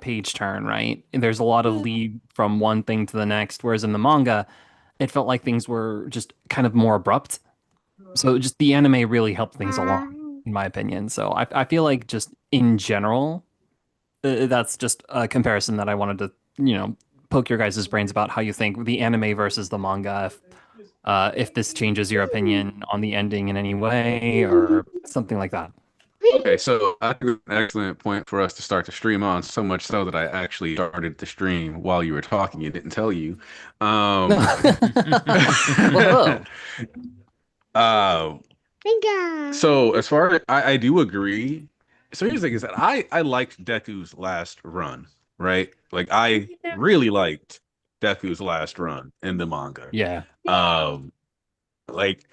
page turn, right? There's a lot of lead from one thing to the next, whereas in the manga, it felt like things were just kind of more abrupt. So just the anime really helped things along, in my opinion. So I feel like just in general, that's just a comparison that I wanted to, poke your guys' brains about how you think the anime versus the manga, if this changes your opinion on the ending in any way or something like that. Okay, so I think it's an excellent point for us to start to stream on, so much so that I actually started the stream while you were talking and didn't tell you. Um, Well, hello. uh, so as far as I do agree. So here's the thing is that I liked Deku's last run, right? Like I really liked Deku's last run in the manga. Yeah. Um, like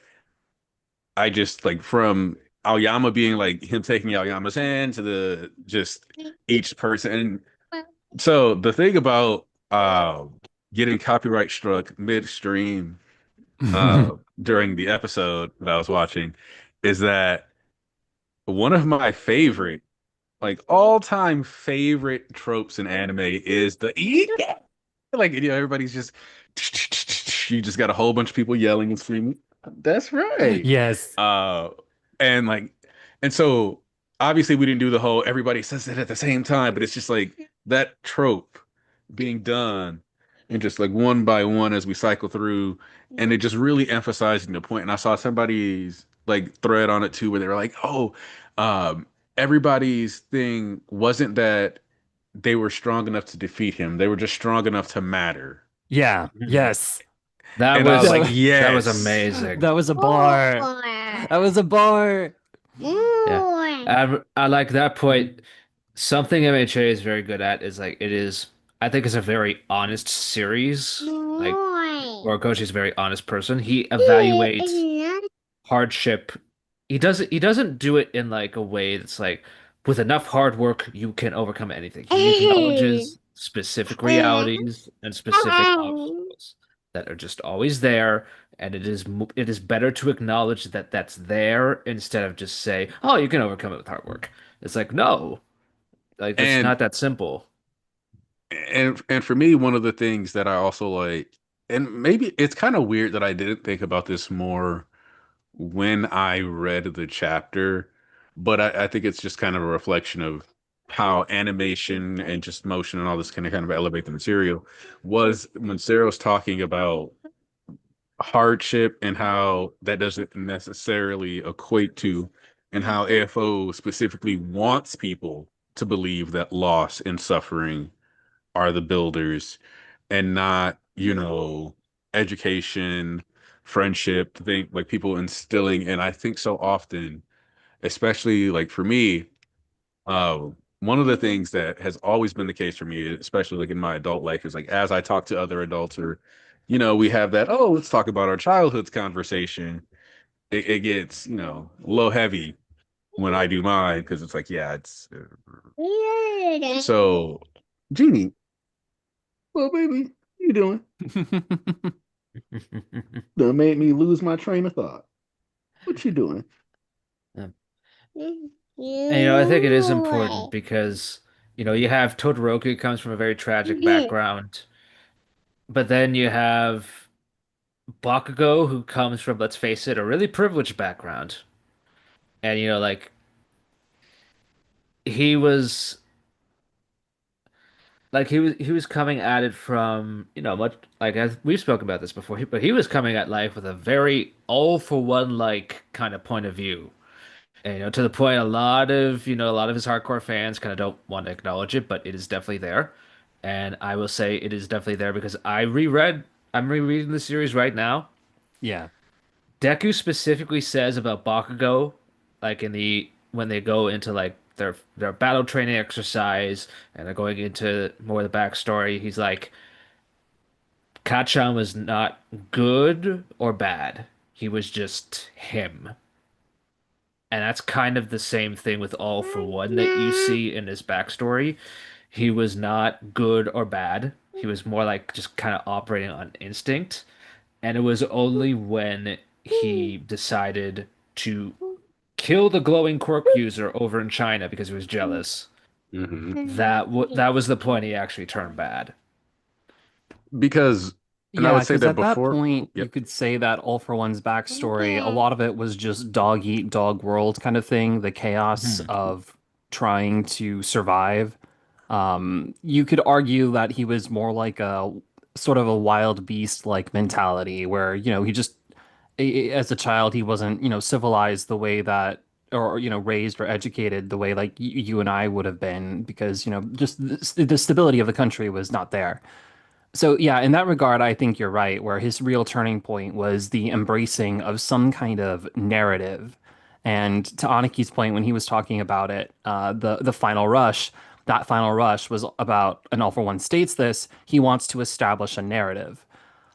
I just like from Aoyama being like him taking Aoyama's hand to the just each person. And so the thing about getting copyright struck midstream during the episode that I was watching is that one of my favorite, like all-time favorite tropes in anime is the like everybody's just you just got a whole bunch of people yelling and screaming. That's right. Yes. Uh and like and so obviously we didn't do the whole everybody says it at the same time, but it's just like that trope being done and just like one by one as we cycle through and it just really emphasizing the point. And I saw somebody's like thread on it too where they were like, oh, um, everybody's thing wasn't that they were strong enough to defeat him. They were just strong enough to matter. Yeah. Yes. That And I was was like, That, that was yes. amazing. that was a bar. That was a bar. Yeah. I like that point. Something MHA is very good at is like it is I think it's a very honest series. Like Horikoshi's a very honest person. He evaluates hardship. He doesn't do it in like a way that's like with enough hard work you can overcome anything. He acknowledges specific realities and specific obstacles that are just always there, and it is better to acknowledge that that's there instead of just say, "Oh, you can overcome it with hard work." It's like, no, like it's And not that simple. and for me, one of the things that I also like, and maybe it's kind of weird that I didn't think about this more when I read the chapter, but I think it's just kind of a reflection of how animation and just motion and all this can kind of elevate the material. Was when Sarah was talking about hardship and how that doesn't necessarily equate to, and how AFO specifically wants people to believe that loss and suffering are the builders and not, education, friendship, thing like people instilling. And I think so often, especially like for me, uh, one of the things that has always been the case for me, especially like in my adult life, is like as I talk to other adults or, we have that, oh, let's talk about our childhoods conversation. It gets, a little heavy when I do mine because it's like, yeah, it's so Jeannie, well, baby, what you doing? Done made me lose my train of thought. What you doing? Um, And I think it is important because you have Todoroki who comes from a very tragic background, but then you have Bakugo who comes from, let's face it, a really privileged background. And like he was he was coming at it from, much like as we've spoken about this before, but he was coming at life with a very all for one like kind of point of view. And, to the point a lot of his hardcore fans kind of don't want to acknowledge it, but it is definitely there. And I will say it is definitely there because I'm rereading the series right now. Yeah. Deku specifically says about Bakugo, like in the when they go into like their battle training exercise and they're going into more of the backstory, he's like, Kachan was not good or bad. He was just him. And that's kind of the same thing with All for One that you see in his backstory. He was not good or bad. He was more like just kind of operating on instinct. And it was only when he decided to kill the glowing quirk user over in China because he was jealous. Hmm. That was the point he actually turned bad. Because, and I Yeah, would say because that at that before. point, you Yep. could say that All for One's backstory, a lot of it was just dog eat dog world kind of thing, the chaos Mhm. of trying to survive. You could argue that he was more like a sort of a wild beast like mentality where, he just, as a child, he wasn't, civilized the way that, or, raised or educated the way like you and I would have been because, just the stability of the country was not there. So yeah, in that regard, I think you're right, where his real turning point was the embracing of some kind of narrative. And to Aniki's point, when he was talking about it, the final rush, that final rush was about, and All for One states this, he wants to establish a narrative.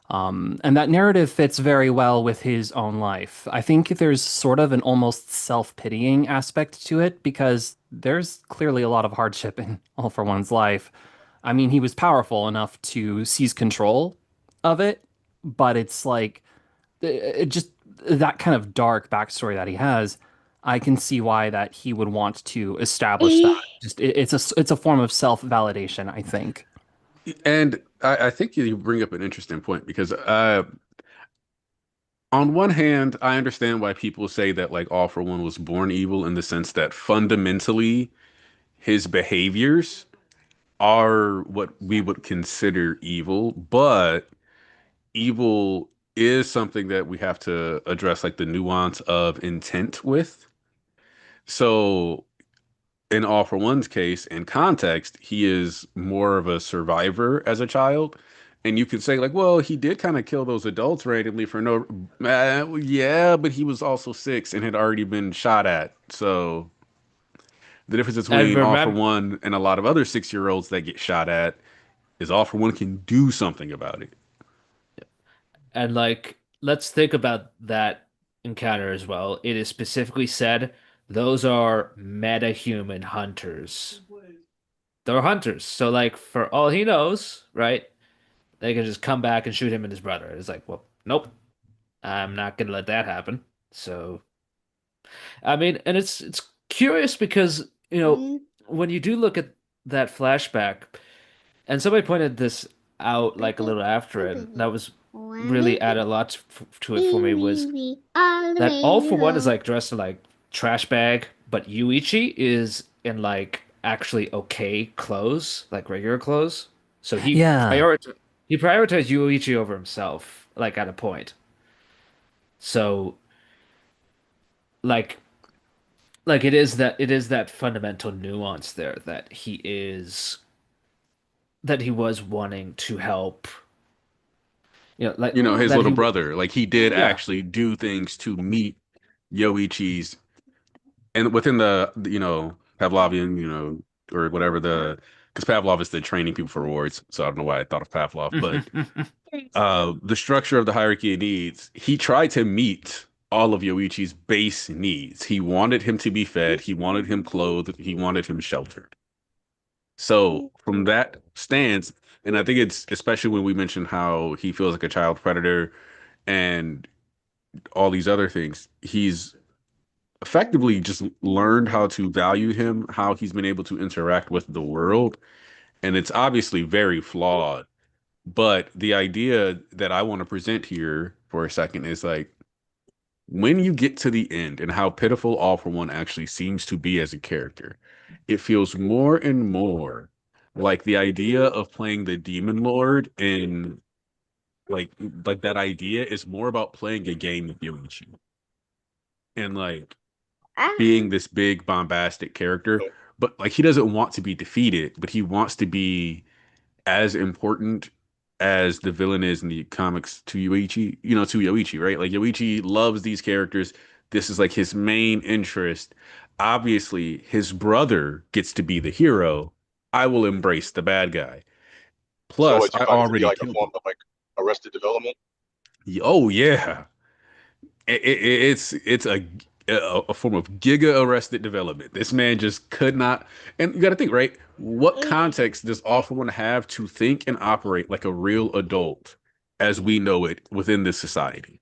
And that narrative fits very well with his own life. I think there's sort of an almost self-pitying aspect to it because there's clearly a lot of hardship in All for One's life. I mean, he was powerful enough to seize control of it, but it's like it just that kind of dark backstory that he has. I can see why that he would want to establish that. Just it's a form of self-validation, I think. And I think you bring up an interesting point because on one hand, I understand why people say that like All for One was born evil in the sense that fundamentally his behaviors are what we would consider evil, but evil is something that we have to address like the nuance of intent with. So in All for One's case, in context, he is more of a survivor as a child. And you could say, like, well, he did kind of kill those adults randomly for no, yeah, but he was also 6 and had already been shot at. So the difference And between All for remember, One and a lot of other 6-year-olds that get shot at is All for One can do something about it. and like, let's think about that encounter as well. It is specifically said those are meta-human hunters. They're hunters. So like, for all he knows, right? They can just come back and shoot him and his brother. It's like, well, nope, I'm not gonna let that happen. So, I mean, and it's curious because, when you do look at that flashback, and somebody pointed this out like a little after it, and that was really added a lot to it for me was that All for One is like dressed in like trash bag, but Yuichi is in like actually okay clothes, like regular clothes. So Yeah. he prioritized Yuichi over himself, like at a point. So like it is that fundamental nuance there that he was wanting to help, like You know, his that little he brother, like he did yeah. actually do things to meet Yoichi's and within the Pavlovian, or whatever because Pavlov is the training people for rewards. So I don't know why I thought of Pavlov, but the structure of the hierarchy of needs, he tried to meet all of Yoichi's base needs. He wanted him to be fed, he wanted him clothed, he wanted him sheltered. So from that stance, and I think it's especially when we mention how he feels like a child predator and all these other things, he's effectively just learned how to value him, how he's been able to interact with the world. And it's obviously very flawed. But the idea that I want to present here for a second is like when you get to the end and how pitiful All for One actually seems to be as a character, it feels more and more like the idea of playing the Demon Lord in like that idea is more about playing a game with Yoichi and like being this big bombastic character, but like he doesn't want to be defeated, but he wants to be as important as the villain is in the comics to Yoichi, to Yoichi, right? Like Yoichi loves these characters. This is like his main interest. Obviously, his brother gets to be the hero. I will embrace the bad guy. So Plus, what you I find it to be already like a killed form him. of like Arrested Development? Oh yeah, it's a form of giga arrested development. This man just could not. And you got to think, right? What context does All Want to have to think and operate like a real adult as we know it within this society?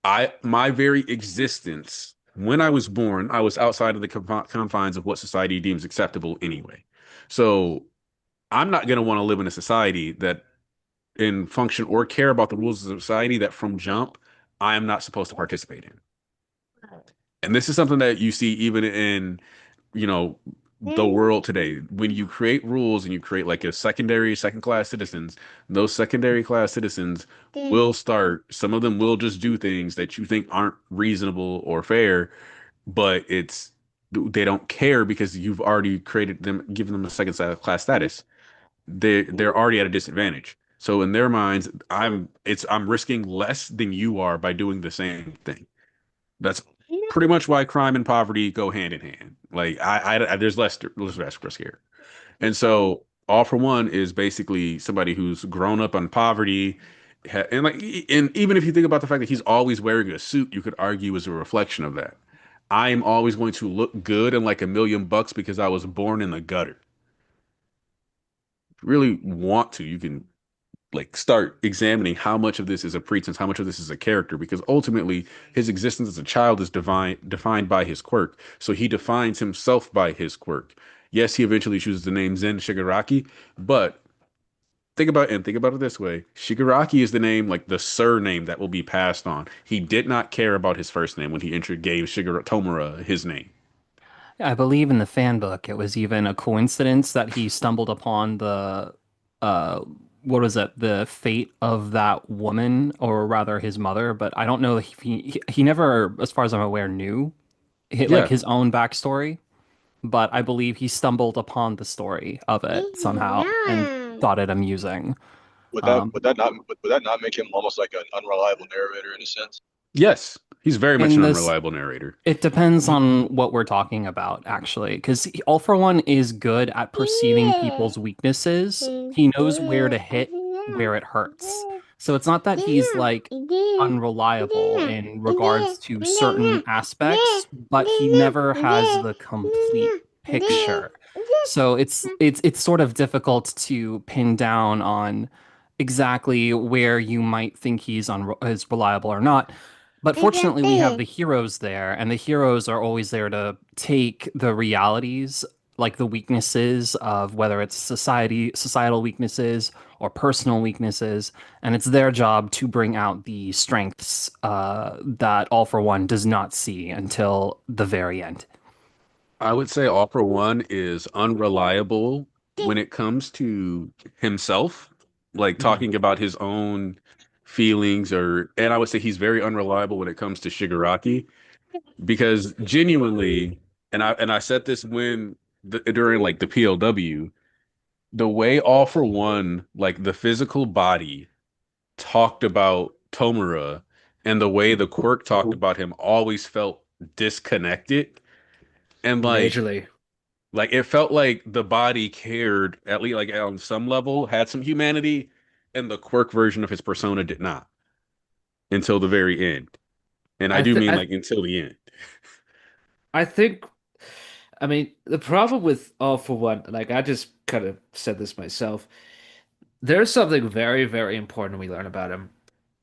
My very existence when I was born, I was outside of the confines of what society deems acceptable anyway. So I'm not going to want to live in a society that in function or care about the rules of society that from jump I am not supposed to participate in. And this is something that you see even in, you know, the world today. When you create rules and you create like a secondary, second class citizens, those secondary class citizens will start, some of them will just do things that you think aren't reasonable or fair, but they don't care because you've already created them, given them a second class status. They're already at a disadvantage. So in their minds, I'm risking less than you are by doing the same thing. That's pretty much why crime and poverty go hand in hand. Like there's less risk here. And so All for One is basically somebody who's grown up on poverty, and like, and even if you think about the fact that he's always wearing a suit, you could argue is a reflection of that. I am always going to look good and like $1 million because I was born in the gutter. If you really want to, you can like start examining how much of this is a pretense, how much of this is a character, because ultimately his existence as a child is defined by his quirk. So he defines himself by his quirk. Yes, he eventually chooses the name Zen Shigaraki, but think about it this way. Shigaraki is the name, like the surname that will be passed on. He did not care about his first name when he gave Shigeru Tomura his name. I believe in the fan book, it was even a coincidence that he stumbled upon the uh what was it, the fate of that woman, or rather his mother, but I don't know if he never, as far as I'm aware, knew like Yeah, his own backstory, but I believe he stumbled upon the story of it somehow and thought it amusing. Um, would that not make him almost like an unreliable narrator in a sense? yes, he's very much in an this unreliable narrator. It depends on what we're talking about, actually, because All for One is good at perceiving people's weaknesses. He knows where to hit where it hurts. So it's not that he's like unreliable in regards to certain aspects, but he never has the complete picture. So it's sort of difficult to pin down on exactly where you might think is reliable or not. But fortunately, we have the heroes there, and the heroes are always there to take the realities, like the weaknesses of whether it's societal weaknesses or personal weaknesses, and it's their job to bring out the strengths that All for One does not see until the very end. I would say All for One is unreliable when it comes to himself, like Mhm. talking about his own feelings, and I would say he's very unreliable when it comes to Shigaraki because genuinely, and I said this during like the PLW, the way All for One, like the physical body talked about Tomura and the way the quirk talked about him always felt disconnected. And Majorly. like it felt like the body cared, at least like on some level, had some humanity, and the quirk version of his persona did not until the very end. And I I do th mean like until the end. I think I mean the problem with All for One, like I just kind of said this myself. There's something very, very important we learn about him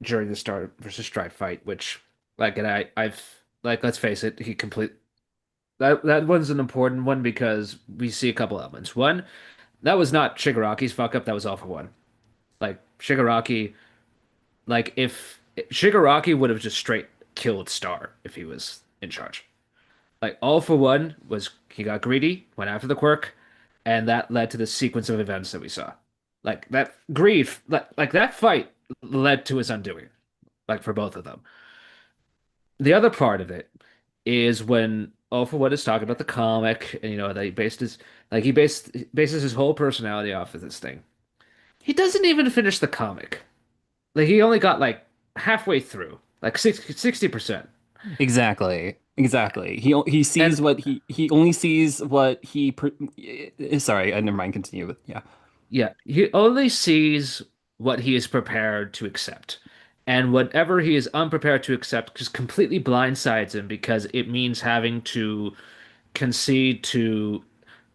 during the Star versus Stripe fight, which like and I've like let's face it, he complete that one's an important one because we see a couple elements. One, that was not Shigaraki's fuck up, that was All for One. Like Shigaraki, like if Shigaraki would have just straight killed Star if he was in charge. Like All for One was he got greedy, went after the quirk, and that led to the sequence of events that we saw. Like that greed, like that fight led to his undoing, like for both of them. The other part of it is when All for One is talking about the comic, and that he based his like he bases his whole personality off of this thing. He doesn't even finish the comic. Like he only got like halfway through, like 60%. Exactly. He And sees what he only sees what sorry, I never mind. Continue with yeah. yeah, he only sees what he is prepared to accept. And whatever he is unprepared to accept just completely blindsides him because it means having to concede to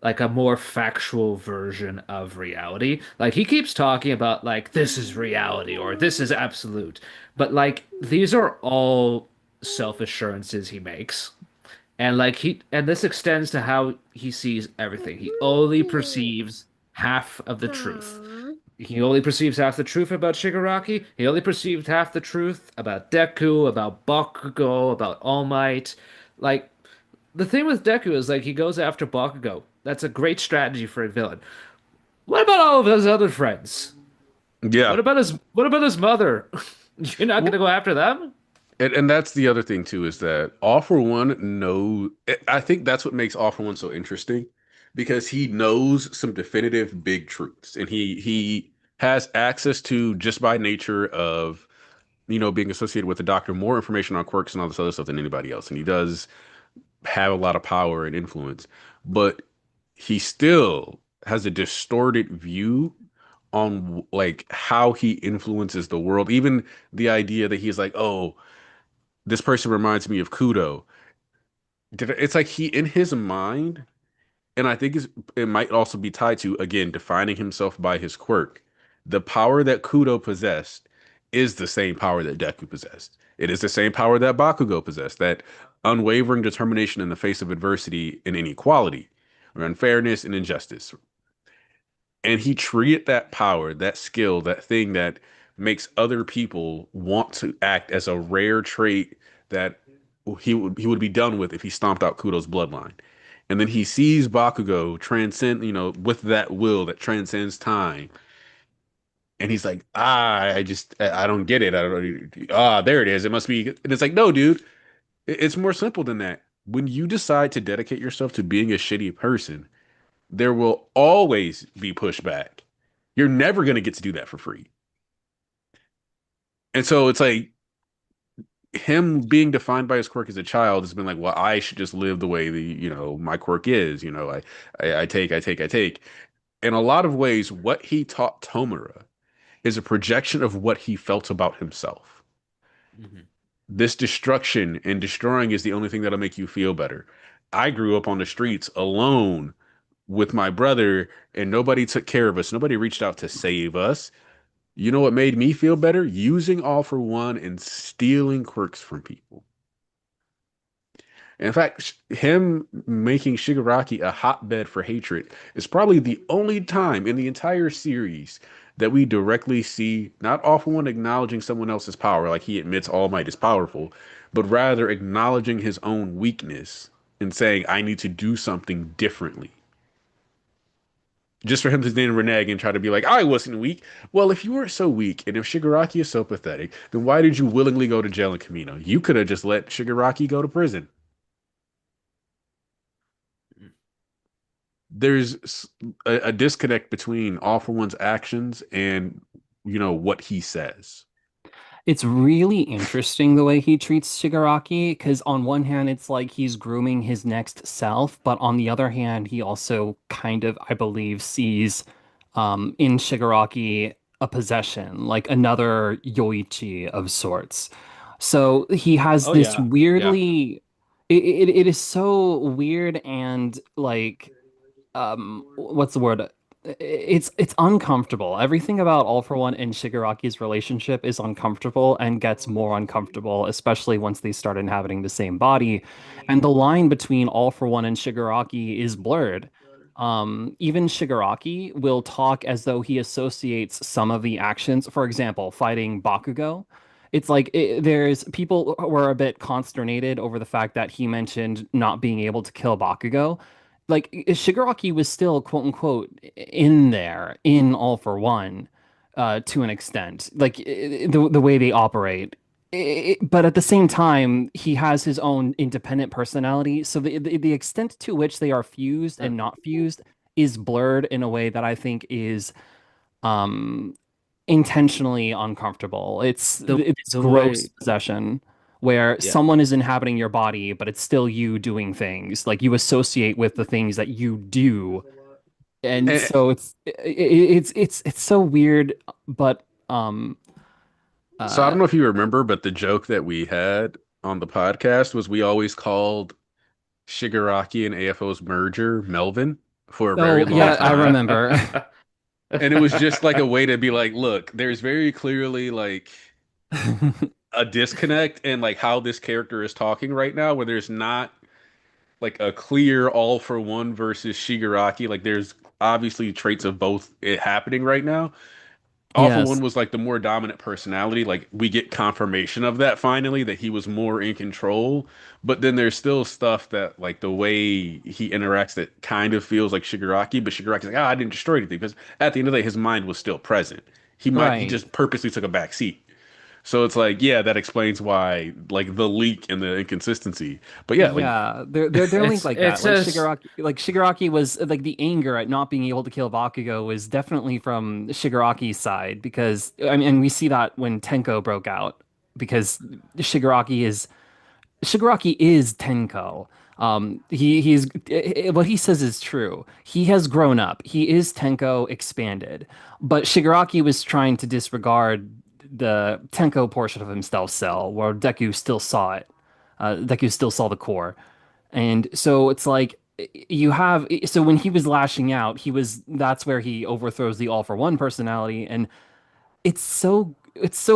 like a more factual version of reality. Like he keeps talking about like this is reality or this is absolute. But like these are all self-assurances he makes. And this extends to how he sees everything. He only perceives half of the truth. He only perceives half the truth about Shigaraki. He only perceived half the truth about Deku, about Bakugo, about All Might. Like, the thing with Deku is like he goes after Bakugo. That's a great strategy for a villain. What about all of his other friends? Yeah. What about his mother? You're not gonna Well, go after them? and that's the other thing too, is that All for One know I think that's what makes All for One so interesting because he knows some definitive big truths and he has access to, just by nature of being associated with the doctor, more information on quirks and all this other stuff than anybody else. And he does have a lot of power and influence, but he still has a distorted view on like how he influences the world. Even the idea that he's like, oh, this person reminds me of Kudo. It's like he, in his mind, and I think it might also be tied to, again, defining himself by his quirk. The power that Kudo possessed is the same power that Deku possessed. It is the same power that Bakugo possessed, that unwavering determination in the face of adversity and inequality, or unfairness and injustice. And he treated that power, that skill, that thing that makes other people want to act as a rare trait that he would be done with if he stomped out Kudo's bloodline. And then he sees Bakugo transcend, with that will that transcends time. And he's like, I don't get it. I don't, there it is. It must be. And it's like, no, dude, it's more simple than that. When you decide to dedicate yourself to being a shitty person, there will always be pushback. You're never going to get to do that for free. And so it's like him being defined by his quirk as a child has been like, well, I should just live the way my quirk is. I take. In a lot of ways, what he taught Tomura is a projection of what he felt about himself. Mhm. This destruction and destroying is the only thing that'll make you feel better. I grew up on the streets alone with my brother, and nobody took care of us. Nobody reached out to save us. You know what made me feel better? Using All for One and stealing quirks from people. In fact, him making Shigaraki a hotbed for hatred is probably the only time in the entire series that we directly see not All for One acknowledging someone else's power, like he admits All Might is powerful, but rather acknowledging his own weakness and saying, I need to do something differently. Just for him to then renege and try to be like, I wasn't weak. Well, if you weren't so weak, and if Shigaraki is so pathetic, then why did you willingly go to jail in Kamino? You could have just let Shigaraki go to prison. There's a disconnect between All for One's actions and, what he says. It's really interesting the way he treats Shigaraki, because on one hand, it's like he's grooming his next self, but on the other hand, he also kind of, I believe, sees in Shigaraki a possession, like another Yoichi of sorts. So he has Oh this yeah. Yeah. weirdly, it is so weird and like what's the word? It's uncomfortable. Everything about All for One and Shigaraki's relationship is uncomfortable and gets more uncomfortable, especially once they start inhabiting the same body. And the line between All for One and Shigaraki is blurred. Even Shigaraki will talk as though he associates some of the actions, for example, fighting Bakugo. It's like there's people who are a bit consternated over the fact that he mentioned not being able to kill Bakugo, like Shigaraki was still quote unquote in there in All for One to an extent, like the way they operate. But at the same time, he has his own independent personality. So the extent to which they are fused Uh, and not fused is blurred in a way that I think is um intentionally uncomfortable. It's the gross way possession where yeah. someone is inhabiting your body, but it's still you doing things. Like you associate with the things that you do. And And so it's so weird, but so I uh don't know if you remember, but the joke that we had on the podcast was we always called Shigaraki and AFO's merger Melvin for a very oh long yeah, I time. remember. And it was just like a way to be like, look, there's very clearly like a disconnect in like how this character is talking right now, where there's not like a clear all for one versus Shigaraki. Like there's obviously traits of both it happening right now. All for One Yes. was like the more dominant personality. Like we get confirmation of that finally, that he was more in control. But then there's still stuff that like the way he interacts that kind of feels like Shigaraki, but Shigaraki's like, ah, I didn't destroy anything because at the end of the day, his mind was still present. He Right. just purposely took a back seat. So it's like, yeah, that explains why like the leak and the inconsistency. But yeah, like Yeah, they're linked like It that. says Like Shigaraki was like the anger at not being able to kill Bakugo was definitely from Shigaraki's side because I mean, and we see that when Tenko broke out because Shigaraki is Tenko. What he says is true. He has grown up. He is Tenko expanded, but Shigaraki was trying to disregard the Tenko portion of himself cell, where Deku still saw it. Deku still saw the core, and so it's like so when he was lashing out, that's where he overthrows the All for One personality, and it's so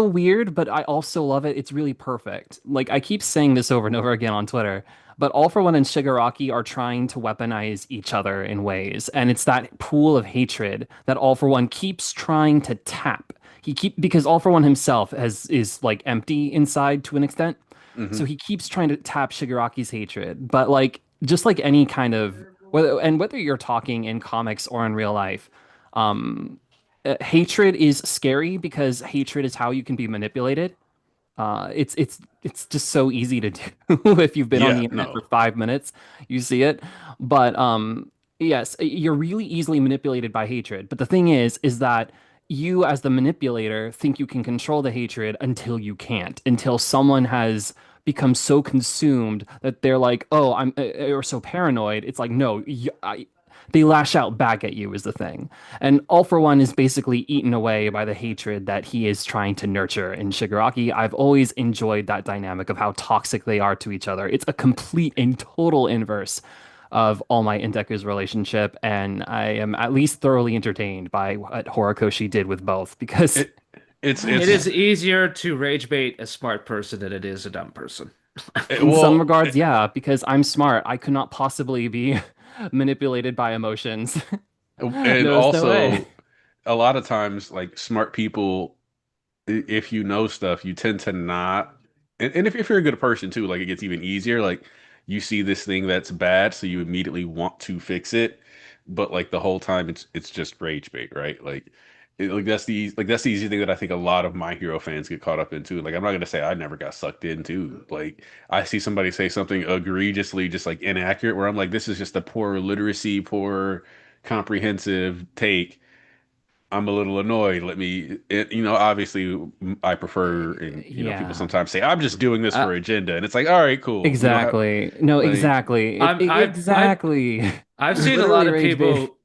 weird, but I also love it. It's really perfect. Like I keep saying this over and over again on Twitter, but All for One and Shigaraki are trying to weaponize each other in ways, and it's that pool of hatred that All for One keeps trying to tap. Because All for One himself is like empty inside to an extent. So mhm. he keeps trying to tap Shigaraki's hatred, but like just like any kind of whether you're talking in comics or in real life, um hatred is scary because hatred is how you can be manipulated. It's just so easy to do if you've been on Yeah, the internet for no. 5 minutes, you see it. But yes, you're really easily manipulated by hatred. But the thing is that you as the manipulator think you can control the hatred until you can't, until someone has become so consumed that they're like, oh, or so paranoid. It's like, no, they lash out back at you is the thing. And All for One is basically eaten away by the hatred that he is trying to nurture in Shigaraki. I've always enjoyed that dynamic of how toxic they are to each other. It's a complete and total inverse of All Might and Deku's relationship, and I am at least thoroughly entertained by what Horikoshi did with both because It it's it it's is easier to rage bait a smart person than it is a dumb person. in some well, regards, yeah, because I'm smart. I could not possibly be manipulated by emotions. and There's no way. also a lot of times like smart people, if you know stuff, you tend to not. And if you're a good person too, like it gets even easier. Like you see this thing that's bad, so you immediately want to fix it, but like the whole time it's just rage bait, right? Like that's the easy thing that I think a lot of My Hero fans get caught up into. Like I'm not gonna say I never got sucked into. Like I see somebody say something egregiously just like inaccurate, where I'm like, this is just a poor literacy, poor comprehensive take. I'm a little annoyed. Obviously, I prefer, and people Yeah. sometimes say, I'm just doing this I, for agenda, and it's like, all right, cool. You don't have Exactly. No, like, exactly. I'm I've Exactly. I've seen a lot Literally of rage bait. people.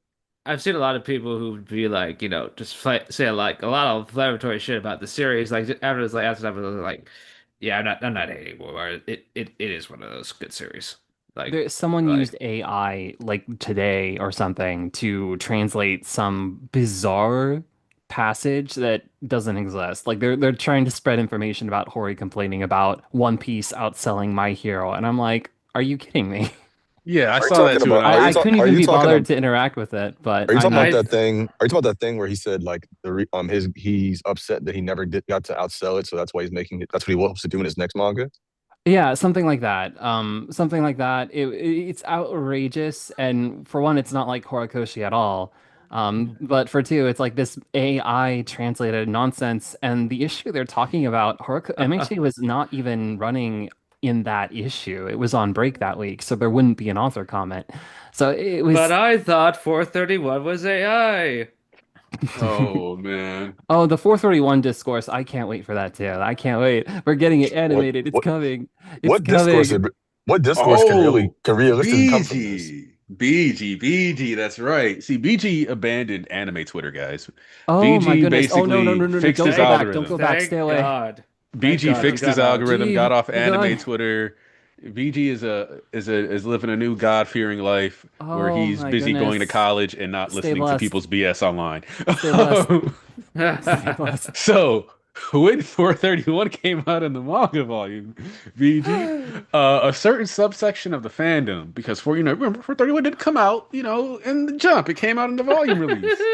I've seen a lot of people who would be like, just say like a lot of inflammatory shit about the series. Like after that, was like, yeah, I'm not hating more. It is one of those good series. Like, Someone like, used AI like today or something to translate some bizarre passage that doesn't exist. Like they're trying to spread information about Hori complaining about One Piece outselling My Hero, and I'm like, are you kidding me? yeah, I Are you saw that talking too, and about? I I couldn't Are even you be talking? bothered to interact with it, but Are you I talking about mean, I that thing? Are you talking about that thing where he said like he's upset that he never got to outsell it, so that's why he's making it. That's what he wants to do in his next manga. yeah, something like that. Something like that. It's outrageous, and for one, it's not like Horikoshi at all. But for two, it's like this AI translated nonsense. And the issue they're talking about, MHA was not even running in that issue. It was on break that week, so there wouldn't be an author comment. So it but was. I thought 431 was AI. oh man, Oh, the 431 discourse. I can't wait for that too. I can't wait. We're getting it What animated. It's what coming. It's what discourse? coming. What discourse oh, can realistically come from this? BG. That's right. See, BG abandoned anime Twitter, guys. Oh my BG goodness. Oh no, no, no, basically no, no. fixed Don't his go Thank back. Don't go algorithm. back. Stay thank away. God. Thank BG God he fixed his got out. algorithm, got Gee, off oh anime God. Twitter. BG is living a new God-fearing life where Oh he's my busy going to goodness. college and not Stay listening to blessed. people's BS online. Stay blessed. Stay blessed. So when 431 came out in the manga volume, VG, a certain subsection of the fandom, because remember 431 didn't come out, in the jump. It came out in the volume release.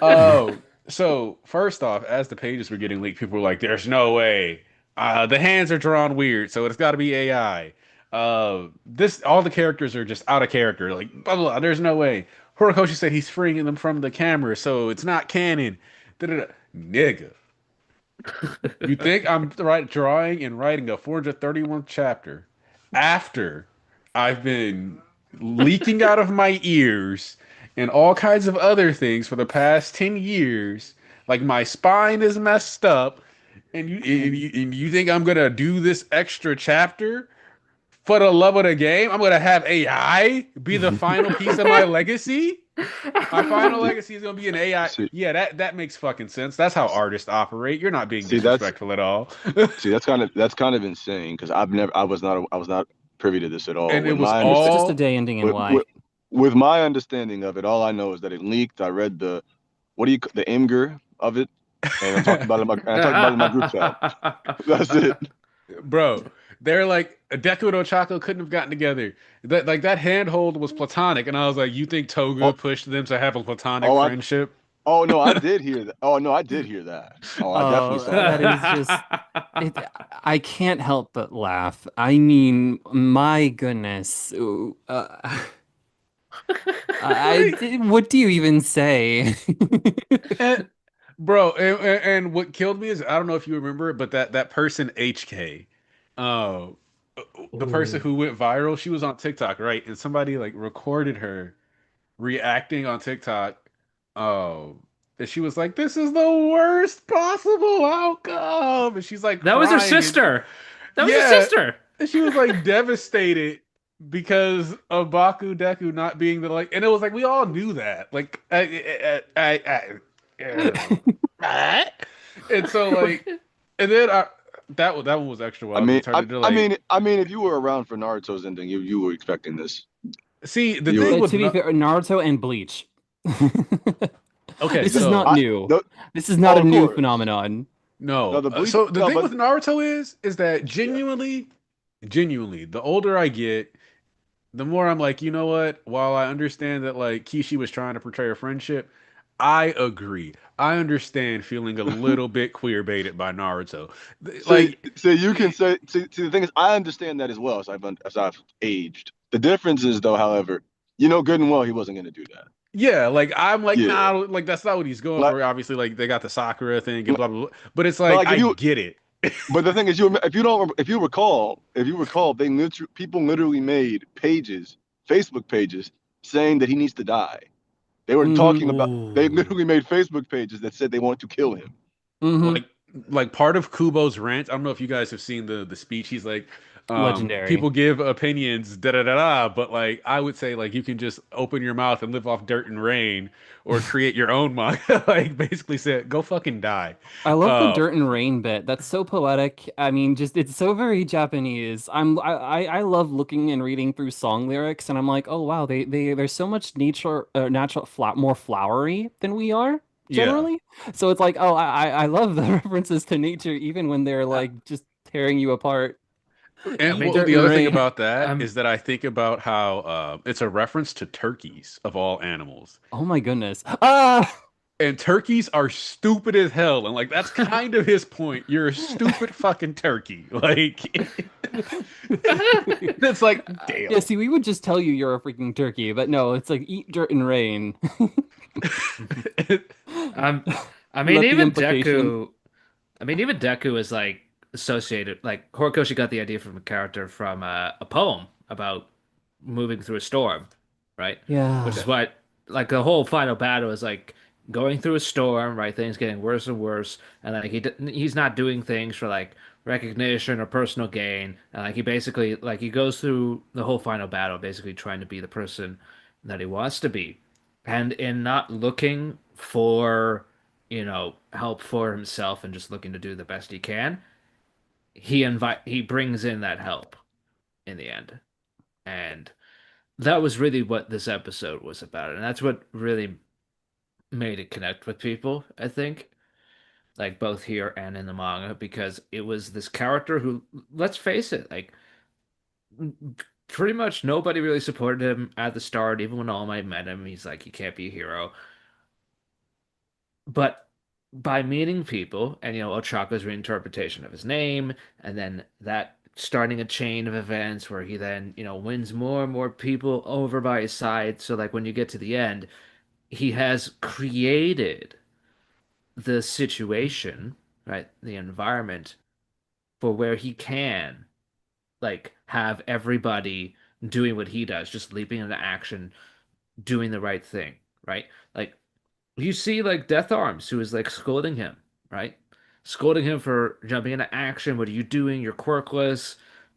Oh, so first off, as the pages were getting leaked, people were like, "There's no way. The hands are drawn weird, so it's got to be AI. This all the characters are just out of character. Like blah blah. Blah. There's no way." Horikoshi said he's freeing them from the camera, so it's not canon. Da-da-da. Nigga, you think I'm right drawing and writing a 431st chapter after I've been leaking out of my ears and all kinds of other things for the past 10 years? Like my spine is messed up, and you think I'm gonna do this extra chapter for the love of the game? I'm gonna have AI be the final piece of my legacy? My final legacy is gonna be an AI. See, Yeah, that makes fucking sense. That's how artists operate. You're not being see, that's disrespectful at all. see, that's kind of insane because I was not privy to this at all. And it With was my It's understanding, just a all day ending in with, Y. with, with my understanding of it, all I know is that it leaked. I read the Imgur of it, and I talked about it in my group chat. That's it. bro. They're like Deku and Ochako couldn't have gotten together. That handhold was platonic, and I was like, you think Toga Oh, pushed them to have a platonic oh, friendship? oh no, I did hear that. Oh no, I did hear that. Oh, I definitely Oh, saw that that. is just it. I can't help but laugh. I mean, my goodness. Ooh, Like, what do you even say? and, bro, and what killed me is I don't know if you remember it, but that person HK, uh, the person Ooh. who went viral, she was on TikTok, right? And somebody like recorded her reacting on TikTok. Oh, and she was like, "This is the worst possible outcome," and she's like That was her crying, and sister. That was her yeah, sister. and she was like devastated because of Baku Deku not being the like, and it was like we all knew that, like, and so like, and then that one was extra I wild because mean, it turned into like, if you were around for Naruto's ending, you were expecting this. see, the You thing were. with To be fair, Naruto and Bleach. okay, This is so not I new. the, This is not oh, a of new course. phenomenon. No, no. the bleach. So the No, thing but with Naruto is that yeah. genuinely, the older I get, the more I'm like, you know what? While I understand that like Kishi was trying to portray a friendship, I agree. I understand feeling a little bit queer baited by Naruto. See, Like, you can say. See, the thing is, I understand that as well as I've aged. The difference is, though, however, you know good and well he wasn't going to do that. yeah, like I'm like, Yeah, nah, like that's not what he's going like, for. Obviously, like they got the Sakura thing and blah blah blah. But it's but like like I get it. but the thing is, if you recall, people literally made pages, Facebook pages, saying that he needs to die. Hmm. They Ooh. literally made Facebook pages that said they wanted to kill him. Hmm. like part of Kubo's rant. I don't know if you guys have seen the speech. He's like, Legendary. people give opinions, da da da da, but like I would say like you can just open your mouth and live off dirt and rain, or create your own manga. Like basically said, go fucking die. I love the Uh, dirt and rain bit. That's so poetic. I mean, just it's so very Japanese. I love looking and reading through song lyrics, and I'm like, oh wow, there's so much nature, natural, more flowery than we are yeah. generally. So it's like, oh, I love the references to nature, even when they're Uh, like just tearing you apart. I And mean, well, Dirt the and other thing rain. about that um, is that I think about how it's a reference to turkeys of all animals. Oh my goodness. Ah. And turkeys are stupid as hell. And like that's kind of his point. You're a stupid fucking turkey. Like it's like, Yeah, damn. see, we would just tell you you're a freaking turkey, but no, it's like eat dirt and rain. um, I mean, Let the even implication. Deku. I mean, even Deku is like associated. Like Horikoshi got the idea from a character from a poem about moving through a storm, right? Which Yeah. is what like the whole final battle is like going through a storm, right? Things getting worse and worse, and like he's not doing things for like recognition or personal gain, and like he basically like he goes through the whole final battle basically trying to be the person that he wants to be, and in not looking for help for himself and just looking to do the best he can, he brings in that help in the end. And that was really what this episode was about. And that's what really made it connect with people, I think. like both here and in the manga, because it was this character who, let's face it, like pretty much nobody really supported him at the start. Even when All Might met him, he's like, he can't be a hero. But by meeting people and Ochaka's reinterpretation of his name, and then that starting a chain of events where he then wins more and more people over by his side. So like when you get to the end, he has created the situation, right, the environment for where he can like have everybody doing what he does, just leaping into action, doing the right thing, right? Like you see like Death Arms, who is like scolding him, right? Scolding him for jumping into action. What are you doing? You're quirkless.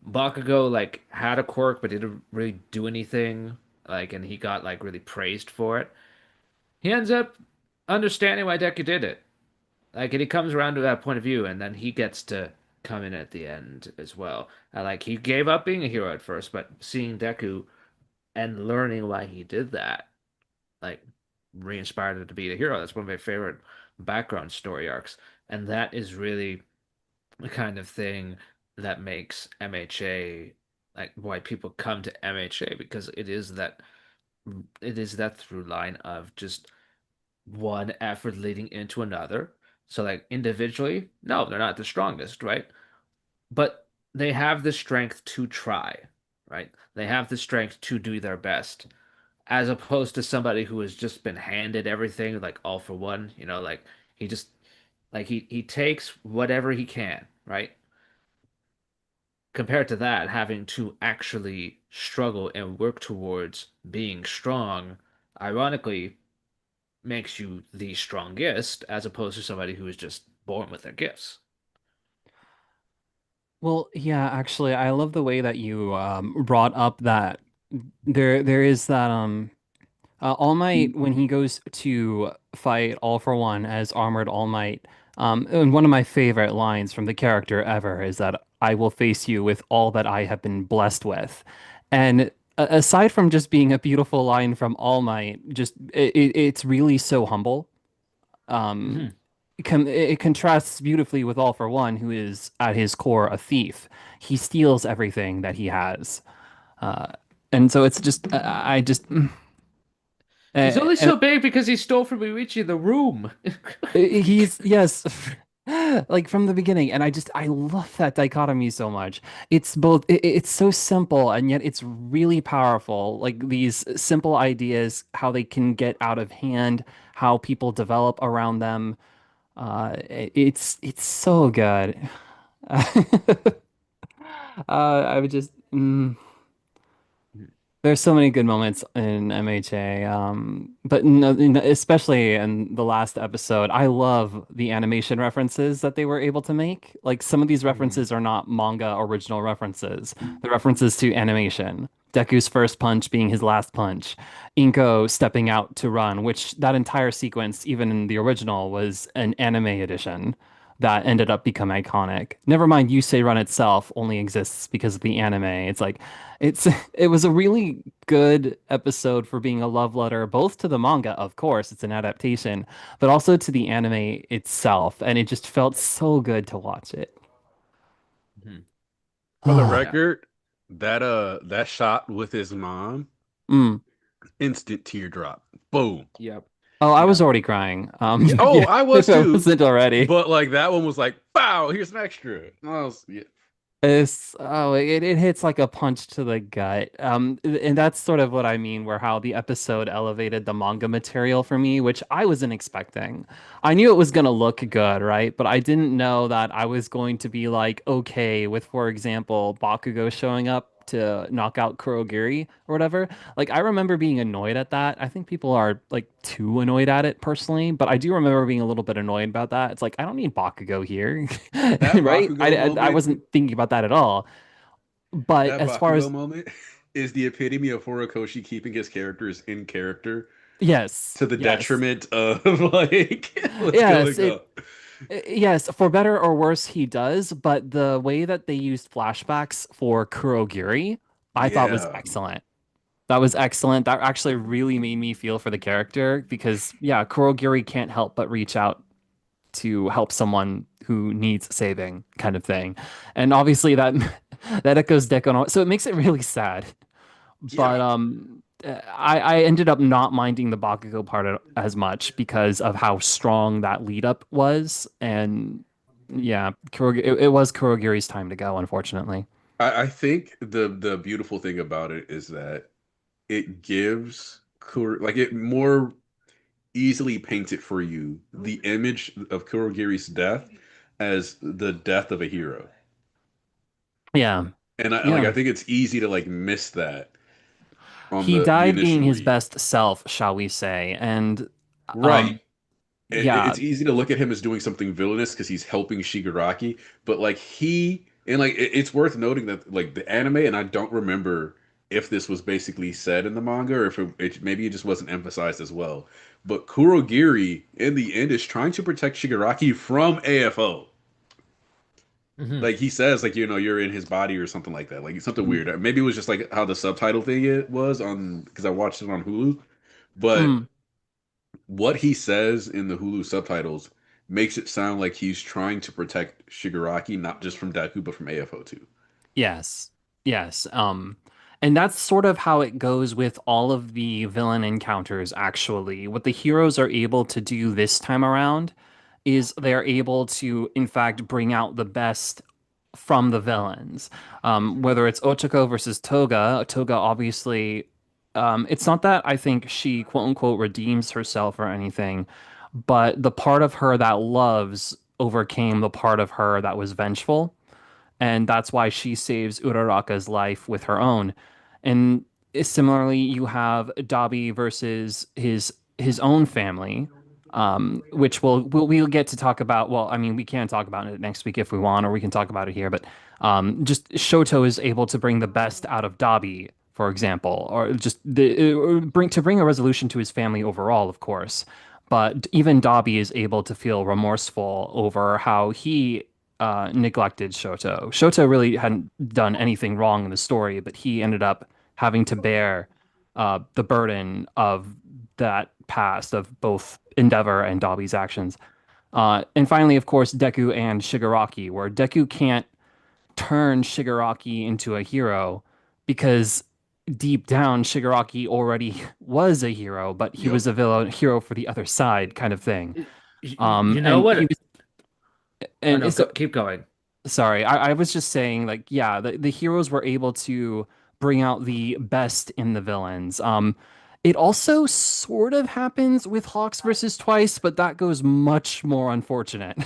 Bakugo like had a quirk but didn't really do anything. Like, and he got like really praised for it. He ends up understanding why Deku did it. Like, and he comes around to that point of view, and then he gets to come in at the end as well. Like, he gave up being a hero at first, but seeing Deku and learning why he did that, like, re-inspired him to be a hero. That's one of my favorite background story arcs, and that is really the kind of thing that makes MHA like why people come to MHA because it is that through line of just one effort leading into another. So like individually, no, they're not the strongest, right? But they have the strength to try, right? They have the strength to do their best, as opposed to somebody who has just been handed everything, like all for one, like he just like he takes whatever he can, right? Compared to that, having to actually struggle and work towards being strong, ironically, makes you the strongest as opposed to somebody who is just born with their gifts. Well, yeah, actually, I love the way that you brought up that there is that All Might when he goes to fight All for One as Armored All Might. And one of my favorite lines from the character ever is that I will face you with all that I have been blessed with. And aside from just being a beautiful line from All Might, just it's really so humble. Um, Mhm. it contrasts beautifully with All for One, who is at his core a thief. He steals everything that he has. Uh, and so it's just I just He's only and so big because he stole from Uichi the room. he's yes, like from the beginning, and I love that dichotomy so much. It's both it's so simple and yet it's really powerful. Like these simple ideas, how they can get out of hand, how people develop around them. It's so good. I would just there's so many good moments in MHA, but no, especially in the last episode, I love the animation references that they were able to make. Like some of these Mhm. references are not manga original references; the references to animation. Deku's first punch being his last punch, Inko stepping out to run, which that entire sequence, even in the original, was an anime edition that ended up becoming iconic. Never mind, You Say Run itself only exists because of the anime. It's like it's it was a really good episode for being a love letter both to the manga, of course, it's an adaptation, but also to the anime itself, and it just felt so good to watch it. Mhm. For the Ah, Yeah. record, that shot with his mom, mm. instant teardrop. Boom. Yep. Oh, I was Yep. already crying. Yeah, oh, Yeah, I was if I too. wasn't already. But like that one was like, "Bow, here's an extra." Yeah. It hits like a punch to the gut. And that's sort of what I mean, where how the episode elevated the manga material for me, which I wasn't expecting. I knew it was gonna look good, right? But I didn't know that I was going to be like okay with, for example, Bakugo showing up to knock out Kurogiri or whatever. Like I remember being annoyed at that. I think people are like too annoyed at it personally, but I do remember being a little bit annoyed about that. It's like I don't need Bakugo here. That Right? Bakugo I moment, wasn't thinking about that at all. But that as far Bakugo as moment is the epitome of Horikoshi keeping his characters in character yes, to the yes, detriment of like what's yes, going on. yes, for better or worse, he does. But the way that they used flashbacks for Kurogiri, I thought was Yeah. excellent. That was excellent. That actually really made me feel for the character because, yeah, Kurogiri can't help but reach out to help someone who needs saving, kind of thing. And obviously that that echoes Deku, so it makes it really sad. But Yeah, I ended up not minding the Bakugo part as much because of how strong that lead up was, and yeah, it was Kurogiri's time to go, unfortunately. I think the beautiful thing about it is that it gives like it more easily paints it for you the image of Kurogiri's death as the death of a hero. Yeah, And I yeah. think it's easy to like miss that on He the died initial being his read. best self, shall we say. And Right. um yeah, It's easy to look at him as doing something villainous because he's helping Shigaraki, but like he and like it's worth noting that like the anime, and I don't remember if this was basically said in the manga or if maybe it just wasn't emphasized as well. But Kurogiri in the end is trying to protect Shigaraki from AFO. Hmm. Like he says, like you're in his body or something like that. Like it's something weird. Maybe it was just like how the subtitle thing it was on because I watched it on Hulu, but mm, what he says in the Hulu subtitles makes it sound like he's trying to protect Shigaraki, not just from Deku, but from AFO too. yes. Yes. And that's sort of how it goes with all of the villain encounters, actually. What the heroes are able to do this time around is they're able to, in fact, bring out the best from the villains. Whether it's Ochako versus Toga, Toga obviously, it's not that I think she quote unquote redeems herself or anything, but the part of her that loves overcame the part of her that was vengeful, and that's why she saves Uraraka's life with her own. And similarly, you have Dabi versus his own family, which we'll get to talk about. Well, I mean, we can talk about it next week if we want, or we can talk about it here. But just Shoto is able to bring the best out of Dabi, for example, or just bring a resolution to his family overall, of course. But even Dabi is able to feel remorseful over how he neglected Shoto. Shoto really hadn't done anything wrong in the story, but he ended up having to bear the burden of that past of both Endeavor and Dobby's actions. And finally, of course, Deku and Shigaraki, where Deku can't turn Shigaraki into a hero because deep down, Shigaraki already was a hero, but he Yep. was a villain hero for the other side, kind of thing. You know And he what? was, Oh and no, it's go, keep going. sorry, I was just saying, like, yeah, the heroes were able to bring out the best in the villains. It also sort of happens with Hawks versus Twice, but that goes much more unfortunate.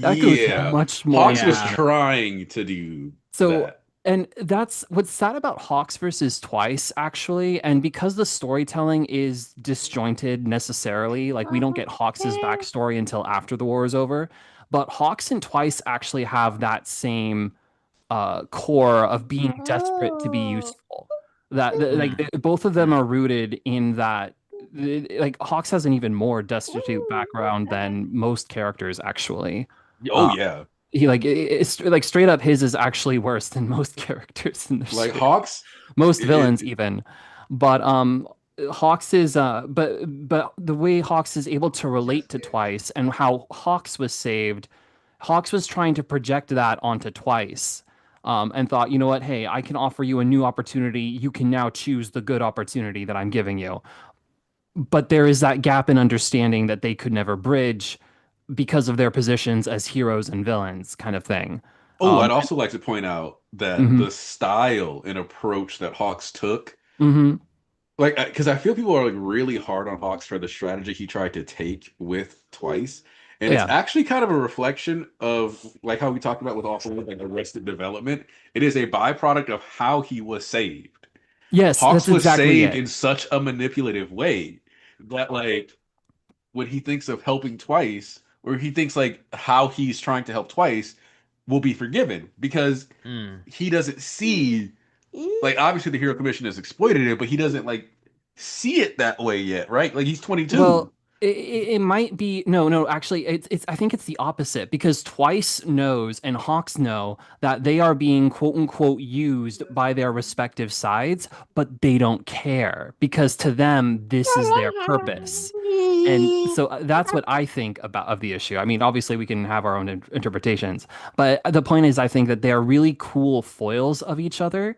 That goes Yeah. much more Hawks was Yeah. unfortunate. trying to do So, that. and that's what's sad about Hawks versus Twice, actually. And because the storytelling is disjointed necessarily, like we don't get Hawks's backstory until after the war is over. But Hawks and Twice actually have that same core of being desperate to be useful. Like Mm. both of them are rooted in that. Like Hawks has an even more destitute background than most characters, actually. Oh Uh, yeah. he like it's like straight up his is actually worse than most characters in the Like story, Hawks, most villains it even. But Hawks is but the way Hawks is able to relate to Twice and how Hawks was saved, Hawks was trying to project that onto Twice. And thought, you know what? Hey, I can offer you a new opportunity. You can now choose the good opportunity that I'm giving you. But there is that gap in understanding that they could never bridge because of their positions as heroes and villains, kind of thing. Oh, I'd And, also like to point out that mhm, the style and approach that Hawks took, mhm, like, because I feel people are like really hard on Hawks for the strategy he tried to take with Twice, and it's yeah, actually kind of a reflection of like how we talked about with also like Arrested Development. It is a byproduct of how he was saved. yes, Hawks that's was exactly saved it. in such a manipulative way that like when he thinks of helping Twice, or he thinks like how he's trying to help Twice, will be forgiven because Mm. he doesn't see like obviously the Hero Commission has exploited it, but he doesn't like see it that way yet, right? Like he's Well, 22. it might be no, actually it's I think it's the opposite because Twice knows and Hawks know that they are being quote unquote used by their respective sides, but they don't care because to them this is their purpose. And so that's what I think about of the issue. I mean, obviously we can have our own interpretations, but the point is I think that they are really cool foils of each other.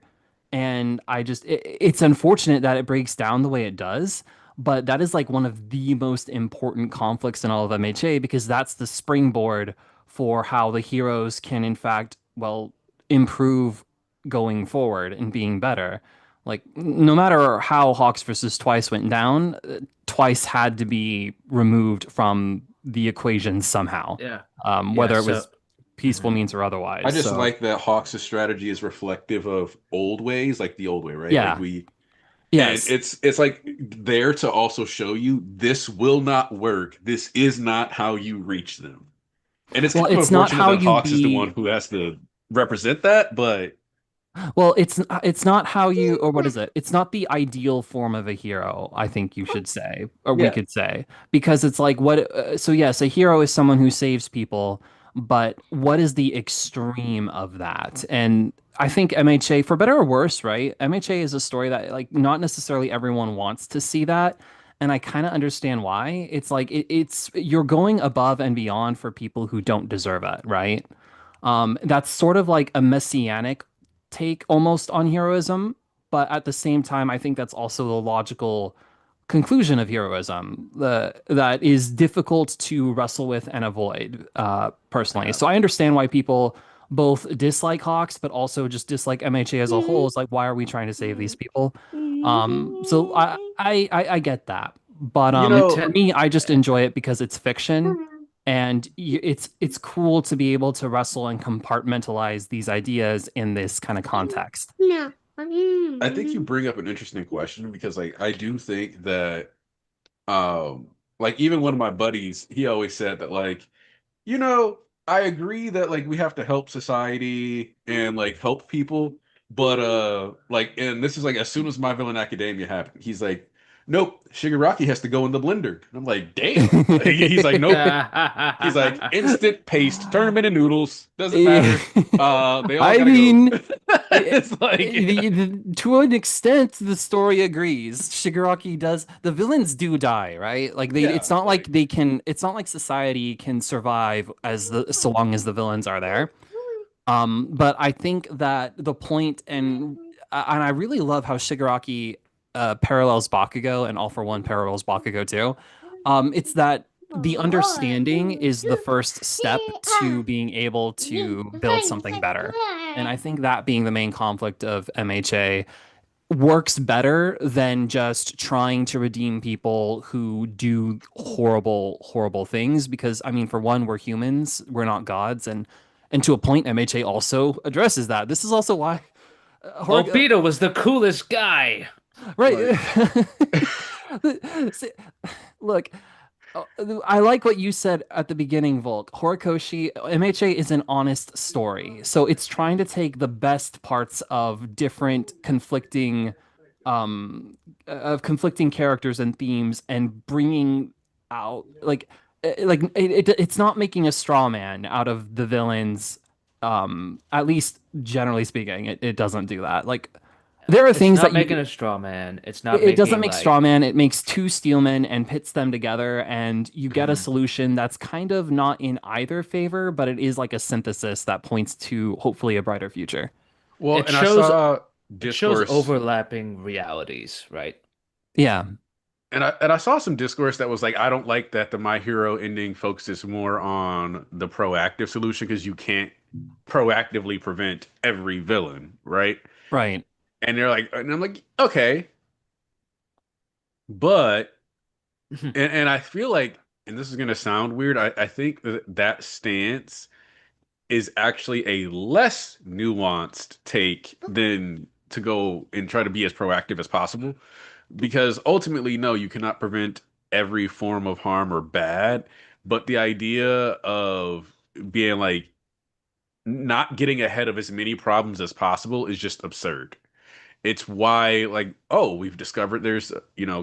And it's unfortunate that it breaks down the way it does, but that is like one of the most important conflicts in all of MHA because that's the springboard for how the heroes can, in fact, well, improve going forward and being better. Like, no matter how Hawks versus Twice went down, Twice had to be removed from the equation somehow, Yeah. Yeah. whether it So, was peaceful mhm. means or I otherwise. just So, like that Hawks' strategy is reflective of old ways, like the old way, right? Like yeah, we and yes. it's like there to also show you this will not work. This is not how you reach them. And it's Well, kind of it's not unfortunate how that you Hawks is the one be who has to represent that, but Well, it's not how you or what is it? It's not the ideal form of a hero, I think you should say, or we yeah. could say, because it's like so yes, a hero is someone who saves people, but what is the extreme of that? And I think MHA, for better or worse, right? MHA is a story that like not necessarily everyone wants to see that. And I kind of understand why. It's like it's you're going above and beyond for people who don't deserve it, right? That's sort of like a messianic take almost on heroism, but at the same time, I think that's also the logical conclusion of heroism that is difficult to wrestle with and avoid, personally. Yeah. So I understand why people both dislike Hawks, but also just dislike MHA as a whole. It's like, why are we trying to save these people? So I get that, but You It know, for te me, I just enjoy it because it's fiction, and it's cool to be able to wrestle and compartmentalize these ideas in this kind of context. I think you bring up an interesting question because like I do think that um like even one of my buddies, he always said that like you know, I agree that like we have to help society and like help people, but like and this is like as soon as My Villain Academia happened, he's like, nope, Shigaraki has to go in the blender. And I'm like, damn. He's like, nope. He's like, instant paste, turn them into noodles. Doesn't matter. They all I gotta go. mean, It's like to an extent, the story agrees. Shigaraki does. The villains do die, right? Like they. yeah, It's not like like they can. It's not like society can survive as the so long as the villains are there. But I think that the point and I really love how Shigaraki parallels Bakugo and All for One parallels Bakugo too. It's that the understanding is the first step to being able to build something better. And I think that being the main conflict of MHA works better than just trying to redeem people who do horrible, horrible things. Because I mean, for one, we're humans, we're not gods, and to a point, MHA also addresses that. This is also why, Obito was the coolest guy. right? like See, look, I like what you said at the beginning, Volk. Horikoshi, MHA is an honest story. So it's trying to take the best parts of different conflicting characters and themes and bringing out it's not making a straw man out of the villains. At least generally speaking, it doesn't do that. Like there are It's things not that making you a straw man. It's not it doesn't making make like strawman. It makes two steelmen and pits them together, and you get a mhm. solution that's kind of not in either favor, but it is like a synthesis that points to hopefully a brighter future. well, It and I shows saw it shows discourse overlapping realities, right? Yeah, and I saw some discourse that was like, I don't like that the My Hero ending focuses more on the proactive solution because you can't proactively prevent every villain, right? right. And they're like, and I'm like, okay, but and I feel like, and this is gonna sound weird, I think that that stance is actually a less nuanced take than to go and try to be as proactive as possible. Because ultimately, no, you cannot prevent every form of harm or bad, but the idea of being like not getting ahead of as many problems as possible is just absurd. It's why, like, oh, we've discovered there's,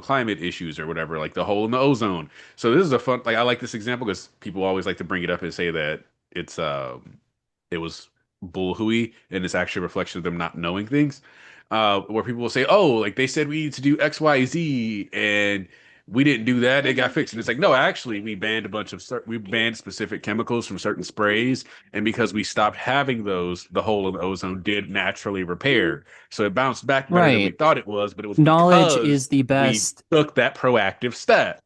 climate issues or whatever, like the hole in the ozone. So this is a fun, like, I like this example because people always like to bring it up and say that it's, it was bullhooey and it's actually a reflection of them not knowing things. Where people will say, oh, like they said we need to do X, Y, Z, and we didn't do that. It got fixed. And it's like, no, actually, we banned specific chemicals from certain sprays. And because we stopped having those, the hole in the ozone did naturally repair. So it bounced back better than we Right. thought it was, but it was Knowledge because is the we best. took that proactive step.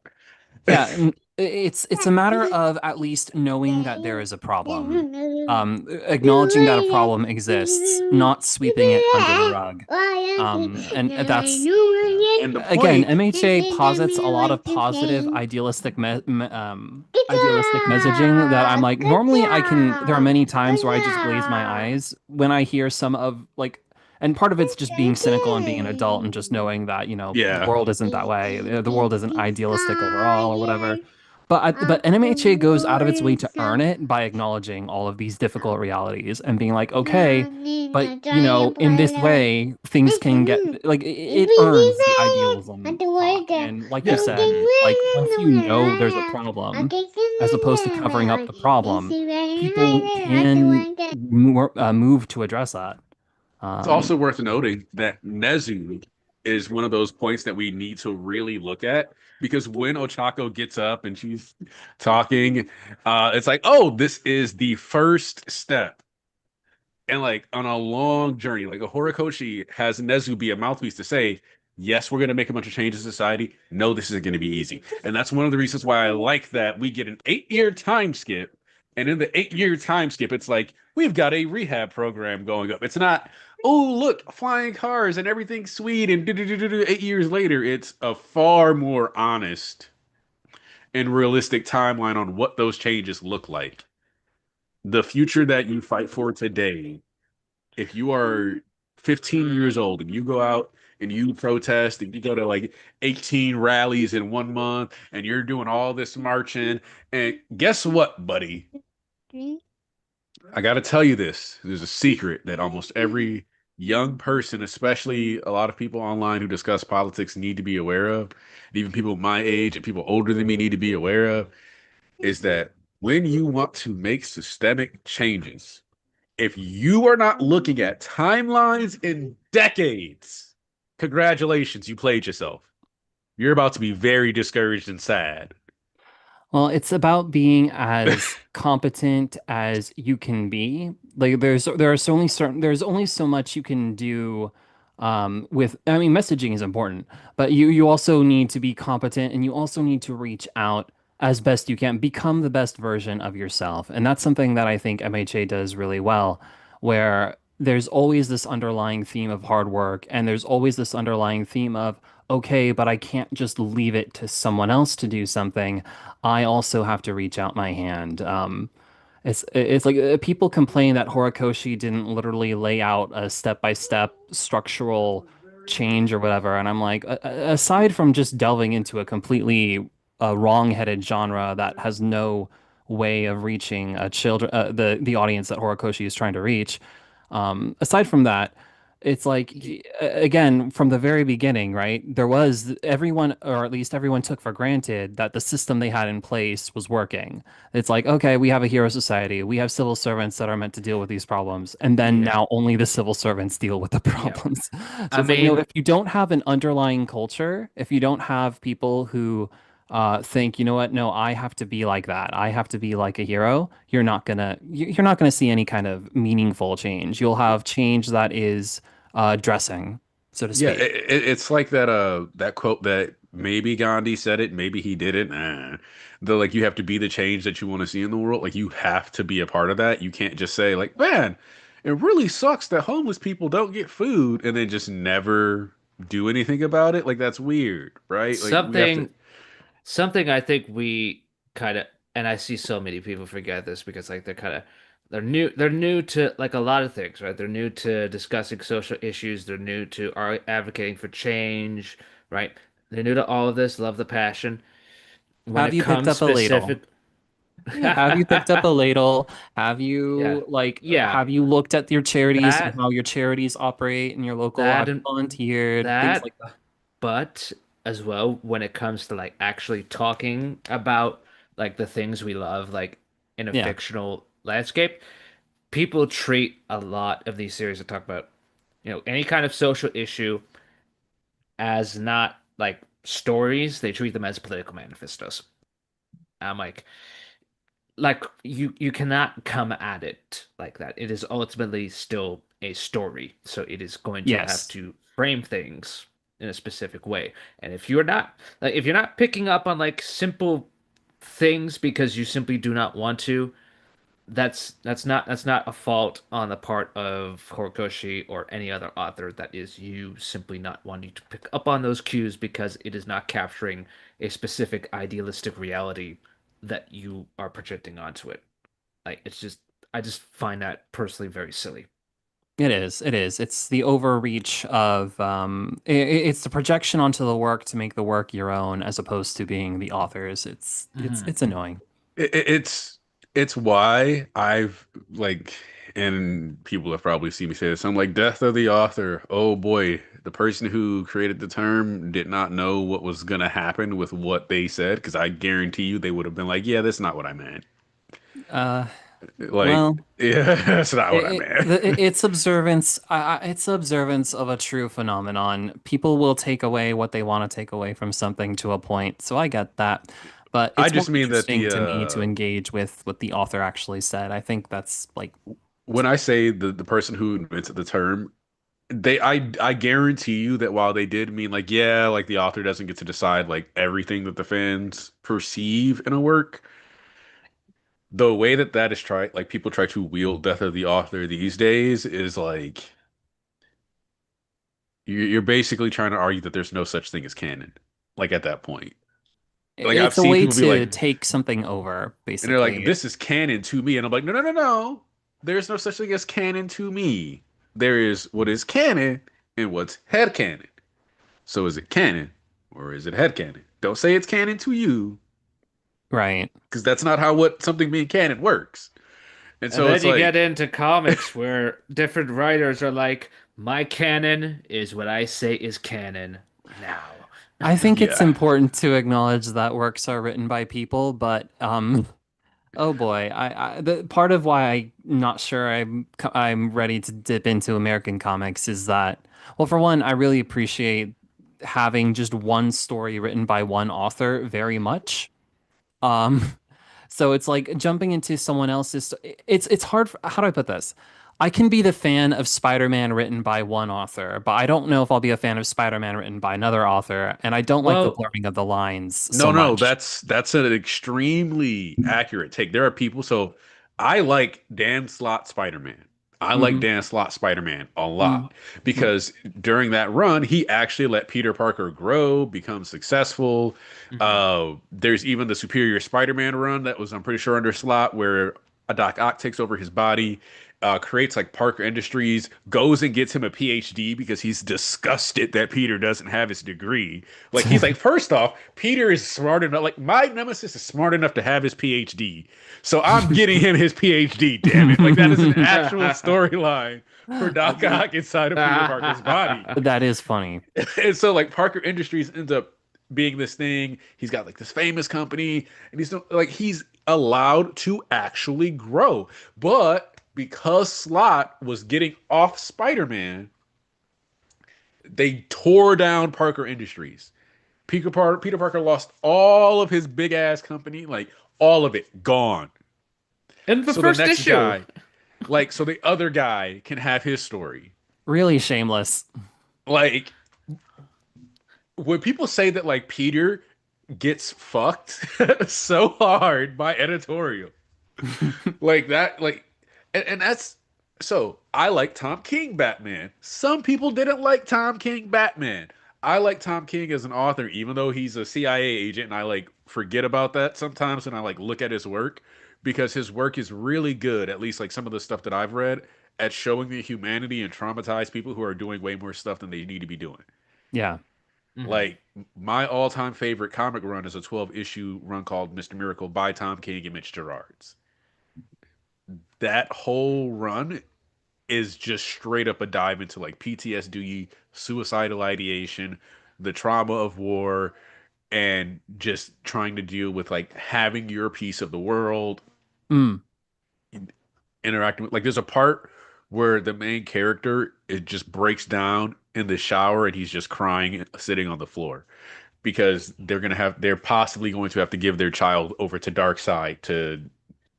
Yeah, it's a matter of at least knowing that there is a problem, acknowledging that a problem exists, not sweeping it under the rug. And that's And the again, point, MHA posits a lot of positive, idealistic messaging that I'm like, normally I can. There are many times where I just glaze my eyes when I hear some of like. And part of it's just being cynical and being an adult and just knowing that, the yeah. world isn't that way. The world isn't idealistic overall or whatever. But NMHA goes out of its way to earn it by acknowledging all of these difficult realities and being like, okay, but in this way, things can get like it earns the idealism talk. And like you Yeah. said, like once you know there's a problem, as opposed to covering up the problem, people can move to address that. It's Um, also worth noting that Nezu is one of those points that we need to really look at because when Ochako gets up and she's talking, it's like, oh, this is the first step. And like on a long journey, like a Horikoshi has Nezu be a mouthpiece to say, yes, we're going to make a bunch of changes in society. No, this isn't going to be easy. And that's one of the reasons why I like that we get an 8-year time skip. And in the 8-year time skip, it's like, we've got a rehab program going up. It's not, oh, look, flying cars and everything's sweet. And 8 years later, it's a far more honest and realistic timeline on what those changes look like. The future that you fight for today, if you are 15 years old and you go out and you protest and you go to like 18 rallies in 1 month and you're doing all this marching, and guess what, buddy? I got to tell you this. There's a secret that almost every young person, especially a lot of people online who discuss politics, need to be aware of. And even people my age and people older than me need to be aware of is that when you want to make systemic changes, if you are not looking at timelines in decades, congratulations, you played yourself. You're about to be very discouraged and sad. Well, it's about being as competent as you can be. Like there's only so much you can do with I mean messaging is important, but you also need to be competent and you also need to reach out as best you can, become the best version of yourself. And that's something that I think MHA does really well, where there's always this underlying theme of hard work and there's always this underlying theme of okay, but I can't just leave it to someone else to do something. I also have to reach out my hand. It's like people complain that Horikoshi didn't literally lay out a step-by-step structural change or whatever, and I'm like, aside from just delving into a completely wrong-headed genre that has no way of reaching the audience that Horikoshi is trying to reach, aside from that, it's like again from the very beginning, right? There was everyone, or at least everyone took for granted that the system they had in place was working. It's like, okay, we have a hero society, we have civil servants that are meant to deal with these problems, and then Yeah. now only the civil servants deal with the Yeah. problems. So I it's like, no, mean, if you don't have an underlying culture, if you don't have people who think, you know what, no, I have to be like that, I have to be like a hero, you're not gonna see any kind of meaningful change. You'll have change that is dressing, so to Yeah, speak. it's like that quote that maybe Gandhi said it, maybe he didn't. The like you have to be the change that you want to see in the world. Like you have to be a part of that. You can't just say like, man, it really sucks that homeless people don't get food and then just never do anything about it. Like that's weird, right? Like we have to. something something I think we kind of, and I see so many people forget this because like they're new to like a lot of things, right? They're new to discussing social issues, they're new to advocating for change, right? They're new to all of this, love the passion. When Have it you picked comes up a ladle? specific, Yeah, have you picked up a ladle? Have Yeah. you Yeah. have you looked at your charities and That how your charities operate in your local? that Have you and volunteered? Things that like that. but as well when it comes to like actually talking about like the things we love like in a Yeah. fictional landscape, people treat a lot of these series that talk about, any kind of social issue as not like stories, they treat them as political manifestos. I'm like you cannot come at it like that. It is ultimately still a story, so it is going to have Yes. to frame things in a specific way. And if you're not picking up on like simple things because you simply do not want to, that's not a fault on the part of Horikoshi or any other author. That is you simply not wanting to pick up on those cues because it is not capturing a specific idealistic reality that you are projecting onto it. Like it's just I just find that personally very silly. It is. It is. It's the overreach of it's the projection onto the work to make the work your own as opposed to being the author's. Hmm. It's annoying. It's why I've like, and people have probably seen me say this. I'm like, death of the author. Oh boy, the person who created the term did not know what was gonna happen with what they said, because I guarantee you they would have been like, yeah, that's not what I meant. Uh, Like, well, yeah, that's not what I meant. it's observance. It's observance of a true phenomenon. People will take away what they want to take away from something to a point, so I get that. But I it's more just mean that interesting to me to engage with what the author actually said. I think that's like, when I say the person who invented the term, I guarantee you that while they did mean like, yeah, like the author doesn't get to decide like everything that the fans perceive in a work, the way that that is tried, like people try to wield death of the author these days is like you're basically trying to argue that there's no such thing as canon. Like at that point, like I've it's a seen way people be like, to take something over, and they're like, basically. this is canon to me, and I'm like, no, no, no, no, there's no such thing as canon to me. There is what is canon and what's head canon. So is it canon or is it head canon? Don't say it's canon to you Right. because that's not how what something being canon works. And And so then it's you get like, into comics where different writers are like, my canon is what I say is canon now. I think it's yeah, important to acknowledge that works are written by people, but oh boy, the part of why I'm not sure I'm ready to dip into American comics is that, well, for one, I really appreciate having just one story written by one author very much. Um, so it's like jumping into someone else's. It's hard. How do I put this? I can be the fan of Spider-Man written by one author, but I don't know if I'll be a fan of Spider-Man written by another author, and I don't like the Well, blurring of the lines so no, no, much. that's an extremely accurate take. There are people, so I like Dan Slott Spider-Man. I like Hmm. Dan Slott Spider-Man a Hmm. lot because during that run, he actually let Peter Parker grow, become successful. mhm. There's even the Superior Spider-Man run that was, I'm pretty sure, under Slott, where a Doc Ock takes over his body, creates like Parker Industries, goes and gets him a PhD because he's disgusted that Peter doesn't have his degree. Like he's like, first off, Peter is smart enough. Like my nemesis is smart enough to have his PhD, so I'm getting him his PhD. Damn it! Like that is an actual storyline for Doc Ock inside of Peter Parker's body. That is funny. And so like Parker Industries ends up being this thing. He's got like this famous company, and like he's allowed to actually grow. But because Slot was getting off Spider-Man, they tore down Parker Industries. Peter Parker lost all of his big ass company, like all of it gone. In the So the first next issue. guy, like, so the other guy can have his story. Really shameless. Like, when people say that, like, Peter gets fucked so hard by editorial, like that, like, and that's so I like Tom King Batman. Some people didn't like Tom King Batman. I like Tom King as an author, even though he's a CIA agent, and I like forget about that sometimes when I like look at his work because his work is really good, at least like some of the stuff that I've read, at showing the humanity and traumatized people who are doing way more stuff than they need to be doing. Yeah. Hmm. Like my all-time favorite comic run is a 12 issue run called Mr. Miracle by Tom King and Mitch Gerads. That whole run is just straight up a dive into like PTSD, suicidal ideation, the trauma of war, and just trying to deal with like having your piece of the world, Mm. interacting with like there's a part where the main character it just breaks down in the shower and he's just crying sitting on the floor because they're possibly going to have to give their child over to Darkseid to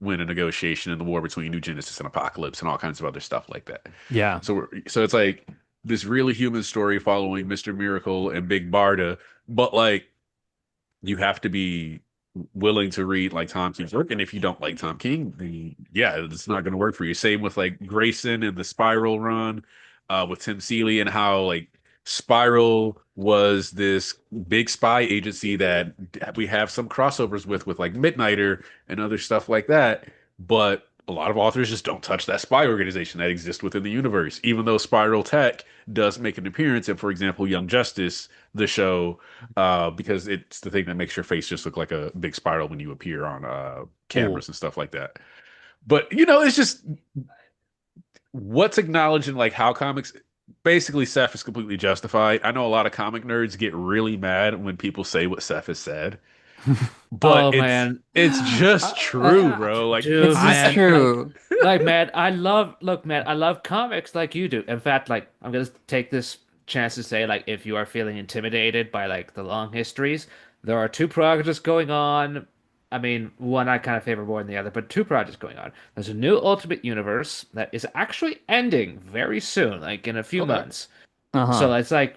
win a negotiation in the war between New Genesis and Apocalypse and all kinds of other stuff like that. Yeah. So it's like this really human story following Mr. Miracle and Big Barda, but like you have to be willing to read like Tom King's work. And if you don't like Tom King, then yeah, it's not going to work for you. Same with like Grayson and the Spiral run, with Tim Seeley and how like Spiral was this big spy agency that we have some crossovers with like Midnighter and other stuff like that. But a lot of authors just don't touch that spy organization that exists within the universe, even though Spiral Tech does make an appearance in, for example, Young Justice, the show, because it's the thing that makes your face just look like a big spiral when you appear on Oh. cameras and stuff like that. But you know, it's just what's acknowledged in like how comics basically Seth is completely justified. I know a lot of comic nerds get really mad when people say what Seth has said, but Oh it's man, it's just true, bro. Like dude, It's just I man, true. man, look, man, I love comics like you do. In fact, like, I'm gonna take this chance to say, like, if you are feeling intimidated by like the long histories, there are two projects going on. I mean, one I kind of favor more than the other, but two projects going on. There's a new Ultimate Universe that is actually ending very soon, like in a few okay. months. Uh-huh. So it's like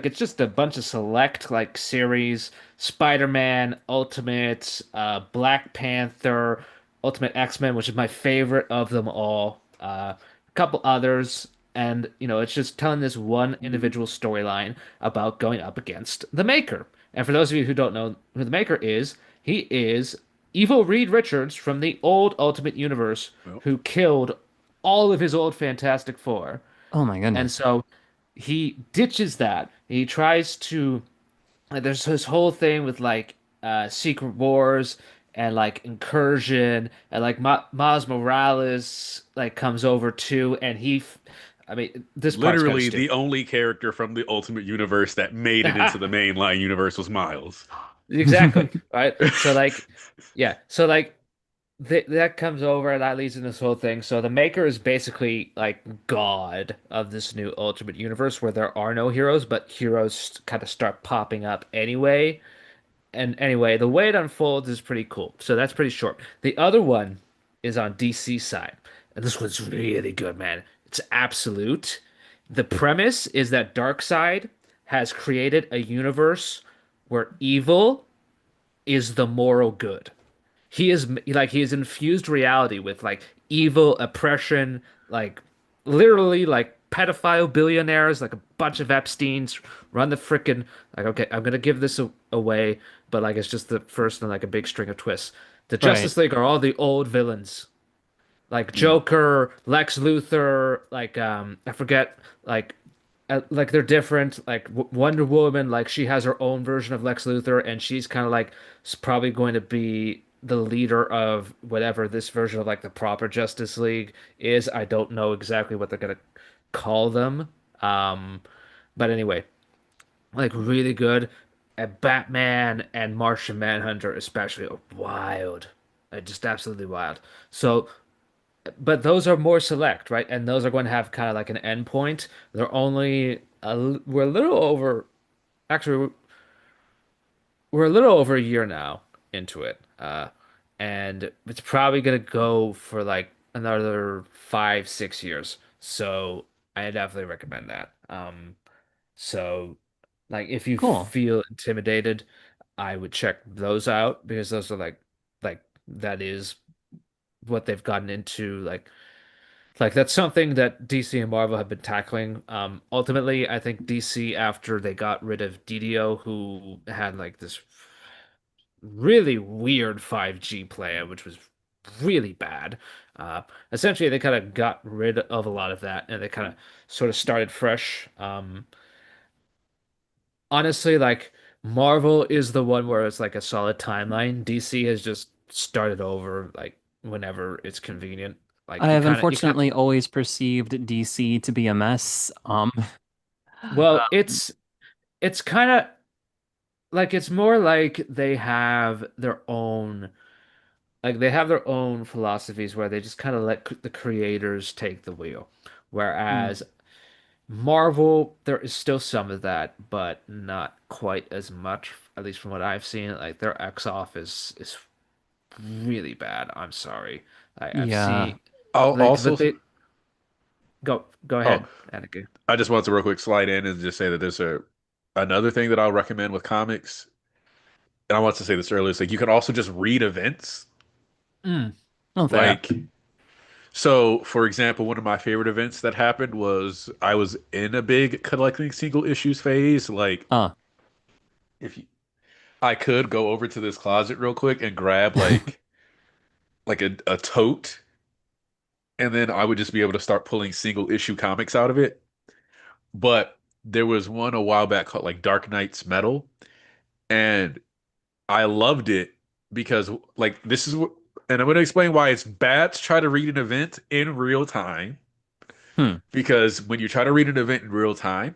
it's just a bunch of select like series, Spider-Man, Ultimate, Black Panther, Ultimate X-Men, which is my favorite of them all. A couple others, and it's just telling this one individual storyline about going up against the Maker. And for those of you who don't know who the Maker is, he is Evil Reed Richards from the old Ultimate Universe Well, who killed all of his old Fantastic Four. Oh my And goodness. so he ditches that. He tries to. There's this whole thing with like Secret Wars and like Incursion and like Miles Morales like comes over too, and I mean, this part's kind of literally the stupid. only character from the Ultimate Universe that made it into the mainline universe was Miles. Exactly, right? So like, yeah, so like that comes over and that leads in this whole thing. So the Maker is basically like God of this new Ultimate Universe where there are no heroes, but heroes kind of start popping up anyway. And anyway, the way it unfolds is pretty cool. So that's pretty short. The other one is on DC side, and this one's really good, man. It's absolute. The premise is that Darkseid has created a universe where evil is the moral good. He is infused reality with like evil oppression, like literally like pedophile billionaires, like a bunch of Epsteins run the frickin' like okay, I'm gonna give this away, but like it's just the first in like a big string of twists. The Right. Justice League are all the old villains, like Mm. Joker, Lex Luthor, like I forget like they're different. Like Wonder Woman, like she has her own version of Lex Luthor, and she's kind of like probably going to be the leader of whatever this version of like the proper Justice League is. I don't know exactly what they're gonna call them. Um, but anyway, like really good. And Batman and Martian Manhunter especially are wild. Just absolutely wild. So but those are more select, right? And those are going to have kind of like an endpoint. They're only we're a little over actually we're a little over a year now into it. And it's probably gonna go for like another 5, 6 years. So I definitely recommend that. So like if you Cool. feel intimidated, I would check those out because those are like that is what they've gotten into like that's something that DC and Marvel have been tackling. Ultimately, I think DC after they got rid of DDO, who had like this really weird 5G plan, which was really bad. Essentially, they kind of got rid of a lot of that, and they kind of sort of started fresh. honestly, like Marvel is the one where it's like a solid timeline. DC has just started over like whenever it's convenient. I Like have you kind unfortunately always perceived DC to be a mess. well, it's kind of like it's more like they have their own philosophies where they just kind of let the creators take the wheel. mm, Whereas Marvel, there is still some of that, but not quite as much, at least from what I've seen. Like their X off is really bad. I'm sorry. I've yeah. seen like Also, but they go oh, ahead, Anakin. I just want to real quick slide in and just say that there's a another thing that I'll recommend with comics, and I want to say this earlier. It's like you can also just read events. Mm. Oh, fair. Like, so for example, one of my favorite events that happened was I was in a big collecting single issues phase. Like, Uh. if you, I could go over to this closet real quick and grab like a tote, and then I would just be able to start pulling single issue comics out of it. But there was one a while back called like Dark Knight's Metal, and I loved it because like this is what, and I'm going to explain why it's bad to try to read an event in real time. Hmm. Because when you try to read an event in real time,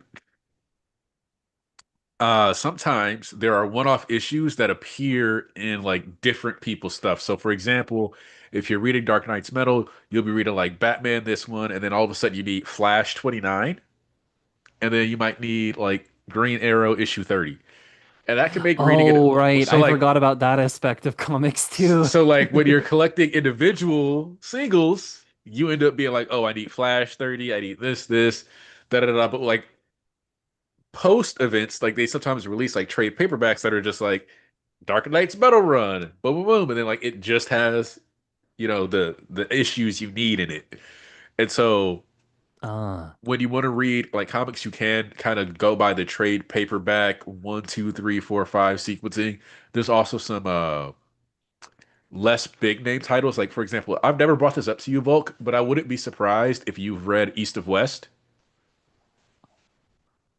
sometimes there are one-off issues that appear in like different people's stuff. So, for example, if you're reading Dark Knight's Metal, you'll be reading like Batman this one, and then all of a sudden you need Flash 29, and then you might need like Green Arrow issue 30, and that can make reading it Oh, right. so I like forgot about that aspect of comics too. so like when you're collecting individual singles, you end up being like, oh, I need Flash 30, I need this, da da da. But like post events, like they sometimes release like trade paperbacks that are just like Dark Knight's Metal Run, boom, boom, boom, and then like it just has the issues you need in it. And so Ah. when you want to read like comics, you can kind of go by the trade paperback one, two, three, four, five sequencing. There's also some less big name titles. Like for example, I've never brought this up to you, Volk, but I wouldn't be surprised if you've read East of West.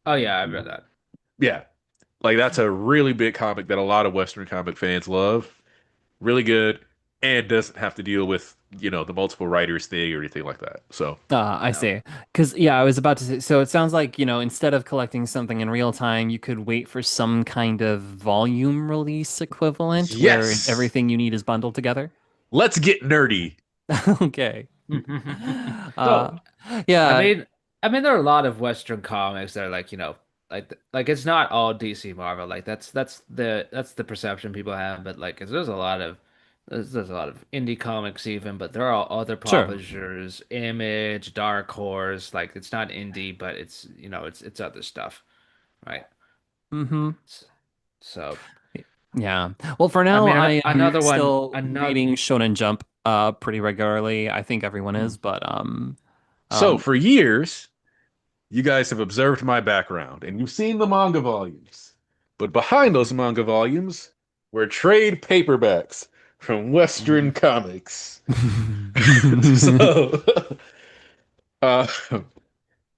Oh yeah, I've read that. Yeah, like that's a really big comic that a lot of Western comic fans love. Really good, and doesn't have to deal with the multiple writers thing or anything like that. So I No. see. Because, yeah, I was about to say, so it sounds like, instead of collecting something in real time, you could wait for some kind of volume release equivalent where yes, everything you need is bundled together. let's get nerdy. Okay. Uh, So I yeah, mean, there are a lot of Western comics that are like, like it's not all DC Marvel. Like that's the perception people have. But like, there's a lot of indie comics even. But there are other sure. publishers, Image, Dark Horse. Like it's not indie, but it's other stuff, right? Hmm. S- So Yeah. Well, for I now, mean, I am another one, still another. reading Shonen Jump pretty regularly. I think everyone is, but So um for years, you guys have observed my background and you've seen the manga volumes, but behind those manga volumes were trade paperbacks from Western comics. So, uh,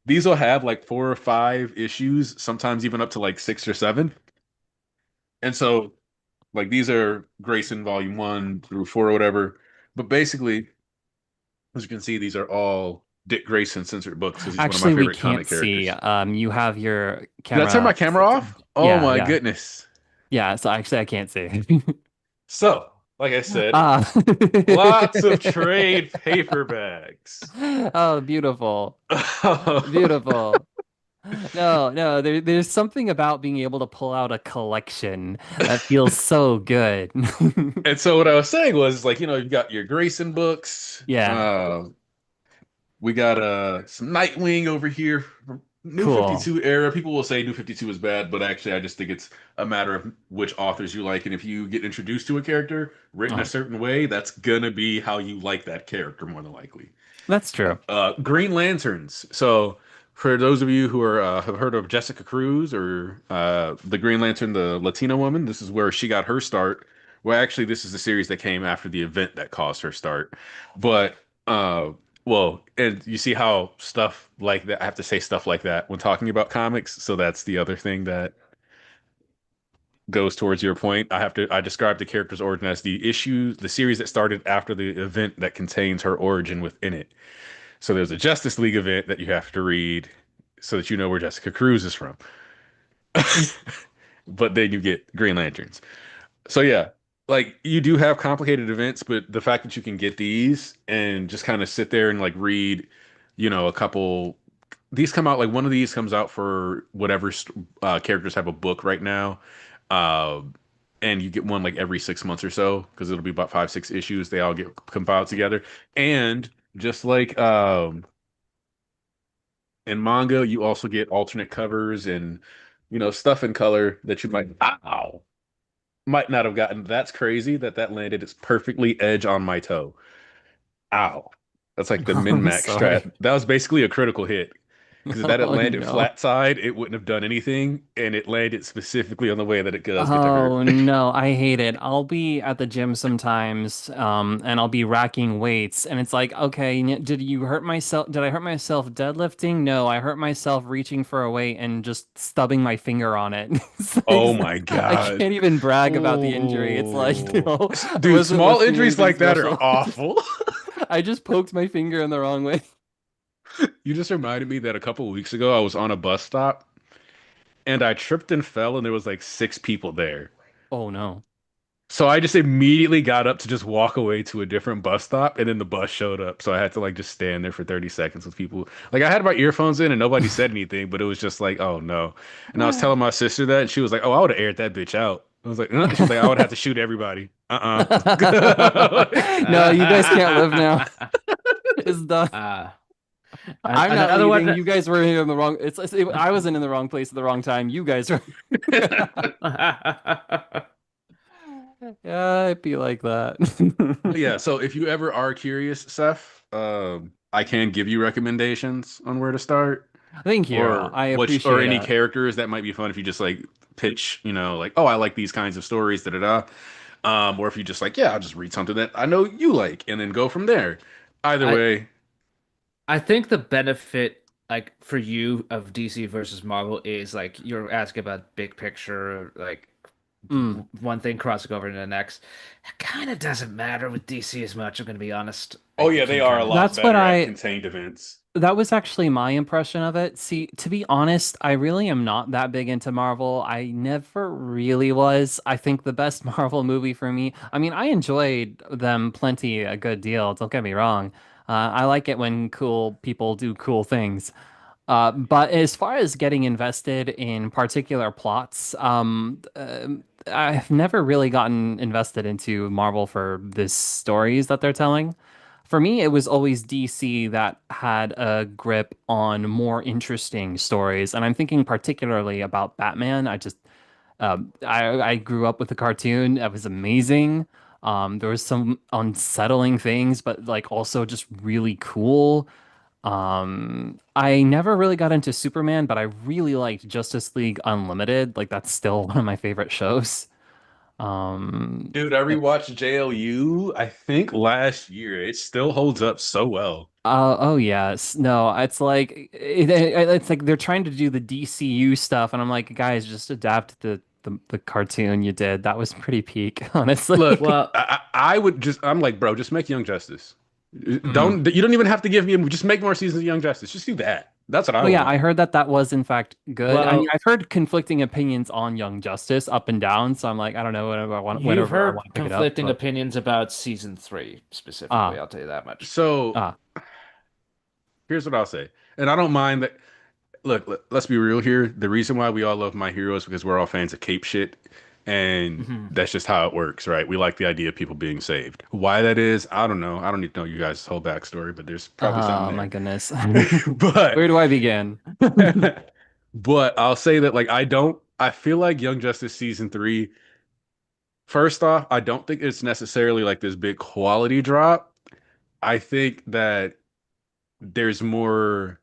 these will have like four or five issues, sometimes even up to like six or seven. And so, like, these are Grayson volume one through four or whatever. But basically, as you can see, these are all Dick Grayson censored books because he's one of my Actually, we favorite can't comic see. characters. You have your Did I turn my camera. camera off? Oh Yeah, my yeah. goodness. Yeah, so actually I can't see. So, like I said, Ah. lots of trade paperbacks. Oh, beautiful. Beautiful. No, no, there's something about being able to pull out a collection that feels so good. And so what I was saying was like, you've got your Grayson books. Yeah, We got some Nightwing over here from New cool. 52 era. People will say New 52 is bad, but actually I just think it's a matter of which authors you like. And if you get introduced to a character written a Oh, certain way, that's gonna be how you like that character more than likely. that's true. Green Lanterns. So for those of you who are have heard of Jessica Cruz or the Green Lantern, the Latina woman, this is where she got her start. Well, actually, this is the series that came after the event that caused her start. But well, and you see how stuff like that. I have to say stuff like that when talking about comics. So that's the other thing that goes towards your point. I describe the character's origin as the series that started after the event that contains her origin within it. So there's a Justice League event that you have to read so that you know where Jessica Cruz is from. But then you get Green Lanterns. So yeah, like you do have complicated events, but the fact that you can get these and just kind of sit there and like read, a couple. These come out like one of these comes out for whatever characters have a book right now, uh, and you get one like every 6 months or so because it'll be about 5, 6 issues. They all get compiled together, and just like in manga, you also get alternate covers and stuff in color that you might not have gotten. That's crazy that landed its perfectly edge on my toe. Ow. That's like the I'm min-max sorry. strat. That was basically a critical hit. Because if that had Oh landed no. flat side, it wouldn't have done anything, and it landed specifically on the way that it does get to hurt. Oh no, I hate it. I'll be at the gym sometimes, and I'll be racking weights, and it's like, okay, did you hurt myself? Did I hurt myself deadlifting? No, I hurt myself reaching for a weight and just stubbing my finger on it. Oh my I God. can't even brag about the injury. It's like, Oh. I Dude, wasn't small lifting injuries anything like that are special. awful. I just poked my finger in the wrong way. You just reminded me that a couple of weeks ago I was on a bus stop and I tripped and fell and there was like 6 people there. Oh no. So I just immediately got up to just walk away to a different bus stop, and then the bus showed up. So I had to like just stand there for 30 seconds with people. Like I had my earphones in and nobody said anything, but it was just like, oh no. And I was telling my sister that, and she was like, oh, I would have aired that bitch out. I was like, she was like, I would have to shoot everybody. No, you guys can't live now. It's done. Uh, I'm not another one leaving. You guys were in the wrong. I wasn't in the wrong place at the wrong time. You guys were. that Yeah, it'd be like that. Yeah, so if you ever are curious, Seth, I can give you recommendations on where to start. Thank you. or I or appreciate any it. characters that might be fun if you just like pitch, like, oh, I like these kinds of stories, da da da. Or if you just like, yeah, I'll just read something that I know you like and then go from there. Either I way, I think the benefit, like for you, of DC versus Marvel is like you're asking about big picture, like Mm. one thing crossing over into the next. It kind of doesn't matter with DC as much. I'm gonna be honest. oh Like you yeah, they can are a kind of lot That's what better at I. contained events. That was actually my impression of it. See, to be honest, I really am not that big into Marvel. I never really was. I think the best Marvel movie for me, I mean, I enjoyed them plenty a good deal. Don't get me wrong. I like it when cool people do cool things. But as far as getting invested in particular plots, I've never really gotten invested into Marvel for the stories that they're telling. For me, it was always DC that had a grip on more interesting stories, and I'm thinking particularly about Batman. I grew up with the cartoon. That was amazing. There was some unsettling things, but like also just really cool. I never really got into Superman, but I really liked Justice League Unlimited. Like that's still one of my favorite shows. Um, Dude, I rewatched JLU, I think last year. It still holds up so well. oh yes, no, it's like they're trying to do the DCU stuff, and I'm like, guys, just adapt the cartoon you did. That was pretty peak, Look, honestly. well, I would just, I'm like, bro, just make Young Justice. Mm. You don't even have to give me, just make more seasons of Young Justice. Just do that. That's what I Oh yeah, want. I heard that was in fact good. I mean, well, I've heard conflicting opinions on Young Justice up and down, so I'm like, I don't know you've whenever I heard want to pick it up, conflicting but opinions about season three specifically. ah I'll tell you that much. So ah here's what I'll say. And I don't mind that. Look, let's be real here. The reason why we all love My Hero is because we're all fans of Cape shit. And Mhm. that's just how it works, right? We like the idea of people being saved. Why that is, I don't know. I don't need to know you guys' whole backstory, but there's probably something oh my there. goodness. But Where do I begin? but I'll say that like I feel like Young Justice season 3, first off, I don't think it's necessarily like this big quality drop. I think that there's more.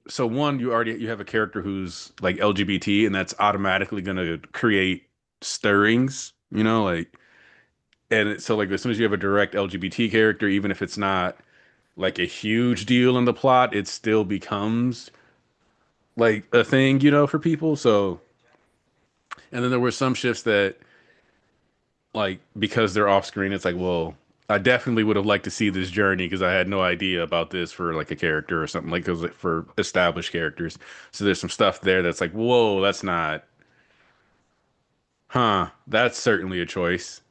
So one, you have a character who's like LGBT, and that's automatically gonna create stirrings, like, so like as soon as you have a direct LGBT character, even if it's not like a huge deal in the plot, it still becomes like a thing, for people. So And then there were some shifts that like because they're off screen, it's like, well, I definitely would have liked to see this journey because I had no idea about this for like a character or something like because for established characters. So there's some stuff there that's like, whoa, that's not, huh? That's certainly a choice,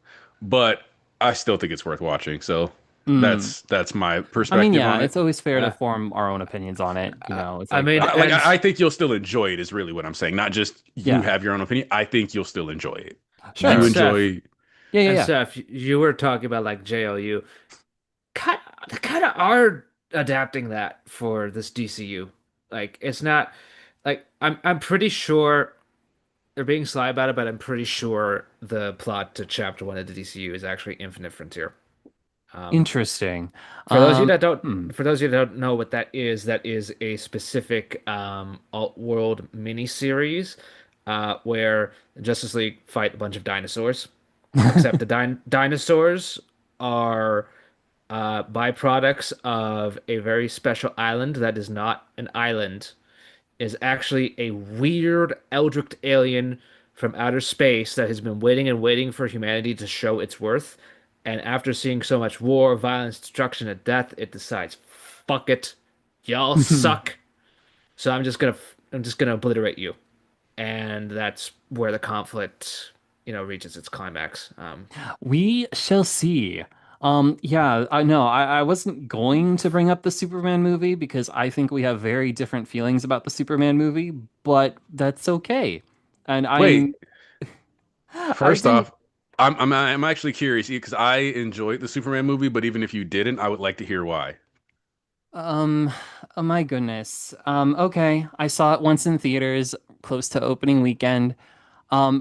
but I still think it's worth watching. So Mm. that's my I mean, perspective yeah, on it. it's always fair to Uh, form our own opinions on it. You I, know, it's I like, mean, and I think you'll still enjoy it is really what I'm saying. Not just you yeah, have your own opinion. I think you'll still enjoy it. and You sure. Seth, enjoy. Yeah, yeah, and yeah. Seth, you were talking about like JLU. Kind, they kind of are adapting that for this DCU. Like, it's not like I'm pretty sure they're being sly about it, but I'm pretty sure the plot to Chapter One of the DCU is actually Infinite Frontier. Um, Interesting. For those of you that don't, Hmm. for those of you that don't know what that is a specific alt-world miniseries where Justice League fight a bunch of dinosaurs. Except the dinosaurs are byproducts of a very special island that is not an island, is actually a weird eldritch alien from outer space that has been waiting and waiting for humanity to show its worth. And after seeing so much war, violence, destruction, and death, it decides, fuck it, y'all suck. So I'm just gonna obliterate you. And that's where the conflict, reaches its climax. We shall see. Yeah, I know. I wasn't going to bring up the Superman movie because I think we have very different feelings about the Superman movie, but that's okay. And Wait, I've first been, off, I'm actually curious because I enjoyed the Superman movie, but even if you didn't, I would like to hear why. um, oh my goodness. Okay. I saw it once in theaters, close to opening weekend.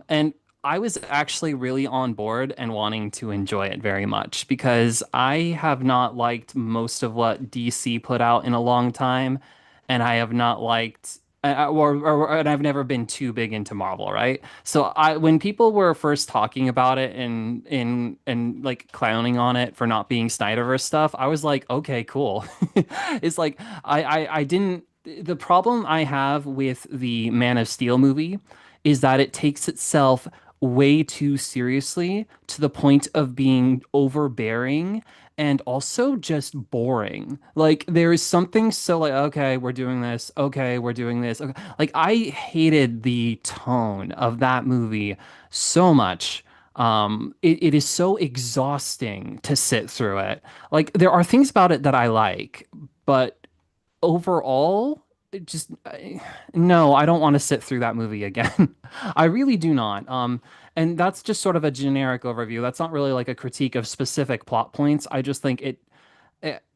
And I was actually really on board and wanting to enjoy it very much because I have not liked most of what DC put out in a long time, and I have not liked, and I've never been too big into Marvel, right? So when people were first talking about it and like clowning on it for not being Snyderverse stuff, I was like, okay, cool. It's like I didn't. The problem I have with the Man of Steel movie is that it takes itself way too seriously to the point of being overbearing and also just boring. Like there is something so like, okay, we're doing this. Okay, we're doing this. Okay. Like I hated the tone of that movie so much. It is so exhausting to sit through it. Like there are things about it that I like, but overall, no, I don't want to sit through that movie again. I really do not. And that's just sort of a generic overview. That's not really like a critique of specific plot points. I just think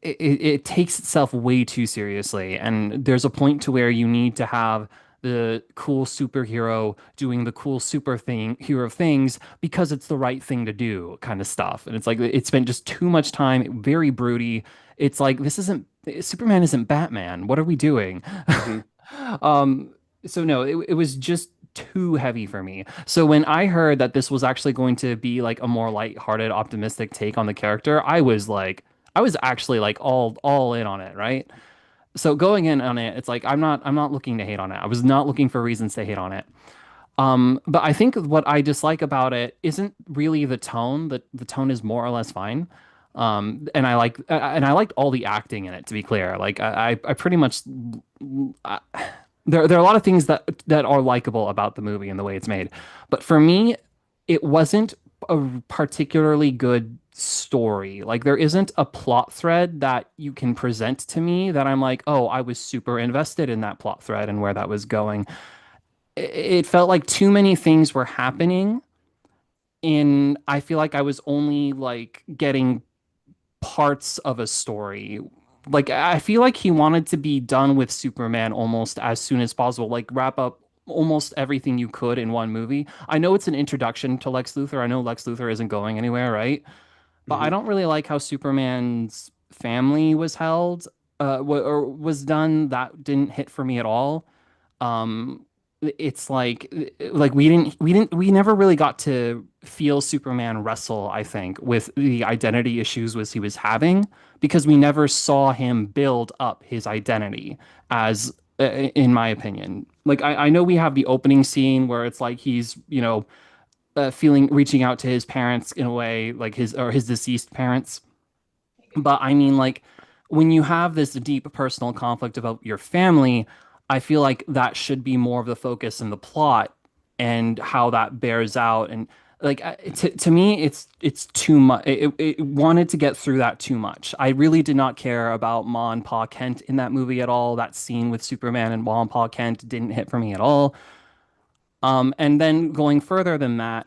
it takes itself way too seriously, and there's a point to where you need to have the cool superhero doing the cool super thing hero things because it's the right thing to do kind of stuff. And it's like it spent just too much time, very broody. It's like this isn't Superman isn't Batman. What are we doing? Hmm. Um, so no, it was just too heavy for me. So when I heard that this was actually going to be like a more lighthearted, optimistic take on the character, I was actually like all in on it, right? So going in on it, it's like I'm not looking to hate on it. I was not looking for reasons to hate on it. But I think what I dislike about it isn't really the tone. The tone is more or less fine. And I liked all the acting in it, to be clear. Like I pretty much I, there are a lot of things that are likable about the movie and the way it's made. But for me, it wasn't a particularly good story. Like there isn't a plot thread that you can present to me that I'm like, oh, I was super invested in that plot thread and where that was going. It felt like too many things were happening, and I feel like I was only like getting parts of a story. Like I feel like he wanted to be done with Superman almost as soon as possible, like wrap up almost everything you could in one movie. I know it's an introduction to Lex Luthor. I know Lex Luthor isn't going anywhere, right? But I Hmm. don't really like how Superman's family was held, or was done. That didn't hit for me at all. It's like we never really got to feel Superman wrestle, I think, with the identity issues he was having because we never saw him build up his identity as in my opinion. Like I know we have the opening scene where it's like he's, feeling reaching out to his parents in a way, like his deceased parents. But I mean, like, when you have this deep personal conflict about your family, I feel like that should be more of the focus in the plot and how that bears out. And like, to me, it's too much. It wanted to get through that too much. I really did not care about Ma and Pa Kent in that movie at all. That scene with Superman and Ma and Pa Kent didn't hit for me at all. And then going further than that,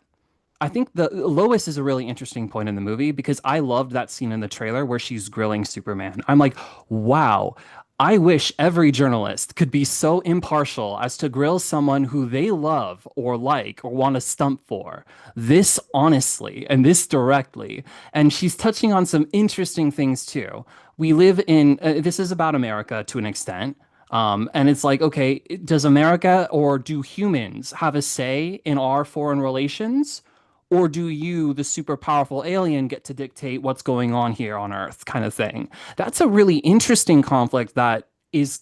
I think the Lois is a really interesting point in the movie because I loved that scene in the trailer where she's grilling Superman. I'm like, wow, I wish every journalist could be so impartial as to grill someone who they love or like or want to stump for this honestly and this directly. And she's touching on some interesting things too. We live in, this is about America to an extent. And it's like, okay, does America or do humans have a say in our foreign relations? Or do you, the super powerful alien, get to dictate what's going on here on Earth, kind of thing? That's a really interesting conflict that is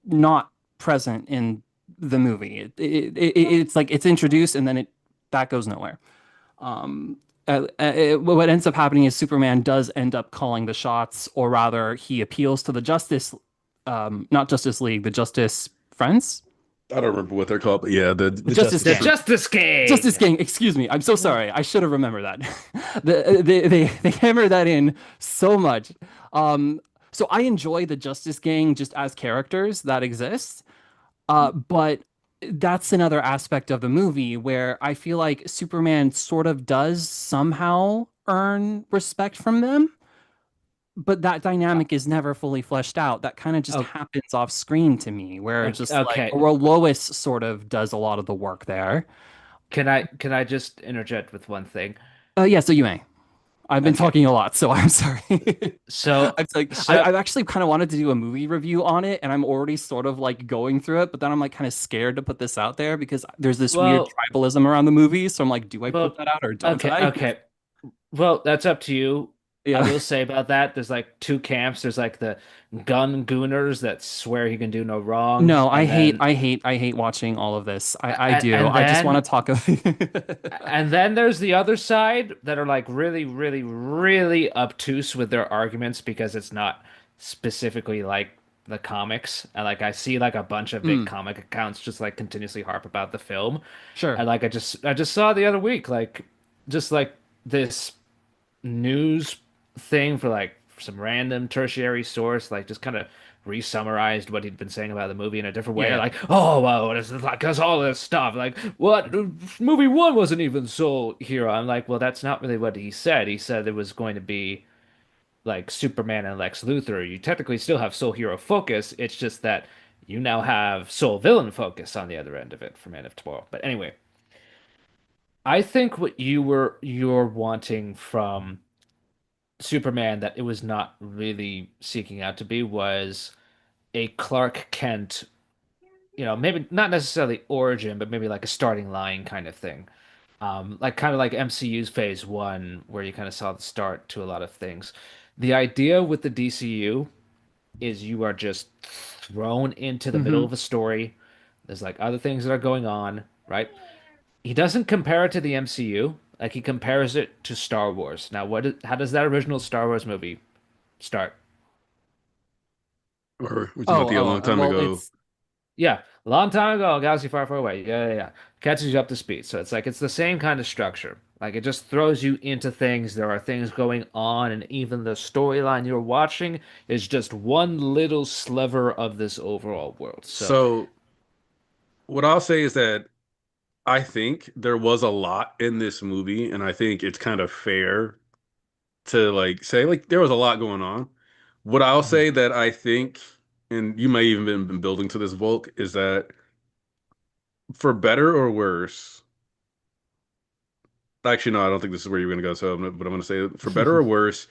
not present in the movie. It's like it's introduced and then it that goes nowhere. What ends up happening is Superman does end up calling the shots, or rather, he appeals to the Justice, not Justice League, the Justice Friends, I don't remember what they're called, but yeah, the the Justice Justice The Gang. League. Justice Justice King. Gang, excuse me. I'm so sorry. I should have remembered that. They hammer that in so much. So I enjoy the Justice Gang just as characters that exist. But that's another aspect of the movie where I feel like Superman sort of does somehow earn respect from them, but that Uh, dynamic is never fully fleshed out. That kind of just oh, happens off screen to me, where it's just like, okay. well, Lois sort of does a lot of the work there. Can I just interject with one thing? Yeah, so you may. I've been Okay. talking a lot, so I'm sorry. So I'm like, so I've actually kind of wanted to do a movie review on it, and I'm already sort of like going through it, but then I'm like kind of scared to put this out there because there's this weird well tribalism around the movie. So I'm like, do I put well that out or don't okay, I? okay. Well, that's up to you. I Yeah. will say about that, there's like two camps. There's like the gun gooners that swear he can do no wrong, No, and then I hate watching all of this. I and, do. and I just want then to talk of. and then there's the other side that are like really, really, really obtuse with their arguments because it's not specifically like the comics. And like I see like a bunch of big Mm, comic accounts just like continuously harp about the film. sure. And like I just saw the other week like just like this news thing for like some random tertiary source, like just kind of re-summarized what he'd been saying about the movie in a different Yeah, way. yeah. Like, oh, well, it's like, cause all this stuff, like, what movie one wasn't even so hero. I'm like, well, that's not really what he said. He said it was going to be like Superman and Lex Luthor. You technically still have Soul Hero focus. It's just that you now have Soul Villain focus on the other end of it for Man of Tomorrow. But anyway, I think what you're wanting from Superman that it was not really seeking out to be was a Clark Kent, maybe not necessarily origin, but maybe like a starting line kind of thing. Like kind of like MCU's Phase One, where you kind of saw the start to a lot of things. The idea with the DCU is you are just thrown into the middle Hmm. of a story. There's like other things that are going on, right? He doesn't compare it to the MCU. Like he compares it to Star Wars. Now, how does that original Star Wars movie start? Or we're talking about the a long Oh, time well, ago. it's Yeah, a long time ago, a galaxy far, far away. Yeah, yeah, yeah. Catches you up to speed. So it's like it's the same kind of structure. Like it just throws you into things. There are things going on, and even the storyline you're watching is just one little sliver of this overall world. So, So what I'll say is that I think there was a lot in this movie, and I think it's kind of fair to like say like there was a lot going on. What I'll Mhm. say that I think, and you may even been building to this, Volk, is that for better or worse, actually, no, I don't think this is where you're gonna go. So, but I'm gonna say for better or worse,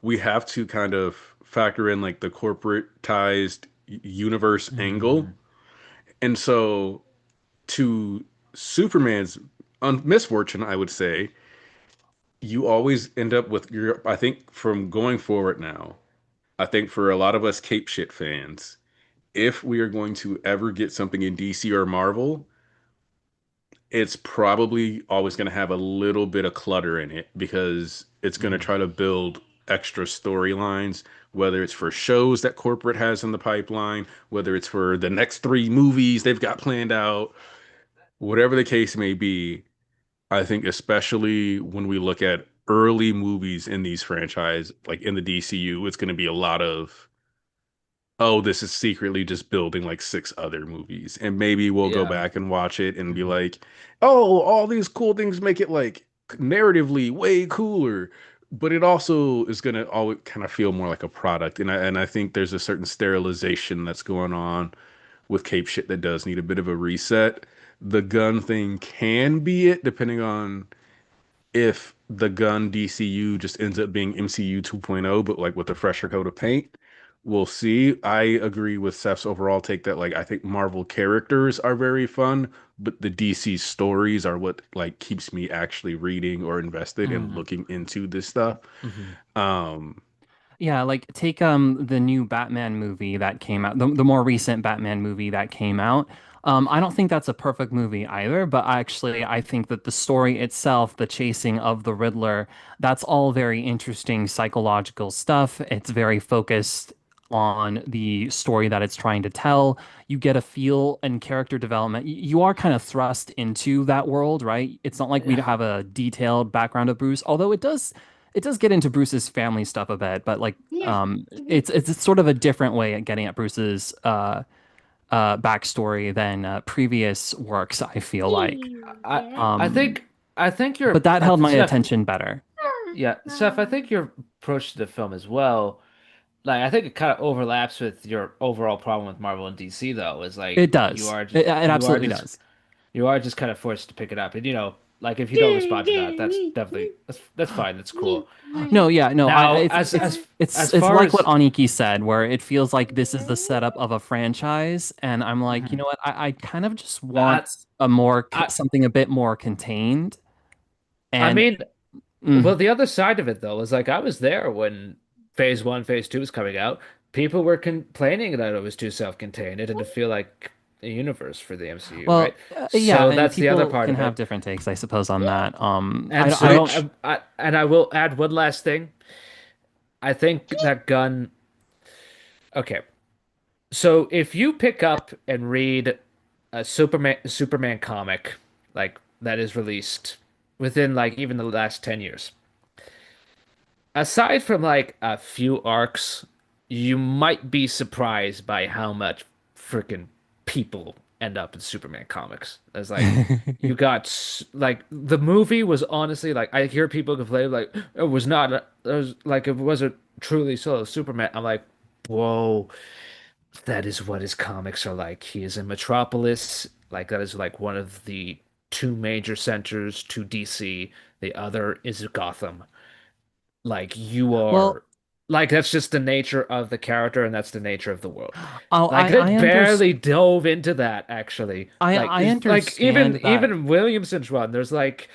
we have to kind of factor in like the corporatized universe angle. Mhm. And so to Superman's misfortune, I would say, you always end up with your, I think from going forward now, I think for a lot of us Cape shit fans, if we are going to ever get something in DC or Marvel, it's probably always going to have a little bit of clutter in it because it's going to Mhm. try to build extra storylines, whether it's for shows that corporate has in the pipeline, whether it's for the next three movies they've got planned out, whatever the case may be. I think especially when we look at early movies in these franchise, like in the DCU, it's going to be a lot of, oh, this is secretly just building like six other movies. And maybe we'll go Yeah. back and watch it and be Mhm. like, oh, all these cool things make it like narratively way cooler. But it also is gonna always kind of feel more like a product. And I think there's a certain sterilization that's going on with Cape shit that does need a bit of a reset. The gun thing can be it, depending on if the gun DCU just ends up being MCU 2.0, but like with a fresher coat of paint. We'll see. I agree with Seth's overall take that like I think Marvel characters are very fun, but the DC stories are what like keeps me actually reading or invested and Mhm. looking into this stuff. Mhm. Um, Yeah, like take the new Batman movie that came out, the more recent Batman movie that came out. I don't think that's a perfect movie either, but actually I think that the story itself, the chasing of the Riddler, that's all very interesting psychological stuff. It's very focused on the story that it's trying to tell. You get a feel and character development. You are kind of thrust into that world, right? It's not like we Yeah. have a detailed background of Bruce, although it does get into Bruce's family stuff a bit, but like it's sort of a different way at getting at Bruce's backstory than previous works, I feel like. I I Um, think I think but your that held my Seth, attention better. yeah, Seth, I think your approach to the film as well, like I think it kind of overlaps with your overall problem with Marvel and DC though, is like It does. It absolutely does. you are just kind of forced to pick it up. And like if you don't respond to that, that's definitely that's fine, that's cool. No, yeah, no, Now, it's as it's far like what as Aniki said, where it feels like this is the setup of a franchise, and I'm like, you know what, I kind of just I want a more I something a bit more contained, I and mean, mm, well, the other side of it though is like I was there when Phase One, Phase Two was coming out. People were complaining that it was too self-contained. It didn't feel like a universe for the MCU, right? well, yeah, So and that's the other people part can of have it. different takes, I suppose, on that. And I so which I will add one last thing. I think that gun. Okay, so if you pick up and read a Superman comic like that is released within like even the last 10 years, aside from like a few arcs, you might be surprised by how much freaking people end up in Superman comics. It's like you got like the movie was honestly like I hear people complain like it was not it was like it wasn't truly solo Superman. I'm like, whoa, that is what his comics are like. He is in Metropolis, like that is like one of the two major centers to DC. The other is Gotham. Like you well, are like that's just the nature of the character and that's the nature of the world. oh, Like I it understand. barely dove into that actually. Like I it's like understand even that in Williamson's run, there's like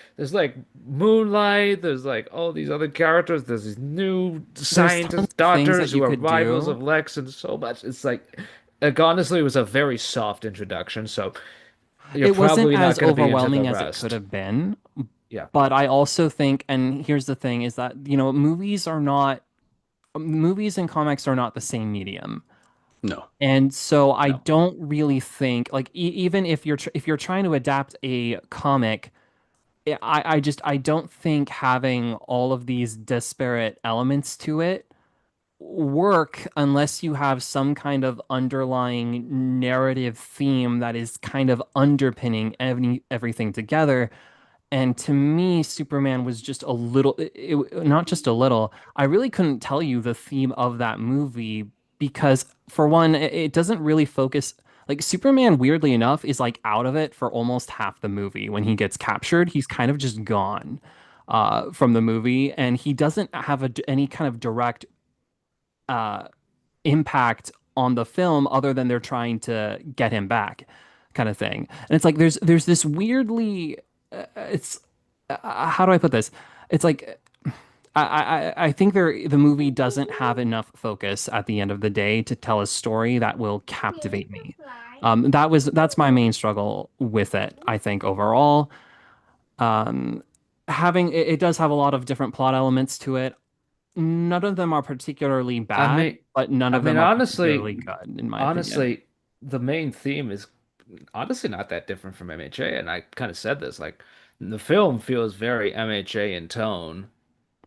Moonlight, there's like all these other characters, there's these new there's tons scientist of things that daughters you who are could rivals do. of Lex and so much. It's like honestly it was a very soft introduction, so you're It wasn't probably not as going to be into the overwhelming as it could rest. have been, Yeah. but I also think, and here's the thing, is that, movies and comics are not the same medium. no, And so I No. don't really think like even if you're trying to adapt a comic, I don't think having all of these disparate elements to it work unless you have some kind of underlying narrative theme that is kind of underpinning everything together. And to me, Superman was just a little, not just a little. I really couldn't tell you the theme of that movie because, for one, it doesn't really focus. Like, Superman, weirdly enough, is like out of it for almost half the movie. When he gets captured, he's kind of just gone from the movie, and he doesn't have any kind of direct uh, impact on the film other than they're trying to get him back, kind of thing. And it's like there's this weirdly, it's how do I put this? It's like I think the movie doesn't have enough focus at the end of the day to tell a story that will captivate me. That's my main struggle with it, I think overall. Um, it does have a lot of different plot elements to it. None of them are particularly I bad, mean, but none I of mean, them are particularly good, in my opinion. honestly, the main theme is honestly not that different from MHA, and I kind of said this, like the film feels very MHA in tone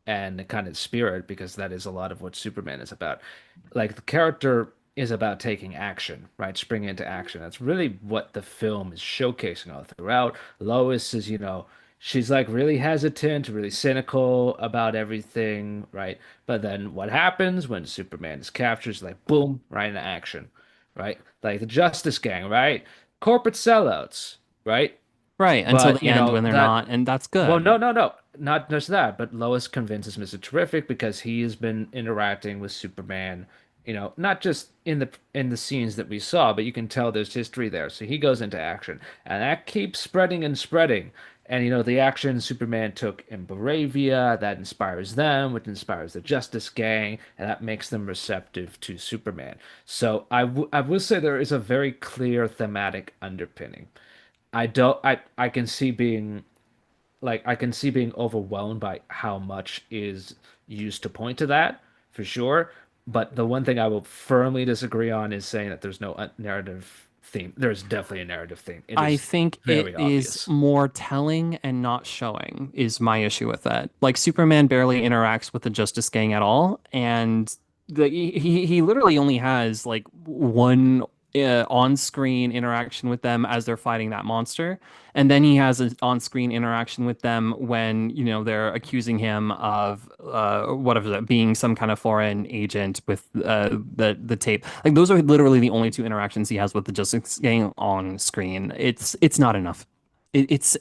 and kind of spirit because that is a lot of what Superman is about. Like the character is about taking action, right? Springing into action. That's really what the film is showcasing all throughout. Lois is, she's like really hesitant, really cynical about everything, right? But then what happens when Superman is captured is like boom, right into action, right? Like the Justice Gang, right? Corporate sellouts, right? Right, until But the end when they're that not, and that's well, good. no, not just that, but Lois convinces Mr. Terrific because he has been interacting with Superman, not just in the scenes that we saw, but you can tell there's history there. So he goes into action, and that keeps spreading and spreading. And the action Superman took in Bravia, that inspires them, which inspires the Justice Gang, and that makes them receptive to Superman. So I will say there is a very clear thematic underpinning. I can see being I can see being overwhelmed by how much is used to point to that for sure. But the one thing I will firmly disagree on is saying that there's no narrative theme. There's definitely a narrative theme. It I is think it very is obvious. more telling and not showing is my issue with that. Like Superman barely interacts with the Justice Gang at all, and he literally only has like one on-screen interaction with them as they're fighting that monster, and then he has an on-screen interaction with them when they're accusing him of whatever that being some kind of foreign agent with the tape. Like those are literally the only two interactions he has with the Justice Gang on screen. It's not enough. It's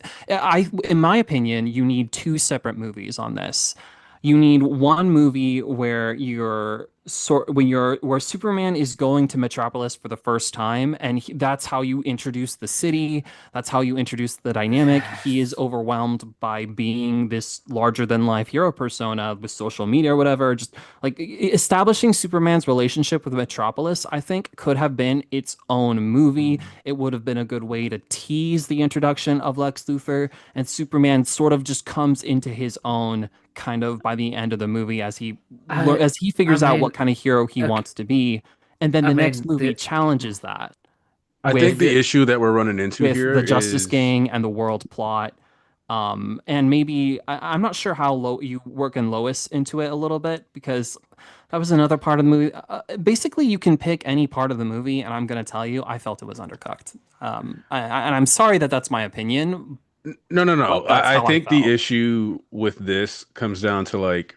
in my opinion, you need two separate movies on this. You need one movie where where Superman is going to Metropolis for the first time, and that's how you introduce the city. That's how you introduce the dynamic. He is overwhelmed by being this larger than life hero persona with social media or whatever. Just like establishing Superman's relationship with Metropolis, I think could have been its own movie. It would have been a good way to tease the introduction of Lex Luthor, and Superman sort of just comes into his own kind of by the end of the movie I as he I figures out what mean, kind of hero he okay, wants to be. And then I the next mean movie challenges that I think with the the issue that we're running into with here the Justice is Gang and the world plot. And maybe I'm not sure how low you work in Lois into it a little bit because that was another part of the movie. Basically, you can pick any part of the movie, and I'm going to tell you, I felt it was undercooked. And I'm sorry that that's my opinion, no, no, no. but that's I how I think the felt. issue with this comes down to like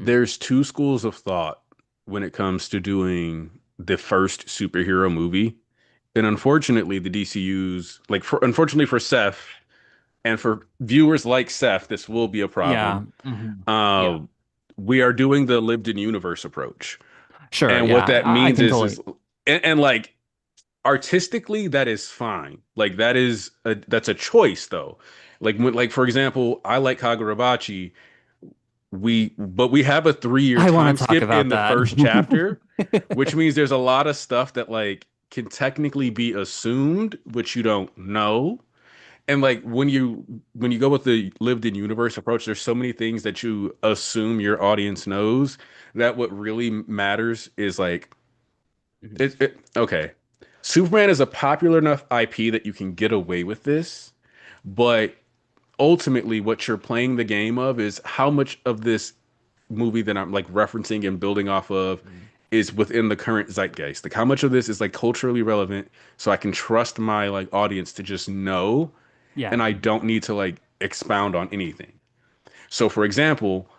Mhm. there's two schools of thought when it comes to doing the first superhero movie. And unfortunately, the DCU's unfortunately for Seth and for viewers like Seth, this will be a Yeah. problem. Yeah. Uh, we are doing the lived in universe approach. Sure. And what Yeah. that I means can is totally. and like artistically that is fine. Like that's a choice though. Like for example, I like Kagurabachi. We have a 3 year I want time to talk skip in about the that. first chapter, which means there's a lot of stuff that like can technically be assumed, which you don't know. And like when you go with the lived in universe approach, there's so many things that you assume your audience knows that what really matters is like Mhm. okay. Superman is a popular enough IP that you can get away with this, but ultimately what you're playing the game of is how much of this movie that I'm like referencing and building off of Mhm. is within the current zeitgeist. Like how much of this is like culturally relevant so I can trust my like audience to just know Yeah. and I don't need to like expound on anything. So for example,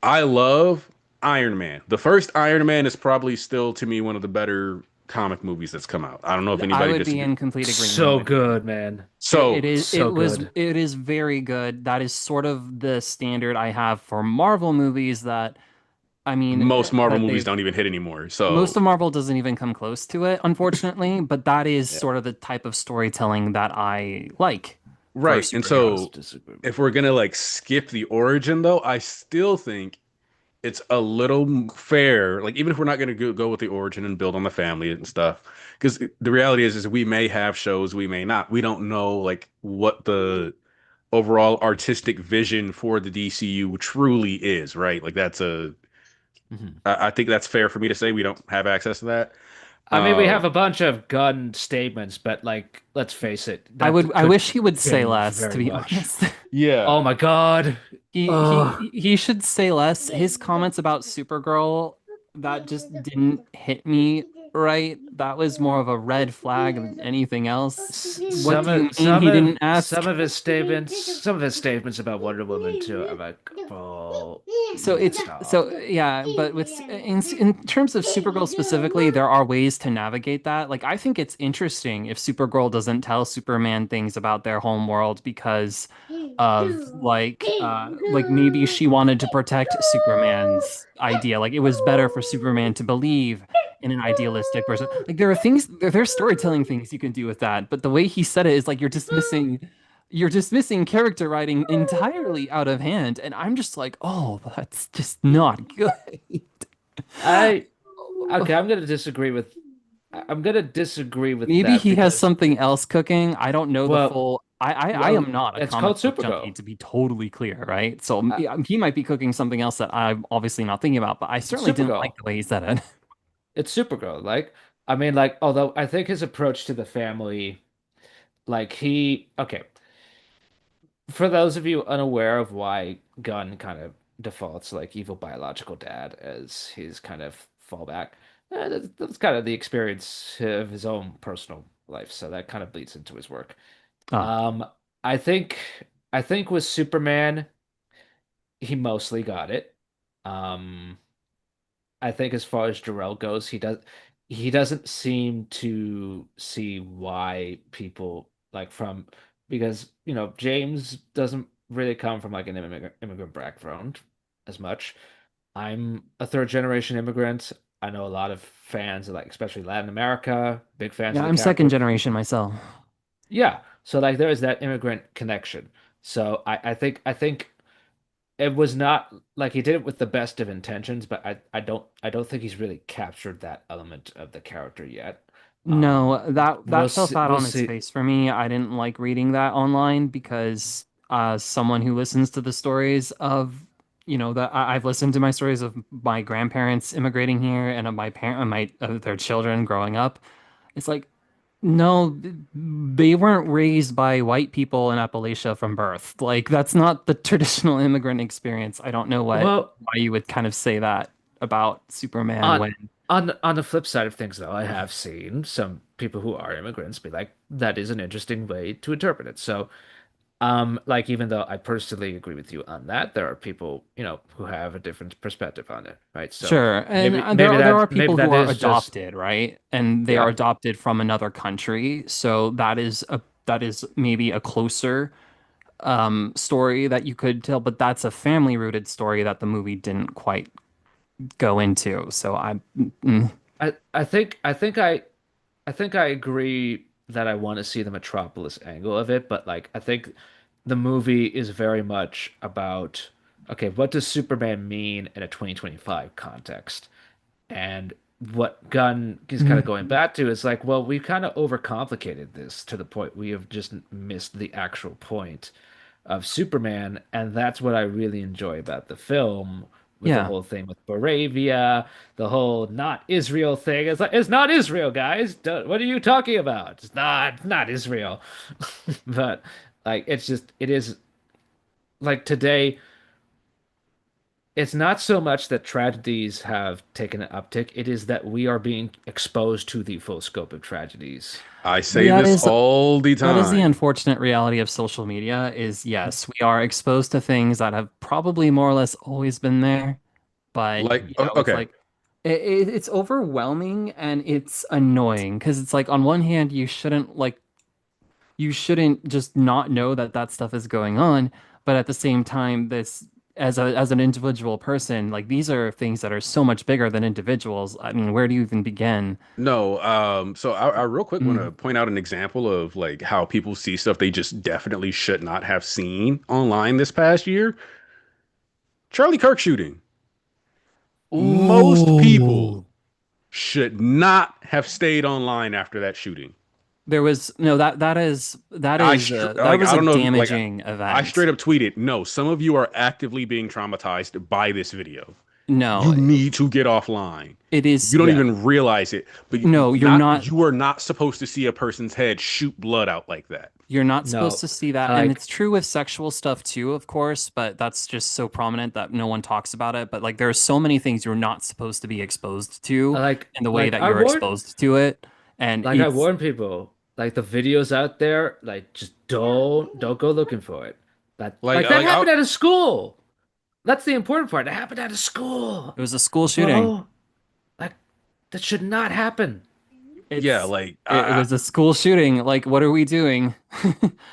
I love Iron Man. The first Iron Man is probably still to me one of the better comic movies that's come out. I don't know if I anybody would be disagrees. in complete agreement So with you. good, man. So So good. It is very good. That is sort of the standard I have for Marvel movies that most Marvel that movies they've don't even hit anymore. most So of Marvel doesn't even come close to it, unfortunately, but that is Yeah. sort of the type of storytelling that I like. for Right. And Honest superheroes. so disagreement. if we're gonna like skip the origin though, I still think it's a little fair. Like even if we're not gonna go with the origin and build on the family and stuff, because the reality is we may have shows, we may not. We don't know like what the overall artistic vision for the DCU truly is, right? Like that's a Mhm. I think that's fair for me to say we don't have access to that. I mean, we Uh, have a bunch of gun statements, but like, let's face it, that I could wish he would say change less, to very be much. honest. yeah. Oh my God. Oh, He should say less. His comments about Supergirl, that just didn't hit me right. That was more of a red flag than anything else. What some do you of mean some he of didn't ask? some of his statements about Wonder Woman too. I'm like, oh, So it's stop. so yeah, but with in terms of Supergirl specifically, there are ways to navigate that. Like I think it's interesting if Supergirl doesn't tell Superman things about their home world because of like maybe she wanted to protect Superman's idea. Like it was better for Superman to believe in an idealistic person. Like there are things there's storytelling things you can do with that, but the way he said it is like you're dismissing character writing entirely out of hand, and I'm just like, oh, that's just not good. I okay. I'm gonna disagree with Maybe that he has because something else cooking. I don't know the well, full. I well, am not a it's called comic book junkie, Supergirl. to be totally clear, right? So Uh, he might be cooking something else that I'm obviously not thinking about, but I it's certainly didn't like Supergirl. the way he said it. It's Supergirl. Like, I mean, like, although I think his approach to the family, like okay, for those of you unaware of why Gunn kind of defaults like evil biological dad as his kind of fallback, that's kind of the experience of his own personal life. So that kind of bleeds into his work. Ah, Um, I think, I think with Superman, he mostly got it. Um, I think as far as Jarrell goes, he doesn't seem to see why people like from because James doesn't really come from like an immigrant background as much. I'm a third generation immigrant. I know a lot of fans of like especially Latin America, big fans yeah, of the I'm second character. generation myself. Yeah, so like there is that immigrant connection. So I think it was not like he did it with the best of intentions, but I don't think he's really captured that element of the character yet. No, that fell flat We'll on its see. face for me. I didn't like reading that online because someone who listens to the stories of, that I've listened to my stories of my grandparents immigrating here and of my parent, my their children growing up. It's like, no, they weren't raised by white people in Appalachia from birth. Like that's not the traditional immigrant experience. I don't know Well, why you would kind of say that about Superman on when on the flip side of things, though, I have seen some people who are immigrants be like, that is an interesting way to interpret it. So, like even though I personally agree with you on that, there are people, who have a different perspective on it, right? So sure, and there are maybe people who that are is just adopted, right? And they are yeah. adopted from another country, so that is maybe a closer story that you could tell, but that's a family rooted story that the movie didn't quite go into. So mm, I think I agree that I want to see the Metropolis angle of it, but like I think the movie is very much about okay, what does Superman mean in a 2025 context? And what Gunn is kind of going mm, back to is like, well, we've kind of overcomplicated this to the point we have just missed the actual point of Superman, and that's what I really enjoy about the film with the yeah. whole thing with Moravia, the whole not Israel thing. It's like it's not Israel, guys. What are you talking about? It's not Israel. But like it is like today it's not so much that tragedies have taken an uptick, it is that we are being exposed to the full scope of tragedies. I But say this all the that is the time. unfortunate reality of social media is yes, we are exposed to things that have probably more or less always been there, but Like, it's okay, like it's overwhelming and it's annoying because it's like on one hand you shouldn't just not know that that stuff is going on, but at the same time as an individual person, like these are things that are so much bigger than individuals. I mean, where do you even begin? No, so I real quick want to Mm. point out an example of like how people see stuff they just definitely should not have seen online this past year. Charlie Kirk shooting. Most people Ooh. should not have stayed online after that shooting. There was no that Like was I a don't know if like damaging I event. straight up tweeted, no, some of you are actively being traumatized by this video. No, You need to get offline. it is You don't Yeah. even realize it, but no, you are not supposed to see a person's head shoot blood out like that. you're not supposed No. to see that. I And like it's true with sexual stuff too, of course, but that's just so prominent that no one talks about it. But like there are so many things you're not supposed to be exposed I to like in the way like that I you're warn exposed to it. And like I it's warn people, like the videos out there, like just don't go looking for it. That Like I happened at a school. That's the important part. It happened at a school. it was a school shooting. Bro, like that should not happen. yeah, It's it was a school shooting. Like, what are we doing?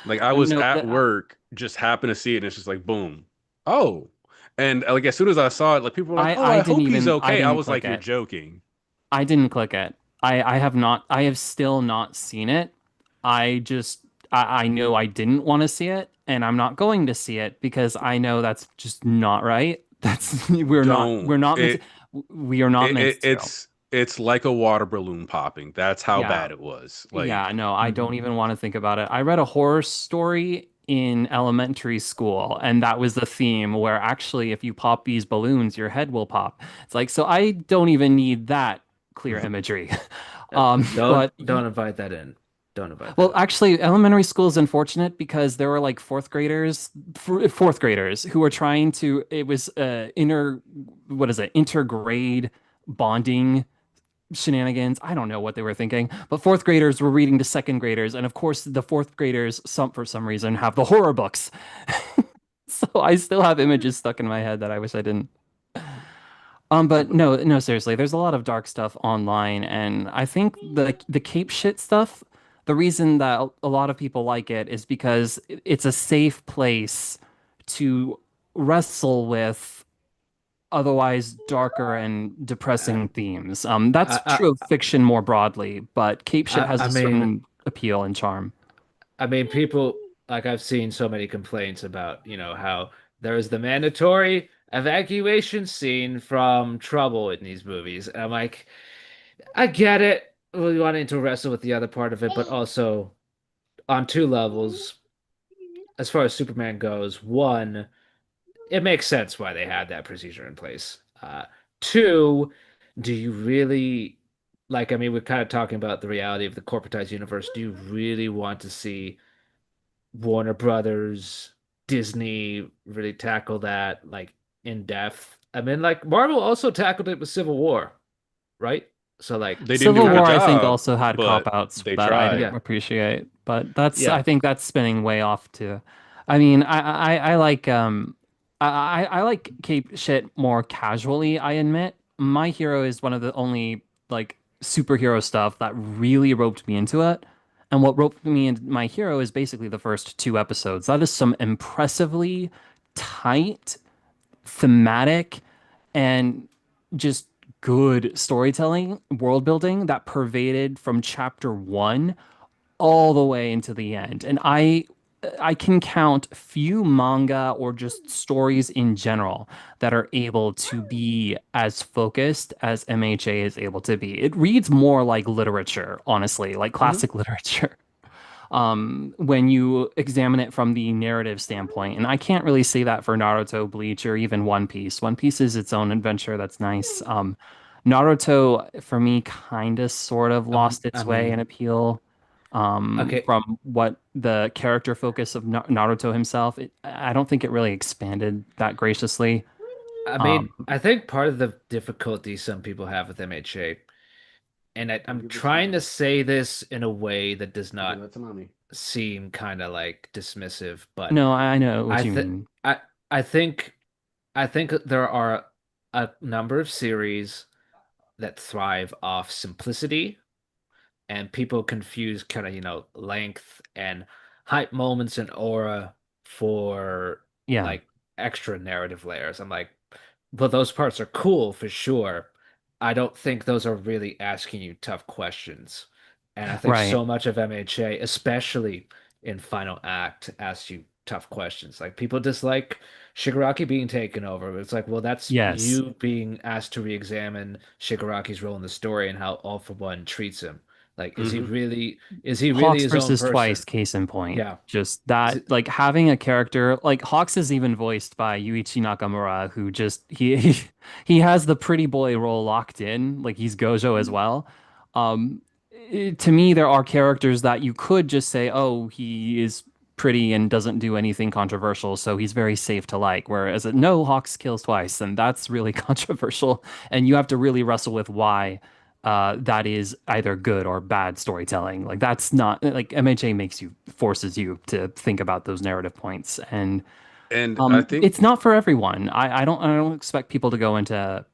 like I was No, at work, just happened to see it, and it's just like boom. Oh. And like as soon as I saw it, like people were like, "Oh, I I didn't hope he's even I okay." I didn't was click like, "You're it. joking." I didn't click it. I have still not seen it. I just I know I didn't want to see it and I'm not going to see it because I know that's just not right. That's Don't. we're not meant to we are not meant to. It's like a water balloon popping. That's how Yeah. bad it was. Yeah, Like no, I don't even want to think about it. I read a horror story in elementary school, and that was the theme where actually, if you pop these balloons, your head will pop. It's like, so I don't even need that clear imagery. Uh, Don't But don't invite that in. Don't invite that well, in. actually, elementary school is unfortunate because there were like fourth graders who were trying to, it was what is it, intergrade bonding shenanigans. I don't know what they were thinking, but fourth graders were reading to second graders, and of course, the fourth graders, for some reason, have the horror books. So I still have images stuck in my head that I wish I didn't. But no, no, seriously, there's a lot of dark stuff online, and I think the cape shit stuff. The reason that a lot of people like it is because it's a safe place to wrestle with otherwise darker and Uh, depressing themes. That's I, true of fiction more broadly, but cape shit has I a mean, certain appeal and charm. people like I've seen so many complaints about, how there's the mandatory evacuation scene from Trouble in these movies. And I'm like, I get it. We wanting to wrestle with the other part of it, but also on two levels, as far as Superman goes, one, it makes sense why they had that procedure in place. Two, do you really like? I mean, we're kind of talking about the reality of the corporatized universe. Do you really want to see Warner Brothers, Disney really tackle that like in depth? I mean, like Marvel also tackled it with Civil War, right? So like they didn't you do a Civil kind good of War, I think, job, also had cop but outs they that I tried. didn't yeah, appreciate, but I yeah. think that's spinning way off too. I mean, I like I like cape shit more casually, I admit. My Hero is one of the only like superhero stuff that really roped me into it. And what roped me into My Hero is basically the first two episodes. That is some impressively tight, thematic, and just good storytelling, world building that pervaded from chapter one all the way into the end. And I can count few manga or just stories in general that are able to be as focused as MHA is able to be. It reads more like literature, honestly, like Hmm. classic literature, when you examine it from the narrative standpoint. And I can't really say that for Naruto, Bleach, or even One Piece. One Piece is its own adventure that's nice. Naruto, for me, kind of sort of lost I its way and mean, appeal okay. from what the character focus of Naruto himself. I don't think it really expanded that graciously. I Um, mean, I think part of the difficulty some people have with MHA, and I'm Give it to trying to mommy. say this in a way that does Give not that to mommy. seem kind of like dismissive, but no, I know what I you th mean. I think there are a number of series that thrive off simplicity, and people confuse kind of, length and hype moments and aura for Yeah. like extra narrative layers. I'm like, but those parts are cool for sure. I don't think those are really asking you tough questions. And I think Right. so much of MHA, especially in Final Act, asks you tough questions. Like people dislike Shigaraki being taken over. But it's like, well, that's Yes. you being asked to re-examine Shigaraki's role in the story and how All for One treats him. Like, Hmm. is he really Hawks his own versus Twice, person? case in point. Yeah. Just Is that, it like having a character like Hawks is even voiced by Yuichi Nakamura, who just he has the pretty boy role locked in, like he's Gojo as well. Um, to me, there are characters that you could just say, oh, he is pretty and doesn't do anything controversial, so he's very safe to like. Whereas no, Hawks kills twice, and that's really controversial, and you have to really wrestle with why that is either good or bad storytelling. Like that's not like MHA makes you forces you to think about those narrative points, and And I think, it's not for everyone. I don't expect people to go into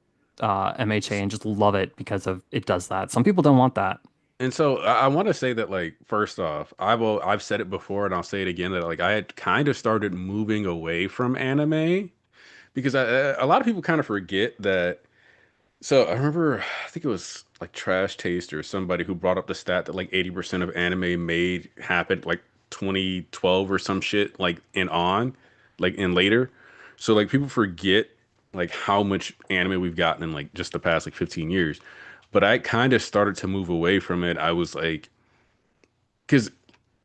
MHA and just love it because of it does that. Some people don't want that. and so I want to say that, like, first off, I've said it before and I'll say it again that like I had kind of started moving away from anime because a lot of people kind of forget that. So I remember, I think it was like Trash Taste or somebody who brought up the stat that like 80% of anime made happened like 2012 or some shit, like and on, like and later. So like people forget like how much anime we've gotten in like just the past like 15 years. But I kind of started to move away from it. I was like, because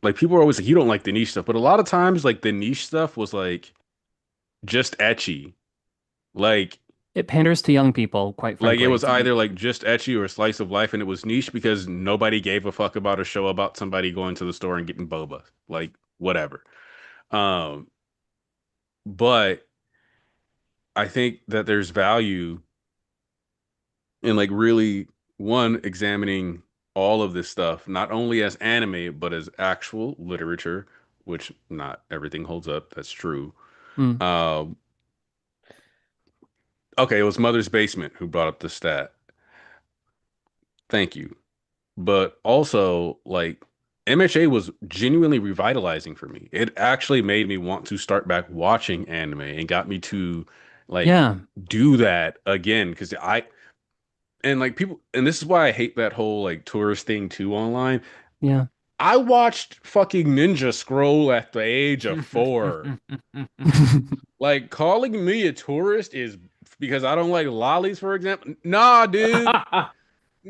like people are always like, you don't like the niche stuff, but a lot of times like the niche stuff was like just etchy. Like It panders to young people, quite Like it frankly. was either like just etchy or a slice of life, and it was niche because nobody gave a fuck about a show about somebody going to the store and getting boba. Like whatever. Um, but I think that there's value in like really one examining all of this stuff, not only as anime, but as actual literature, which not everything holds up. That's true. Mm. Um, okay, it was Mother's Basement who brought up the stat. Thank you. But also like MHA was genuinely revitalizing for me. It actually made me want to start back watching anime and got me to like Yeah, do that again because I and like people and this is why I hate that whole like tourist thing too online. yeah. I watched fucking Ninja Scroll at the age of 4. Like calling me a tourist is because I don't like lollies, for example. Nah, dude.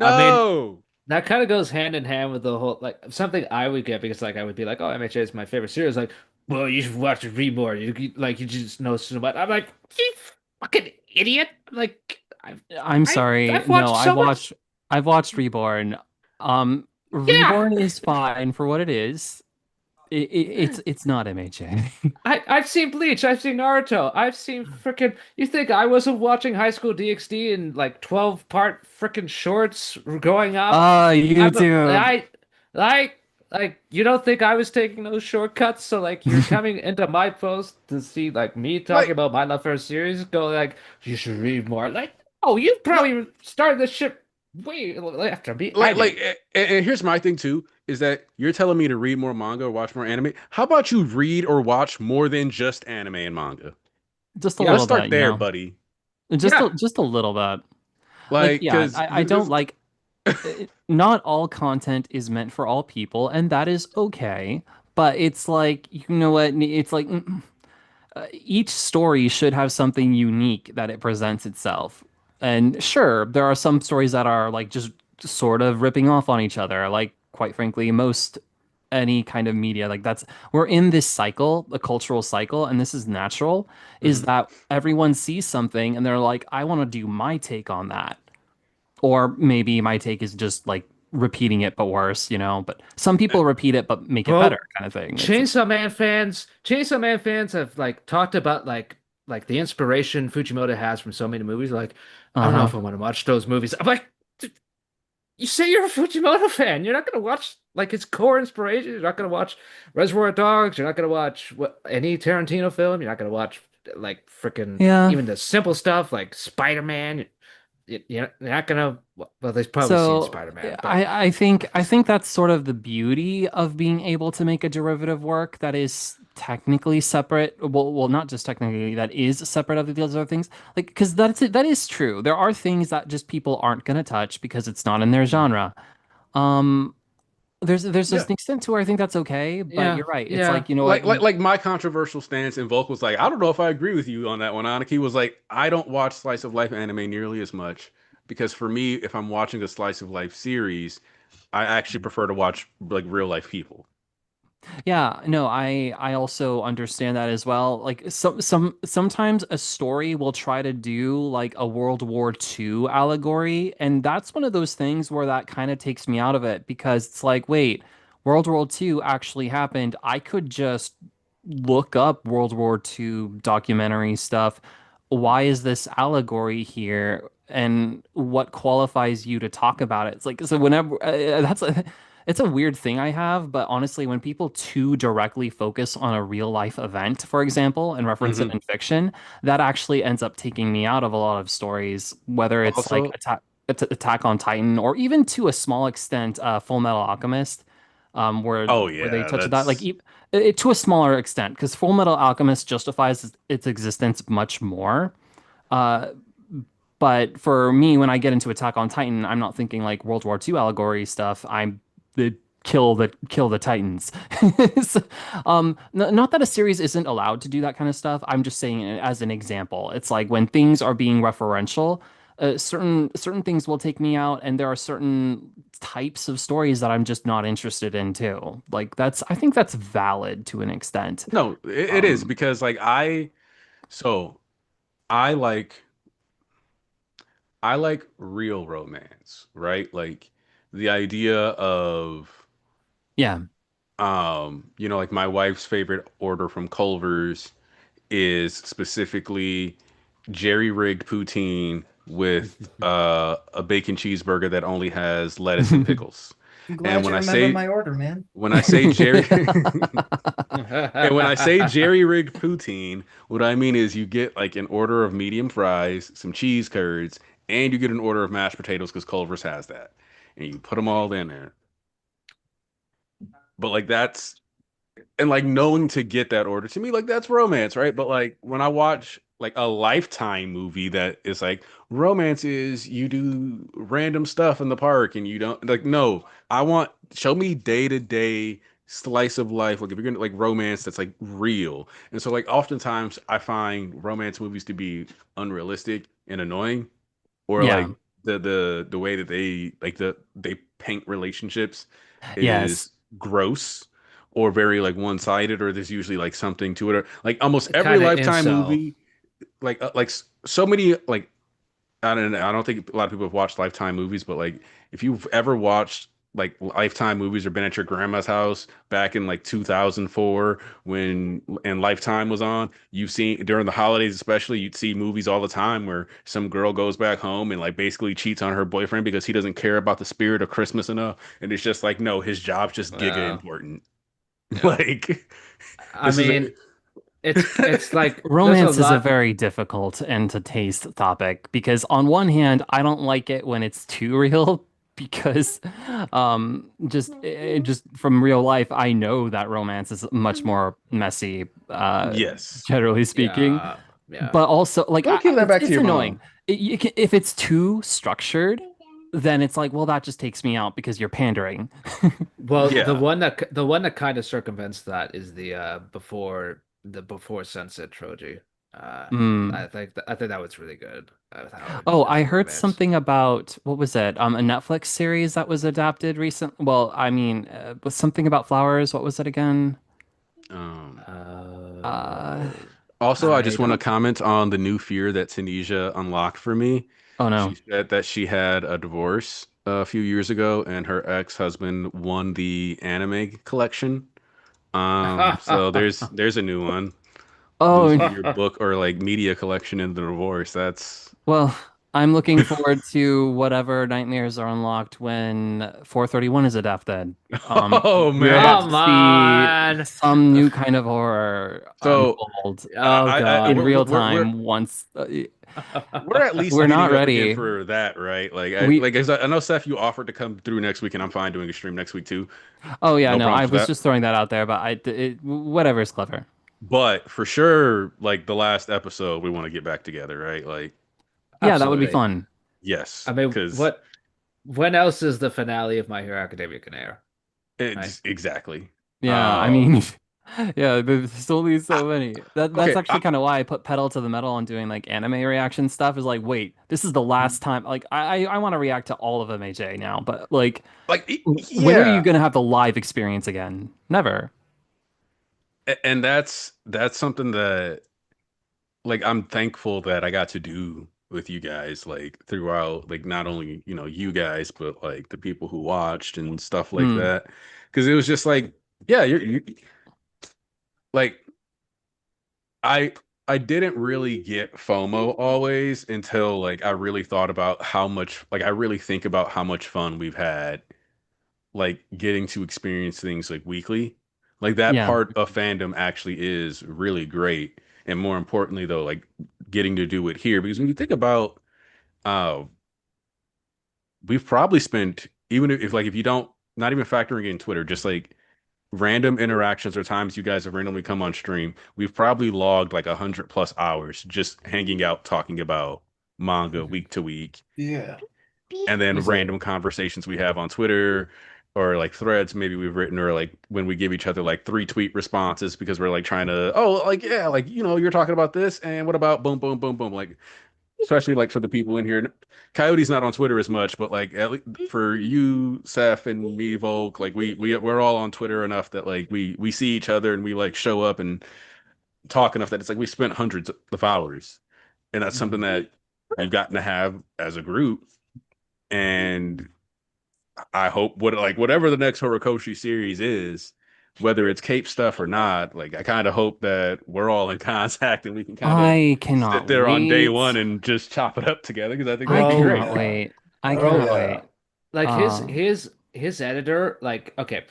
I mean, No. that kind of goes hand in hand with the whole like something I would get because like I would be like, oh, MHA is my favorite series. Like, well, you should watch Reborn. Like you just know so much. I'm like, you fucking idiot. Like, I'm sorry. I've No, watched so much. I've watched Reborn. Yeah, Reborn is fine for what it is. It's not MHA. I've seen Bleach. I've seen Naruto. I've seen freaking. You think I wasn't watching High School DxD in like 12-part freaking shorts growing up? I'm a, YouTube. I like you don't think I was taking those shortcuts? So like you're coming into my post to see like me talking Like about my love for a series, go like you should read more. Like oh, you no, probably started this shit way after me. I like did. and here's my thing too is that you're telling me to read more manga or watch more anime. How about you read or watch more than just anime and manga? Just a Yeah, Let's little start bit, there, buddy. yeah. just a little bit. Like, Like, yeah, because I don't this, like not all content is meant for all people, and that is okay. But it's like, you know what? It's like each story should have something unique that it presents itself. And sure, there are some stories that are like just sort of ripping off on each other. Like, quite frankly, most any kind of media, like that's we're in this cycle, the cultural cycle, and this is natural, is Mhm. that everyone sees something and they're like, I want to do my take on that. Or maybe my take is just like repeating it but worse, But some people repeat it but make it better, Bro, kind of thing. It's Chainsaw Man fans have like talked about like the inspiration Fujimoto has from so many movies. Like, I don't know uh-huh. if I want to watch those movies. I'm like, you say you're a Fujimoto fan. You're not gonna watch like his core inspiration. You're not gonna watch Reservoir Dogs. You're not gonna watch any Tarantino film. You're not gonna watch like freaking Yeah. even the simple stuff like Spider-Man. you're not gonna. Well, they've probably seen So Spider-Man, but I think that's sort of the beauty of being able to make a derivative work that is technically separate. Well, not just technically, that is separate of these other things. Like, because that's it, that is true. There are things that just people aren't gonna touch because it's not in their mm, genre. Um, there's Yeah. just an extent to where I think that's okay, but yeah, you're right. It's yeah. like, you know what? Like my controversial stance, and Volk was like, I don't know if I agree with you on that one. Aniki was like, I don't watch slice of life anime nearly as much because for me, if I'm watching a slice of life series, I actually prefer to watch like real life people. Yeah, no, I also understand that as well. Like sometimes a story will try to do like a World War II allegory, and that's one of those things where that kind of takes me out of it because it's like, wait, World War II actually happened. I could just look up World War II documentary stuff. Why is this allegory here? And what qualifies you to talk about it? It's like so whenever that's it's a weird thing I have, but honestly, when people too directly focus on a real life event, for example, and reference it Hmm. in fiction, that actually ends up taking me out of a lot of stories, whether it's like Also, Attack on Titan or even to a small extent, Full Metal Alchemist, oh where they yeah, touch that like that's to a smaller extent, because Full Metal Alchemist justifies its existence much more. Uh, but for me, when I get into Attack on Titan, I'm not thinking like World War II allegory stuff. I'm the kill the Titans. So, not that a series isn't allowed to do that kind of stuff. I'm just saying it as an example. It's like when things are being referential, certain things will take me out, and there are certain types of stories that I'm just not interested in too. Like I think that's valid to an extent. no, it is Um, because like so I like I like real romance, right? Like the idea of yeah. like my wife's favorite order from Culver's is specifically jerry-rigged poutine with a bacon cheeseburger that only has lettuce and pickles. I'm And glad you remembered my order, man. when I say jerry and when I say jerry-rigged poutine, what I mean is you get like an order of medium fries, some cheese curds, and you get an order of mashed potatoes because Culver's has that. And you put them all in there. But like that's and like knowing to get that order to me like that's romance, right? But like when I watch like a Lifetime movie that is like romance is you do random stuff in the park and you don't like no, I want show me day-to-day slice of life like if you're gonna like romance that's like real. And so like oftentimes I find romance movies to be unrealistic and annoying or Yeah. like the way that they paint relationships Yes. is gross or very like one-sided or there's usually like something to it or like almost every Kind of Lifetime incel. movie so many like I don't think a lot of people have watched Lifetime movies, but like if you've ever watched like Lifetime movies or been at your grandma's house back in like 2004 when and Lifetime was on, you've seen during the holidays especially, you'd see movies all the time where some girl goes back home and like basically cheats on her boyfriend because he doesn't care about the spirit of Christmas enough, and it's just like no, his job's just giga Yeah, important. yeah. Like I this is mean, it's like there's a Romance is a lot. very difficult and to taste topic because on one hand, I don't like it when it's too real because just from real life, I know that romance is much more messy, yes. generally speaking. Yeah, yeah. But also like Go give that back to it's your annoying. mom. If it's too structured, then it's like, well, that just takes me out because you're pandering. Well, Yeah. the one that kind of circumvents that is the before Sunset trilogy. Uh, Mm. I think that was really good with how it Oh, is I a heard romance. something about what was it? A Netflix series that was adapted recent. Well, I mean, was something about flowers. What was it again? Um Uh, Also, I I just want to don't. comment on the new fear that Tunisia unlocked for me. oh She no. said that she had a divorce a few years ago and her ex-husband won the anime collection. So there's a new one. Oh, Losing your book or like media collection in the divorce. That's well. I'm looking forward to whatever nightmares are unlocked when 431 is a death dead. Oh We're about man. to Come see on. some new kind of horror So unfold Oh I in God. real time once we're at least we're not meeting up again ready. for that, right? We I know Seth, you offered to come through next week, and I'm fine doing a stream next week too. Oh yeah, No no, I problems with was that. just throwing that out there, but whatever is clever. But for sure, like the last episode, we want to get back together, right? Like, Yeah, that would be Absolutely. fun. yes, I mean, because when else is the finale of My Hero Academia gonna air? Right? it's exactly. Yeah, I Um, mean, yeah, there's only I, so many. That's okay, actually kind of why I put pedal to the metal on doing like anime reaction stuff. Is like, wait, this is the last time. Like, I want to react to all of MHA now, but like, when are you yeah, gonna have the live experience again? Never. and that's something that like I'm thankful that I got to do with you guys like throughout like not only you guys but like the people who watched and stuff like Mm, that because it was just like yeah you like I I didn't really get FOMO always until like I really thought about how much like I really think about how much fun we've had like getting to experience things like weekly. Like that yeah. part of fandom actually is really great. And more importantly though, like getting to do it here because when you think about uh we've probably spent even if like if you don't not even factoring in Twitter, just like random interactions or times you guys have randomly come on stream, we've probably logged like 100+ hours just hanging out talking about manga Mhm. week to week Yeah. and then Easily. random conversations we have on Twitter or like threads maybe we've written or like when we give each other like 3 tweet responses because we're like trying to like yeah like you're talking about this and what about boom boom boom boom like especially like for the people in here. Coyote's not on Twitter as much, but like at least for you, Seth, and me, Volk, like we're all on Twitter enough that like we see each other and we like show up and talk enough that it's like we spent hundreds of hours, and that's something Mhm. that we've gotten to have as a group. And I hope whatever the next Horikoshi series is, whether it's Cape stuff or not, like I kind of hope that we're all in contact and we can kind of I sit cannot there on day one wait. and just chop it up together because I think that'd I be Oh great. cannot yeah. wait. I Oh cannot Bro, yeah. wait. like his Uh, his his editor, like okay,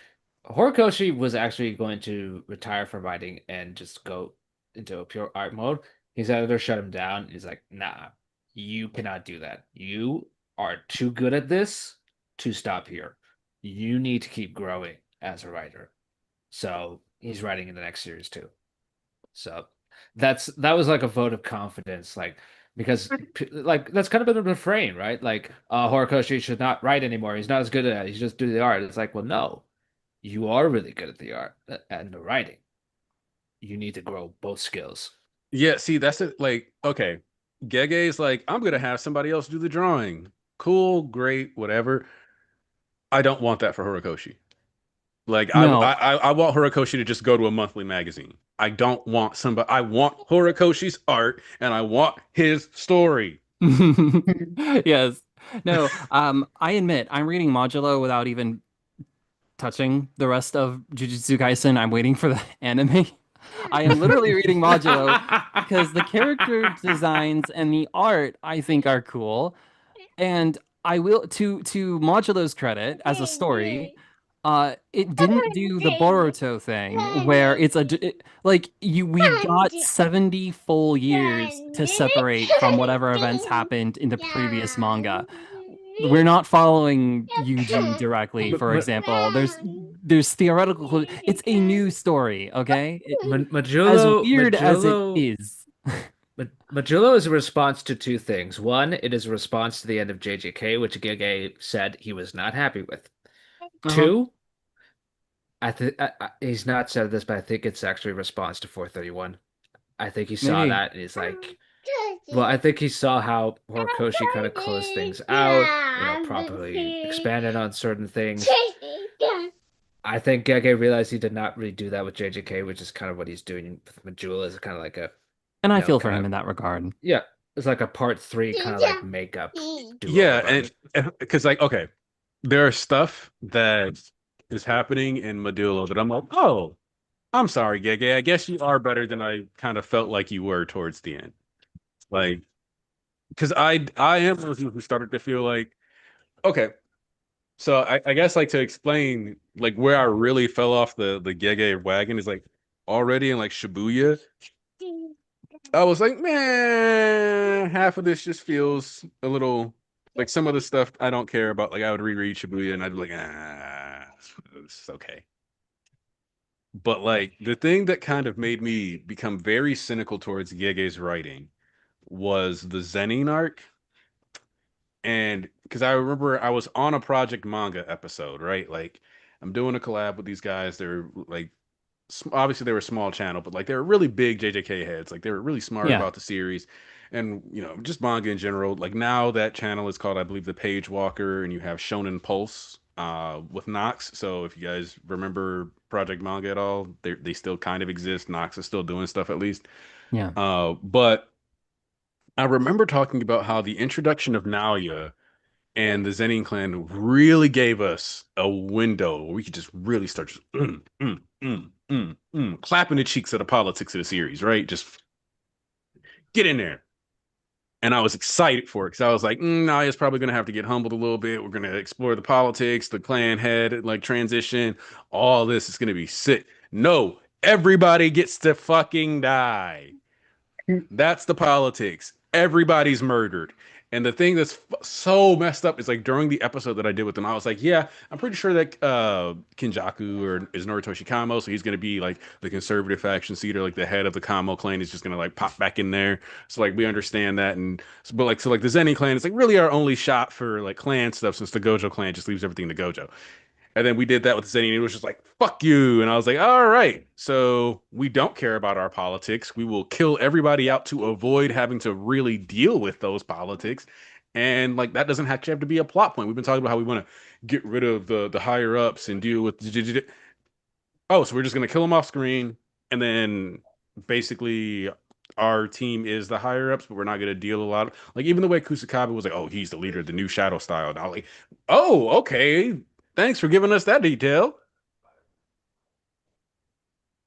Horikoshi was actually going to retire from writing and just go into a pure art mode. His editor shut him down. He's like, nah, you cannot do that. You are too good at this to stop here. You need to keep growing as a writer. So he's writing in the next series too. So that was like a vote of confidence, like because like that's kind of been the refrain, right? Like Horikoshi should not write anymore. He's not as good at it. He should just do the art. It's like, well, no, you are really good at the art and the writing. You need to grow both skills. Yeah, see, that's it. Like, okay, Gege's like, I'm gonna have somebody else do the drawing. Cool, great, whatever. I don't want that for Horikoshi. Like, no. I want Horikoshi to just go to a monthly magazine. I don't want somebody. I want Horikoshi's art, and I want his story. Yes. No, I admit I'm reading Modulo without even touching the rest of Jujutsu Kaisen. I'm waiting for the anime. I am literally reading Modulo because the character designs and the art I think are cool. And I will to Modulo's credit as a story, it didn't do the Boruto thing where like we got 70 full years to separate from whatever events happened in the previous manga. We're not following Yuji directly, But, for example. There's theoretical it's a new story, okay? As weird as it is. Majulo is a response to two things. One, it is a response to the end of JJK, which Gege said he was not happy with. Uh-huh. Two, I think he's not said this, but I think it's actually a response to 431. I think he saw Maybe. that and he's like, well, I think he saw how Horikoshi kind of closed things out, properly expanded on certain things. I think Gege realized he did not really do that with JJK, which is kind of what he's doing with Majula, is kind of like a, And I feel for kind him of, in that regard. yeah, it's like a part three kind of like makeup do over, Yeah, buddy. and because like, okay, there are stuff that is happening in Medulla that I'm like, oh, I'm sorry, Gege. I guess you are better than I kind of felt like you were towards the end. Like, because I am one of those people who started to feel like, okay, so I guess like to explain like where I really fell off the Gege wagon is like already in like Shibuya. I was like, man, half of this just feels a little like some of the stuff I don't care about. Like I would reread Shibuya and I'd be like, it's okay. But like the thing that kind of made me become very cynical towards Gege's writing was the Zenin arc. And because I remember I was on a Project Manga episode, right? Like I'm doing a collab with these guys. They're like obviously they were a small channel, but like they were really big JJK heads. Like they were really smart Yeah. about the series and just manga in general. Like now that channel is called, I believe, the Page Walker, and you have Shonen Pulse with Nox. So if you guys remember Project Manga at all, they still kind of exist. Nox is still doing stuff at least. Yeah. But I remember talking about how the introduction of Naoya and the Zenin clan really gave us a window where we could just really start just clapping the cheeks of the politics of the series, right? Just get in there. And I was excited for it because I was like, Naya's probably going to have to get humbled a little bit. We're going to explore the politics, the clan head, like transition. All this is going to be sick. No, everybody gets to fucking die. That's the politics. Everybody's murdered. And the thing that's so messed up is like during the episode that I did with them, I was like, yeah, I'm pretty sure that Kinjaku or is Noritoshi Kamo, so he's gonna be like the conservative faction leader, like the head of the Kamo clan is just gonna like pop back in there. So like we understand that, and but like so like the Zenin clan is like really our only shot for like clan stuff since the Gojo clan just leaves everything to Gojo. And then we did that with Zenny, and it was just like, fuck you. And I was like, all right, so we don't care about our politics. We will kill everybody out to avoid having to really deal with those politics. And like that doesn't actually have to be a plot point. We've been talking about how we want to get rid of the higher ups and deal with oh, so we're just gonna kill them off screen, and then basically our team is the higher ups, but we're not gonna deal a lot of like even the way Kusakabe was like, oh, he's the leader of the new shadow style. And I was like, oh, okay. Thanks for giving us that detail.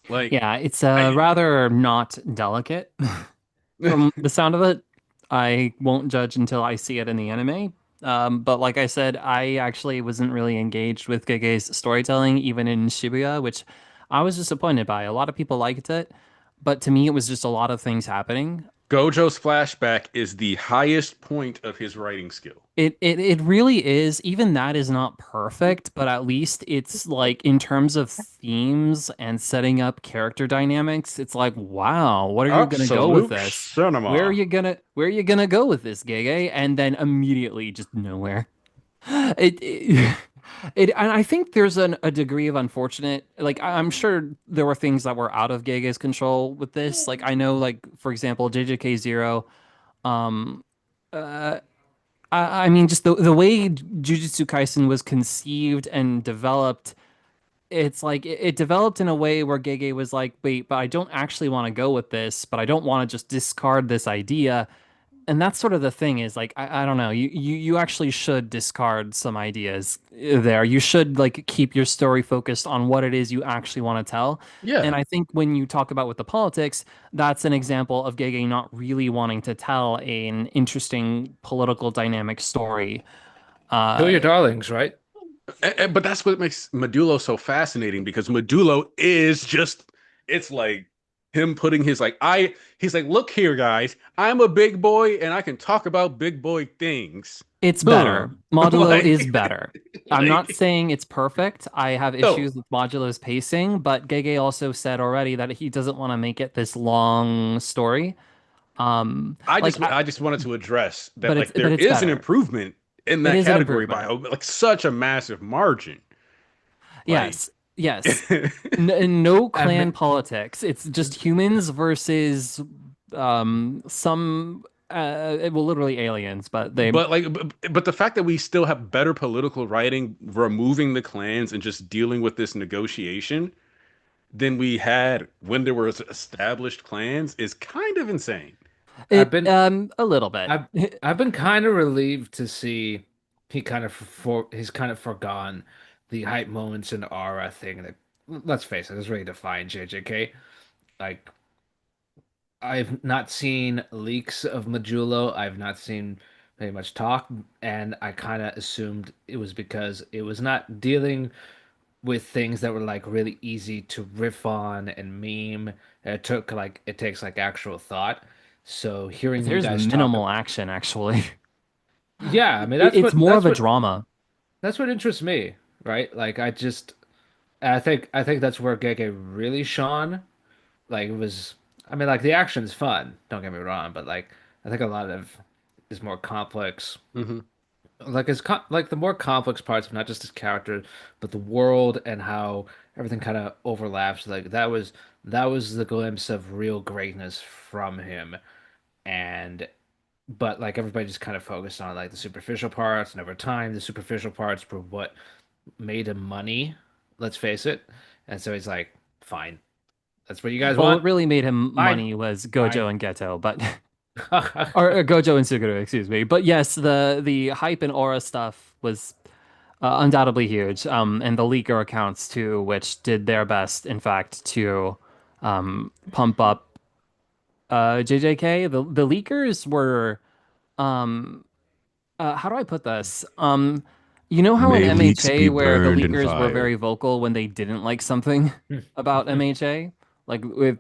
Like, Yeah, it's I rather not delicate from the sound of it. I won't judge until I see it in the anime. But like I said, I actually wasn't really engaged with Gege's storytelling, even in Shibuya, which I was disappointed by. A lot of people liked it, but to me, it was just a lot of things happening. Gojo's flashback is the highest point of his writing skill. It really is. Even that is not perfect, but at least it's like in terms of themes and setting up character dynamics, it's like, wow, what are you gonna go with Absolute this? cinema. Where are you gonna go with this, Gege? And then immediately just nowhere. It and I think there's a degree of unfortunate, like I'm sure there were things that were out of Gege's control with this. Like I know, like for example, JJK Zero. Um, uh, I mean, just the way Jujutsu Kaisen was conceived and developed, it's like it developed in a way where Gege was like, wait, but I don't actually want to go with this, but I don't want to just discard this idea. And that's sort of the thing is like I don't know, you actually should discard some ideas there. You should like keep your story focused on what it is you actually want to tell. And Yeah. I think when you talk about with the politics, that's an example of Gege not really wanting to tell an interesting political dynamic story. Kill Uh, your darlings, right? But that's what makes Medulo so fascinating because Medulo is just it's like him putting his like he's like, look here, guys, I'm a big boy and I can talk about big boy things. it's Huh. better. Modulo is Like better. I'm not like saying it's perfect. I have no. issues with Modulo's pacing, but Gege also said already that he doesn't want to make it this long story. I just wanted to address that like But there it's is an better. improvement in It that is an category by improvement. like such a massive margin. Like Yes, yes. No clan And politics. It's just humans versus some well, literally aliens, but they but the fact that we still have better political writing removing the clans and just dealing with this negotiation than we had when there was established clans is kind of insane. I've it been a little bit. I've I've been kind of relieved to see he's kind of forgone the hype moments and aura thing that let's face it is really defined JJK. Like I've not seen leaks of Majulo. I've not seen very much talk, and I kind of assumed it was because it was not dealing with things that were like really easy to riff on and meme. It takes like actual thought. So hearing you There's guys talk, minimal action actually. yeah, I mean It's more of a drama. that's what interests me, right? Like I think that's where Gege really shone. Like it was, I mean, like the action's fun. Don't get me wrong, but like I think a lot of is more complex. Hmm. Like like the more complex parts of not just his character, but the world and how everything kind of overlaps. Like that was the glimpse of real greatness from him. And but like everybody just kind of focused on like the superficial parts, and over time the superficial parts were what made him money. Let's face it. And so he's like, fine, that's what you guys Well, want. what really made him Fine, money was fine. Gojo and Geto, but or Gojo and Suguru, excuse me. But yes, the hype and aura stuff was undoubtedly huge. And the leaker accounts too, which did their best, in fact, to pump up JJK. The leakers were how do I put this? You know how in May leaks MHA be where the burned in leakers were fire. very vocal when they didn't like something about MHA? Like with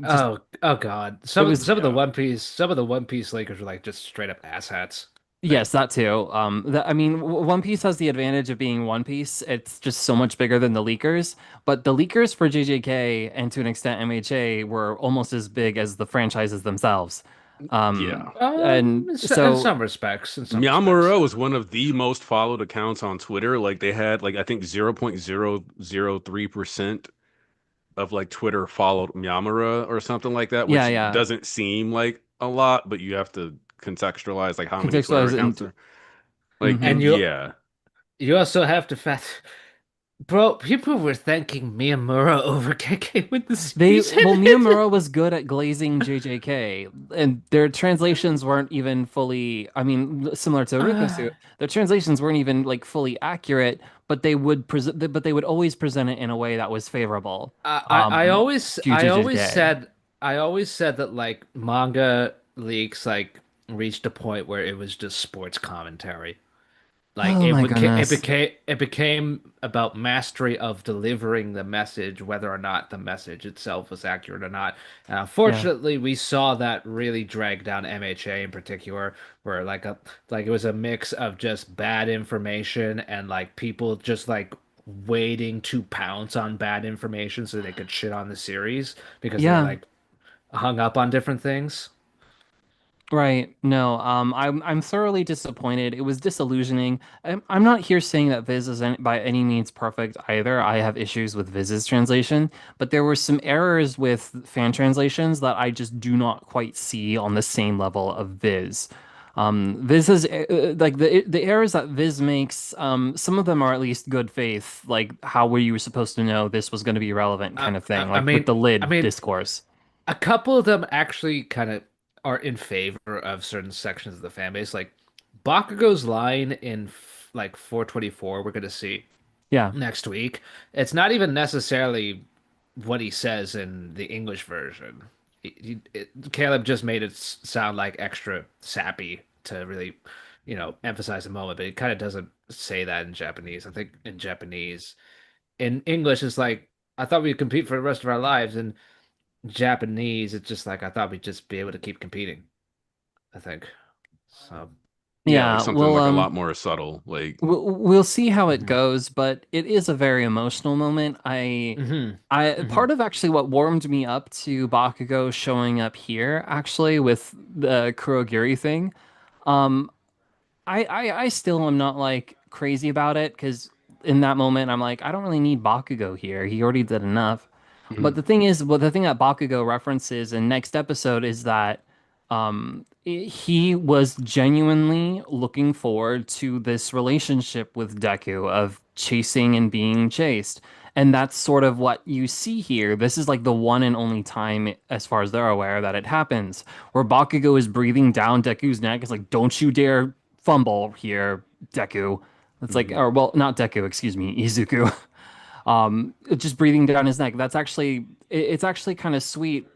just Oh God. it was Some of the One Piece Lakers were like just straight up asshats. Like yes, that too. I mean, One Piece has the advantage of being One Piece. It's just so much bigger than the leakers. But the leakers for JJK and to an extent MHA were almost as big as the franchises themselves. Yeah. And in so some respects, in some respects. Miyamura was one of the most followed accounts on Twitter. Like they had like I think 0.003% of like Twitter followed Miyamura or something like that, yeah, which yeah. doesn't seem like a lot, but you have to contextualize like how many Twitter Contextualize it accounts into are. Like And hmm yeah. you also have to fact, bro. People were thanking Miyamura over KK when the They series well, ended. Miyamura was good at glazing JJK, and their translations weren't even fully. I mean, similar to Rikusu, their translations weren't even like fully accurate, but they would present, but they would always present it in a way that was favorable, to JJK. I always said that like manga leaks like reached a point where it was just sports commentary. Like Oh my goodness. it became about mastery of delivering the message, whether or not the message itself was accurate or not. And Yeah, unfortunately, we saw that really drag down MHA in particular, where like it was a mix of just bad information and like people just like waiting to pounce on bad information so they could shit on the series because they were yeah. like hung up on different things. Right. No, I'm thoroughly disappointed. It was disillusioning. I'm not here saying that Viz is by any means perfect either. I have issues with Viz's translation, but there were some errors with fan translations that I just do not quite see on the same level of Viz. Viz is like the errors that Viz makes. Some of them are at least good faith. Like how were you supposed to know this was going to be relevant, kind of thing. I Like with mean, the I lid mean, discourse. a couple of them actually kind of are in favor of certain sections of the fan base. Like Bakugo's line in like 424, we're going to see Yeah. next week. It's not even necessarily what he says in the English version. Caleb just made it sound like extra sappy to really, emphasize the moment, but it kind of doesn't say that in Japanese. I think in Japanese, in English, it's like, I thought we'd compete for the rest of our lives. And Japanese, it's just like I thought we'd just be able to keep competing, I think. So, Yeah, like Yeah. something Well, like a lot more subtle. Like we'll see how it hmm goes, but it is a very emotional moment. hmm I hmm part of actually what warmed me up to Bakugo showing up here actually with the Kurogiri thing. Um, I still am not like crazy about it because in that moment I'm like I don't really need Bakugo here. He already did enough. But mhm. the thing is, well, the thing that Bakugo references in next episode is that he was genuinely looking forward to this relationship with Deku of chasing and being chased. And that's sort of what you see here. This is like the one and only time, as far as they're aware, that it happens, where Bakugo is breathing down Deku's neck. It's like, don't you dare fumble here, Deku. It's like, Mhm. or well, not Deku, excuse me, Izuku. Just breathing down his neck. That's actually it's actually kind of sweet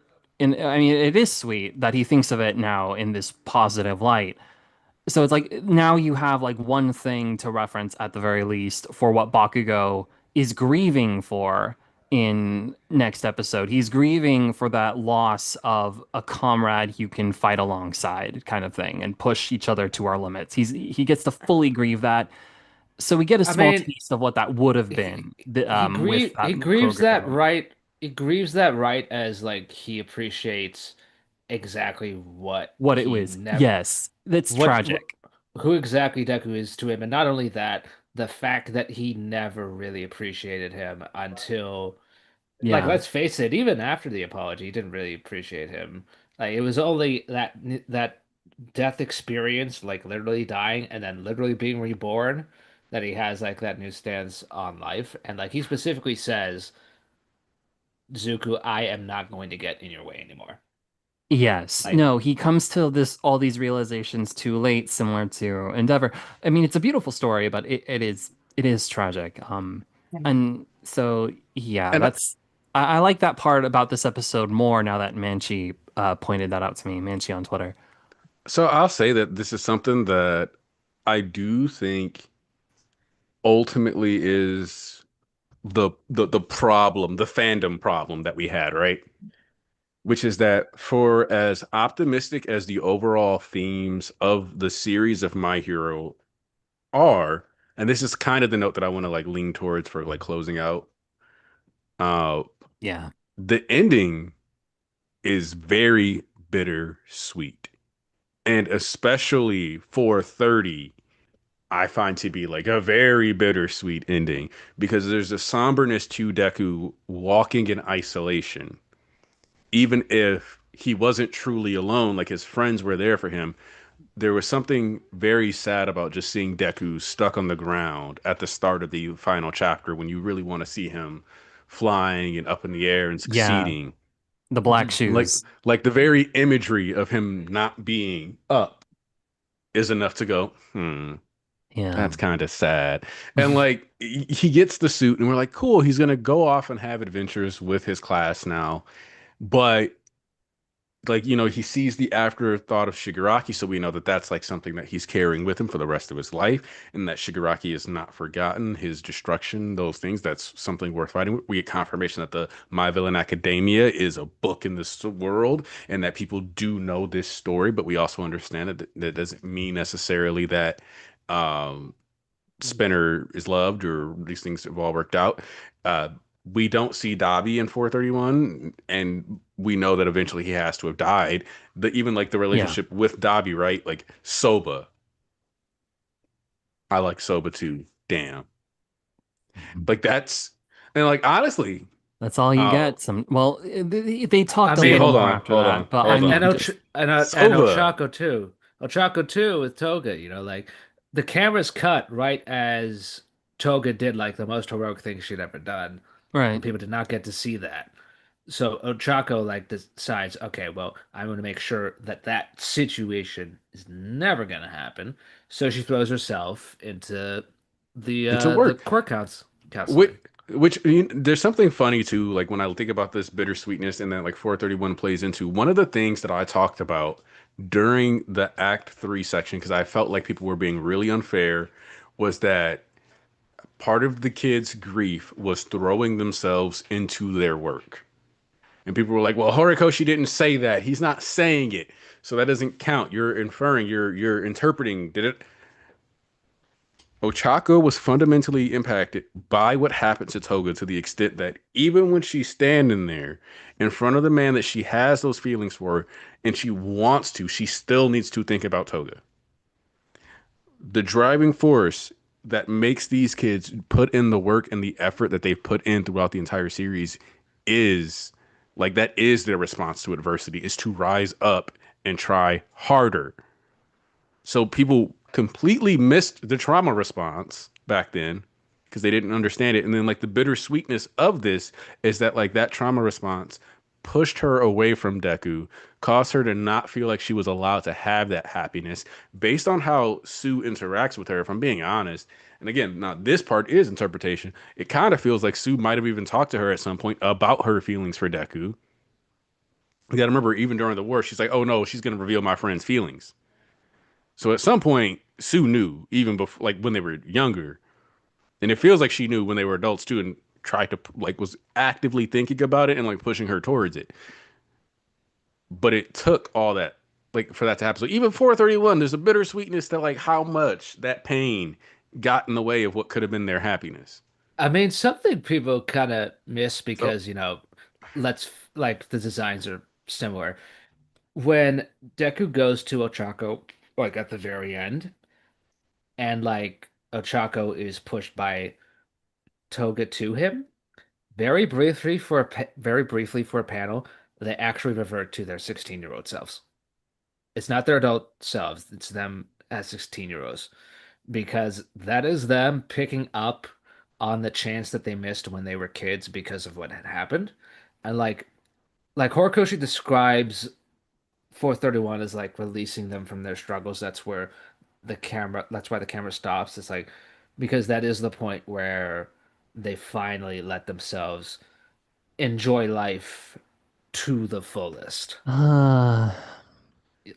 and I mean, it is sweet that he thinks of it now in this positive light. So it's like now you have like one thing to reference at the very least for what Bakugo is grieving for in next episode. He's grieving for that loss of a comrade you can fight alongside kind of thing and push each other to our limits. He gets to fully grieve that. So we get a I small mean, taste of what that would have he been with he that grieves that Kurogane. right. He grieves that right as like he appreciates exactly what What it he was. never Yes, that's what tragic. who exactly Deku is to him, and not only that, the fact that he never really appreciated him until, like, Yeah. let's face it, even after the apology, he didn't really appreciate him. Like, it was only that death experience, like literally dying and then literally being reborn, that he has like that new stance on life. And like he specifically says, Zuko, I am not going to get in your way anymore. Yes. Like, No, he comes to this all these realizations too late, similar to Endeavor. I mean, it's a beautiful story, but it is tragic. And so yeah, And I like that part about this episode more now that Manchi pointed that out to me, Manchi on Twitter. so I'll say that this is something that I do think ultimately is the problem, the fandom problem that we had, right? Which is that for as optimistic as the overall themes of the series of My Hero are, and this is kind of the note that I want to like lean towards for like closing out, uh, Yeah. the ending is very bittersweet. And especially for 30, I find to be like a very bittersweet ending because there's a somberness to Deku walking in isolation. Even if he wasn't truly alone, like his friends were there for him, there was something very sad about just seeing Deku stuck on the ground at the start of the final chapter when you really want to see him flying and up in the air and Yeah. succeeding. The black Like shoes. like the very imagery of him not being up is enough to go, Yeah. that's kind of sad. And like he gets the suit and we're like, cool, he's gonna go off and have adventures with his class now. But like, he sees the afterthought of Shigaraki, so we know that that's like something that he's carrying with him for the rest of his life, and that Shigaraki is not forgotten, his destruction, those things, that's something worth fighting with. We get confirmation that the My Villain Academia is a book in this world, and that people do know this story, but we also understand that that doesn't mean necessarily that um Spinner is loved or these things have all worked out. Uh, we don't see Dobby in 431, and we know that eventually he has to have died. Even like the Yeah. relationship with Dobby, right? Like Soba, I like Soba too. Damn, like that's and like honestly, That's all you uh, get. Well, they I talked a see, little mean, more after that, but I hold and mean, on, just And Soba. Ochako too. Ochako too with Toga, like the camera's cut right as Toga did like the most heroic thing she'd ever done, and right. people did not get to see that. So Ochako like decides, okay, well, I'm going to make sure that that situation is never going to happen. So she throws herself into Into the work. court Which, counseling. there's something funny too, like when I think about this bittersweetness and that like 431 plays into one of the things that I talked about during the Act 3 section, because I felt like people were being really unfair, was that part of the kids' grief was throwing themselves into their work. And people were like, well, Horikoshi didn't say that. He's not saying it. So that doesn't count. You're inferring, you're interpreting. Did it? Ochako was fundamentally impacted by what happened to Toga to the extent that even when she's standing there in front of the man that she has those feelings for and she wants to, she still needs to think about Toga. The driving force that makes these kids put in the work and the effort that they've put in throughout the entire series is like that is their response to adversity is to rise up and try harder. So people completely missed the trauma response back then because they didn't understand it. And then like the bittersweetness of this is that like that trauma response pushed her away from Deku, caused her to not feel like she was allowed to have that happiness based on how Sue interacts with her, if I'm being honest. And again, now this part is interpretation. It kind of feels like Sue might have even talked to her at some point about her feelings for Deku. You got to remember, even during the war, she's like, "Oh no, she's gonna reveal my friend's feelings." So at some point, Sue knew, even before, like when they were younger, and it feels like she knew when they were adults too, and tried to like was actively thinking about it and like pushing her towards it. But it took all that like for that to happen. So even 431, there's a bittersweetness that like how much that pain got in the way of what could have been their happiness. I mean, something people kind of miss So, because, let's like the designs are similar. When Deku goes to Ochako, like at the very end, and like Ochako is pushed by Toga to him, very briefly for a panel, they actually revert to their 16-year-old selves. It's not their adult selves, it's them as 16-year-olds because that is them picking up on the chance that they missed when they were kids because of what had happened. And like Horikoshi describes 431 as like releasing them from their struggles. That's why the camera stops. It's like because that is the point where they finally let themselves enjoy life to the fullest. Uh,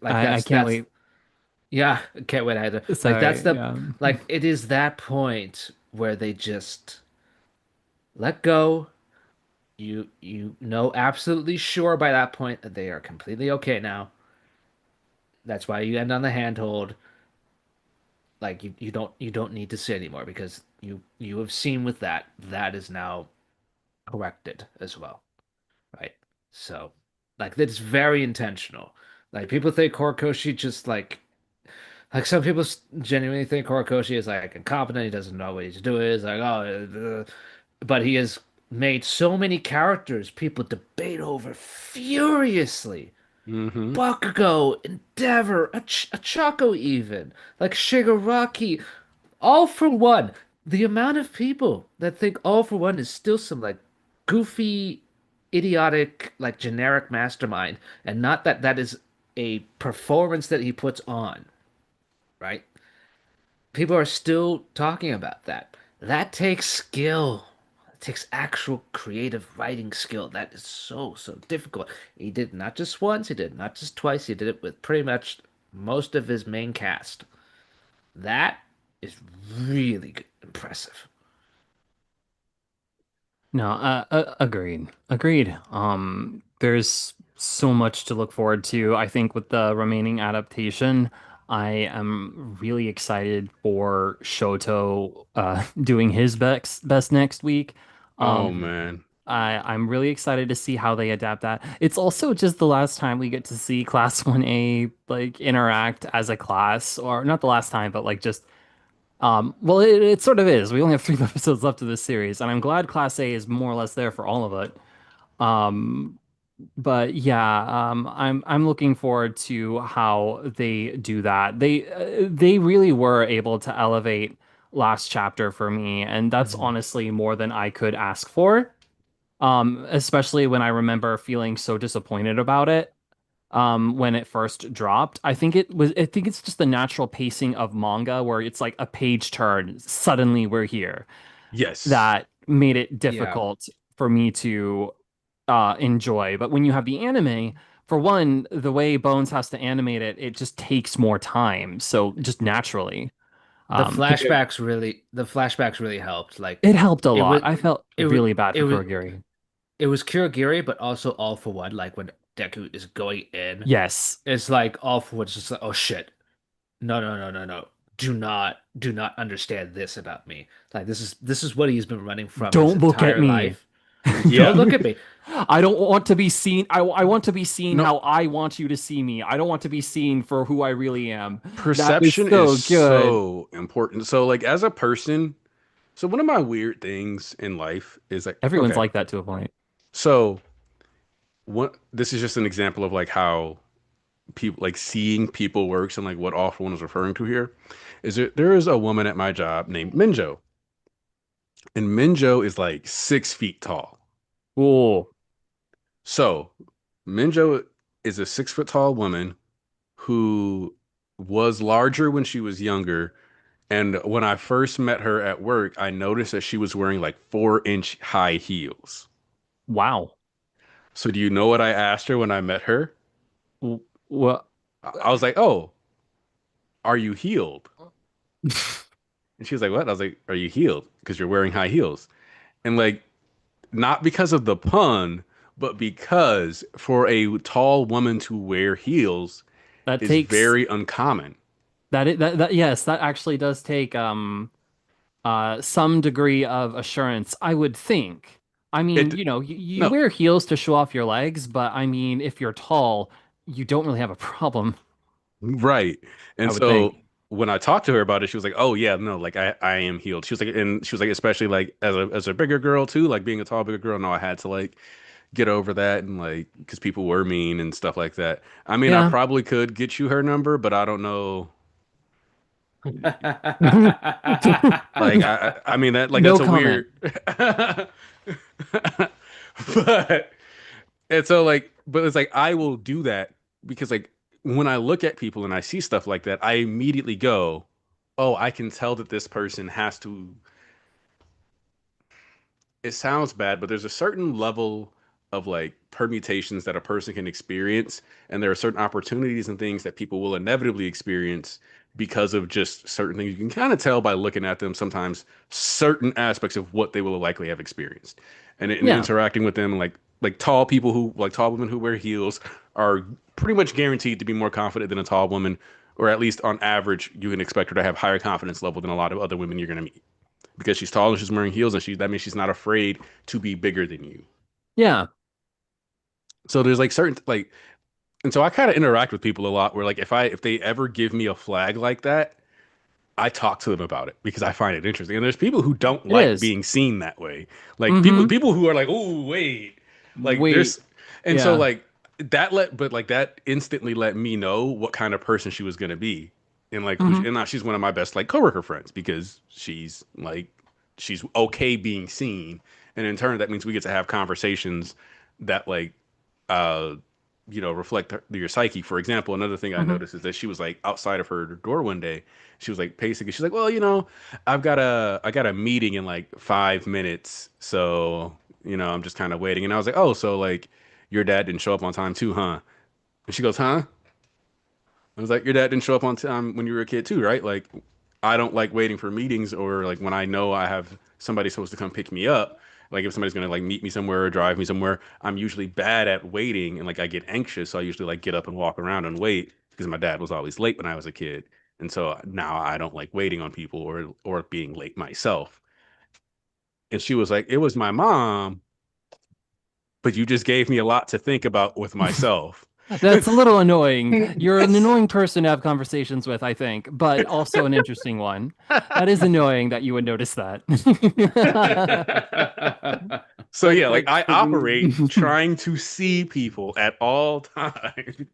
Like I that's can't that's wait. yeah, can't wait either. Like that's Sorry, the yeah. like it is that point where they just let go. You know absolutely sure by that point that they are completely okay now. That's why you end on the handhold. Like you don't need to see anymore because you have seen with that is now corrected as well, right? So like that's very intentional. Like people think Horikoshi just like some people genuinely think Horikoshi is like incompetent. He doesn't know what he's doing. It's like but he has made so many characters people debate over furiously. hmm Bakugo, Endeavor, Achako even, like Shigaraki, All for One. The amount of people that think All for One is still some like goofy, idiotic, like generic mastermind, and not that that is a performance that he puts on, right? People are still talking about that. That takes skill. It takes actual creative writing skill. That is so, so difficult. He did it not just once, he did it not just twice, he did it with pretty much most of his main cast. That is really impressive. No, agreed. Agreed. There's so much to look forward to. I think with the remaining adaptation, I am really excited for Shoto doing his best next week. oh Um, man. I'm really excited to see how they adapt that. It's also just the last time we get to see Class 1A like interact as a class, or not the last time, but like just well, it sort of is. We only have three episodes left of this series, and I'm glad Class A is more or less there for all of it. Um, but yeah, I'm looking forward to how they do that. They really were able to elevate last chapter for me, and that's Mhm. honestly more than I could ask for. Especially when I remember feeling so disappointed about it when it first dropped. I think it's just the natural pacing of manga where it's like a page turn, suddenly we're here, Yes. that made it Yeah. difficult for me to enjoy. But when you have the anime, for one, the way Bones has to animate it, it just takes more time. So just naturally, compared, The flashbacks really helped. Like it helped a it lot. was I felt it was really bad it for was Kurogiri. it was Kurogiri, but also All for One. Like when Deku is going in, Yes. it's like All for One's just like, oh shit. No, no, no, no, no. Do not understand this about me. Like this is what he's been running from his Don't look at entire me. life. Don't Yeah. look at me. I don't want to be seen. I want to be seen No, how I want you to see me. I don't want to be seen for who I really am. That is perception is so good. so important. So like as a person, so one of my weird things in life is like, Everyone's okay, like that to a point. so what this is just an example of like how people like seeing people works and like what All For One is referring to here is there is a woman at my job named Minjo, and Minjo is like 6 feet tall. Cool. So Minjo is a 6 foot tall woman who was larger when she was younger. And when I first met her at work, I noticed that she was wearing like 4 inch high heels. Wow. So do you know what I asked her when I met her? Well, I was like, "Oh, are you healed?" And she was like, "What?" I was like, "Are you healed? Because you're wearing high heels." And like, not because of the pun, but because for a tall woman to wear heels that is takes very uncommon. that yes, that actually does take some degree of assurance, I would think. I mean, It you no, wear heels to show off your legs, but I mean, if you're tall, you don't really have a problem, right. I And would think. so when I talked to her about it, she was like, "Oh yeah, no, like I am healed." She was like, and she was like, especially like as a bigger girl too, like being a tall bigger girl. No, I had to like get over that and like because people were mean and stuff like that. I mean, I Yeah. probably could get you her number, but I don't know. Like I mean that like No that's a comment. weird. But and so like, but it's like I will do that because like when I look at people and I see stuff like that, I immediately go, "Oh, I can tell that this person has to." It sounds bad, but there's a certain level of like permutations that a person can experience, and there are certain opportunities and things that people will inevitably experience because of just certain things. You can kind of tell by looking at them sometimes certain aspects of what they will likely have experienced, and in Yeah. interacting with them, like tall people who like tall women who wear heels are pretty much guaranteed to be more confident than a tall woman, or at least on average, you can expect her to have higher confidence level than a lot of other women you're going to meet because she's tall and she's wearing heels and she that means she's not afraid to be bigger than you. Yeah. So there's like certain like and so I kind of interact with people a lot where like if they ever give me a flag like that, I talk to them about it because I find it interesting. And there's people who don't It like is. being seen that way. Like Mm-hmm. people who are like, "Oh, wait." Like Wait. there's and so Yeah. like that instantly let me know what kind of person she was going to be. And like who Mm-hmm. and now she's one of my best like coworker friends because she's okay being seen. And in turn that means we get to have conversations that like uh reflect your psyche. For example, another thing I Mm-hmm. noticed is that she was like outside of her door one day. She was like pacing, and she's like, "Well, I got a meeting in like 5 minutes, so I'm just kind of waiting." And I was like, "Oh, so like your dad didn't show up on time too, huh?" And she goes, "Huh?" I was like, "Your dad didn't show up on time when you were a kid too, right?" Like, I don't like waiting for meetings or like when I know I have somebody supposed to come pick me up. Like if somebody's gonna like meet me somewhere or drive me somewhere, I'm usually bad at waiting and like I get anxious, so I usually like get up and walk around and wait because my dad was always late when I was a kid. And so now I don't like waiting on people or being late myself. And she was like, "It was my mom, but you just gave me a lot to think about with myself." That's a little annoying. You're an annoying person to have conversations with, I think, but also an interesting one. That is annoying that you would notice that. So But yeah, like I operate trying to see people at all times.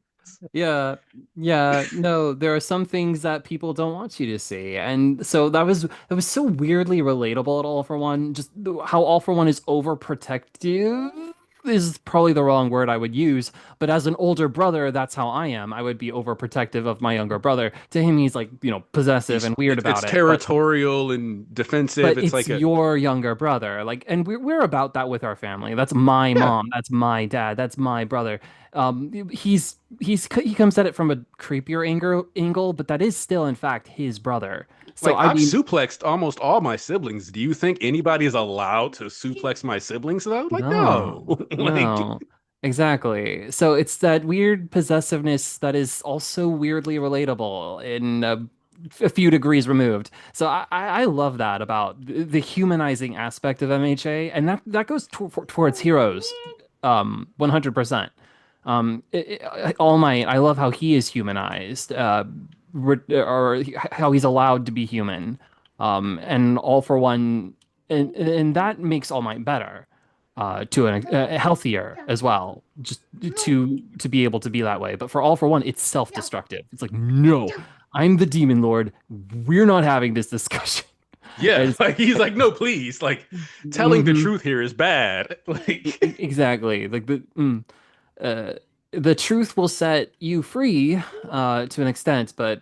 yeah, yeah, no, there are some things that people don't want you to see. And so that was so weirdly relatable at All for One. Just how All for One is overprotective is probably the wrong word I would use. But as an older brother, that's how I am. I would be overprotective of my younger brother. To him, he's like, possessive and weird It's about it. But territorial and defensive. It's it's like a your younger brother, like, and we're about that with our family. That's my yeah, mom, that's my dad, that's my brother. He comes at it from a creepier angle, but that is still in fact his brother. So like I I've mean, suplexed almost all my siblings. Do you think anybody is allowed to suplex my siblings though? Like no, no. Like no, exactly. So it's that weird possessiveness that is also weirdly relatable in a few degrees removed. So I love that about the humanizing aspect of MHA, and that goes towards heroes, 100%. All Might, I love how he is humanized, or how he's allowed to be human, and All for One, and that makes All Might better, to an healthier as well, just to be able to be that way. But for All for One, it's self-destructive. It's like, no, I'm the Demon Lord. We're not having this discussion. yeah, And like he's like no, please. Like telling the mhm, truth here is bad. Like exactly, like uh, the truth will set you free, to an extent, but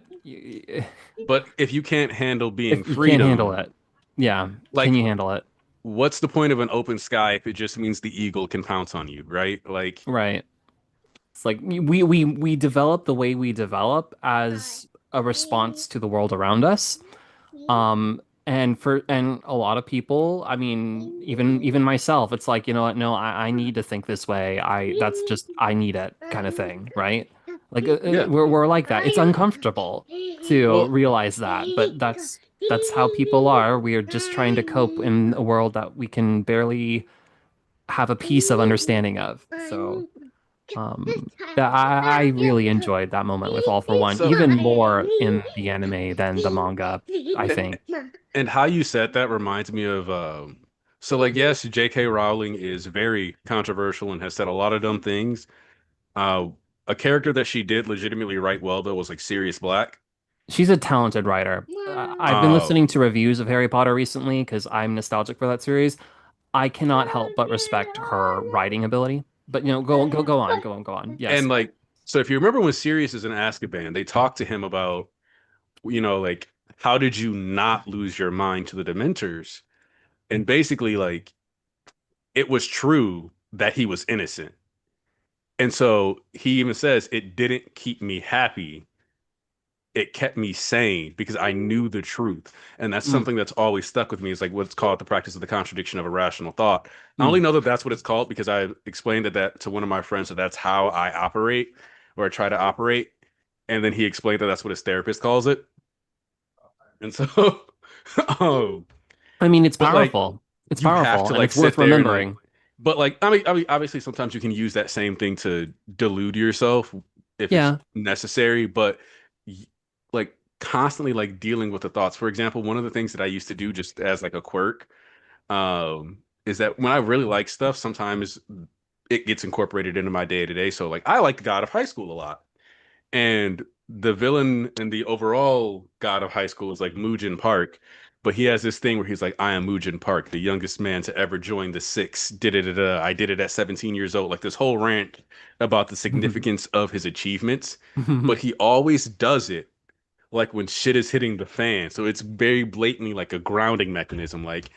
but if you can't handle being if you can't handle freedom, it, yeah, can like you handle it? what's the point of an open sky if it just means the eagle can pounce on you, right? Like, Right. It's like we develop the way we develop as a response to the world around us. And a lot of people, I mean, even myself, it's like, you know what, no, I need to think this way. That's just I need it kind of thing, right? Like yeah. we're like that. It's uncomfortable to Well, realize that, but that's how people are. We are just trying to cope in a world that we can barely have a piece of understanding of. So yeah, I really enjoyed that moment with All for One, so even more in the anime than the manga, I and, think. and how you said that reminds me of so like yes, J.K. Rowling is very controversial and has said a lot of dumb things. Uh, a character that she did legitimately write well though was like Sirius Black. She's a talented writer. I've been Uh, listening to reviews of Harry Potter recently because I'm nostalgic for that series. I cannot help but respect her writing ability. But you know, go on. and Yes. like so if you remember when Sirius is in Azkaban, they talk to him about like how did you not lose your mind to the Dementors? And basically like it was true that he was innocent. And so he even says it didn't keep me happy. It kept me sane because I knew the truth. And that's Mm, something that's always stuck with me. Is like what's called the practice of the contradiction of a rational thought. I only mm. know that that's what it's called because I explained that to one of my friends that that's how I operate or I try to operate. And then he explained that that's what his therapist calls it. And so, um, I mean, it's but like powerful. It's you have powerful, to and like it's worth sit there and like, remembering. but like, I mean, obviously sometimes you can use that same thing to delude yourself if it's Yeah. necessary, but y- like constantly like dealing with the thoughts. For example, one of the things that I used to do just as like a quirk, is that when I really like stuff, sometimes it gets incorporated into my day to day. So like, I like God of High School a lot. And the villain and the overall god of high school is like Mugen Park. But he has this thing where he's like, I am Mugen Park, the youngest man to ever join the six. Did it, I did it at 17 years old. Like this whole rant about the significance of his achievements. But he always does it like when shit is hitting the fan. So it's very blatantly like a grounding mechanism. Like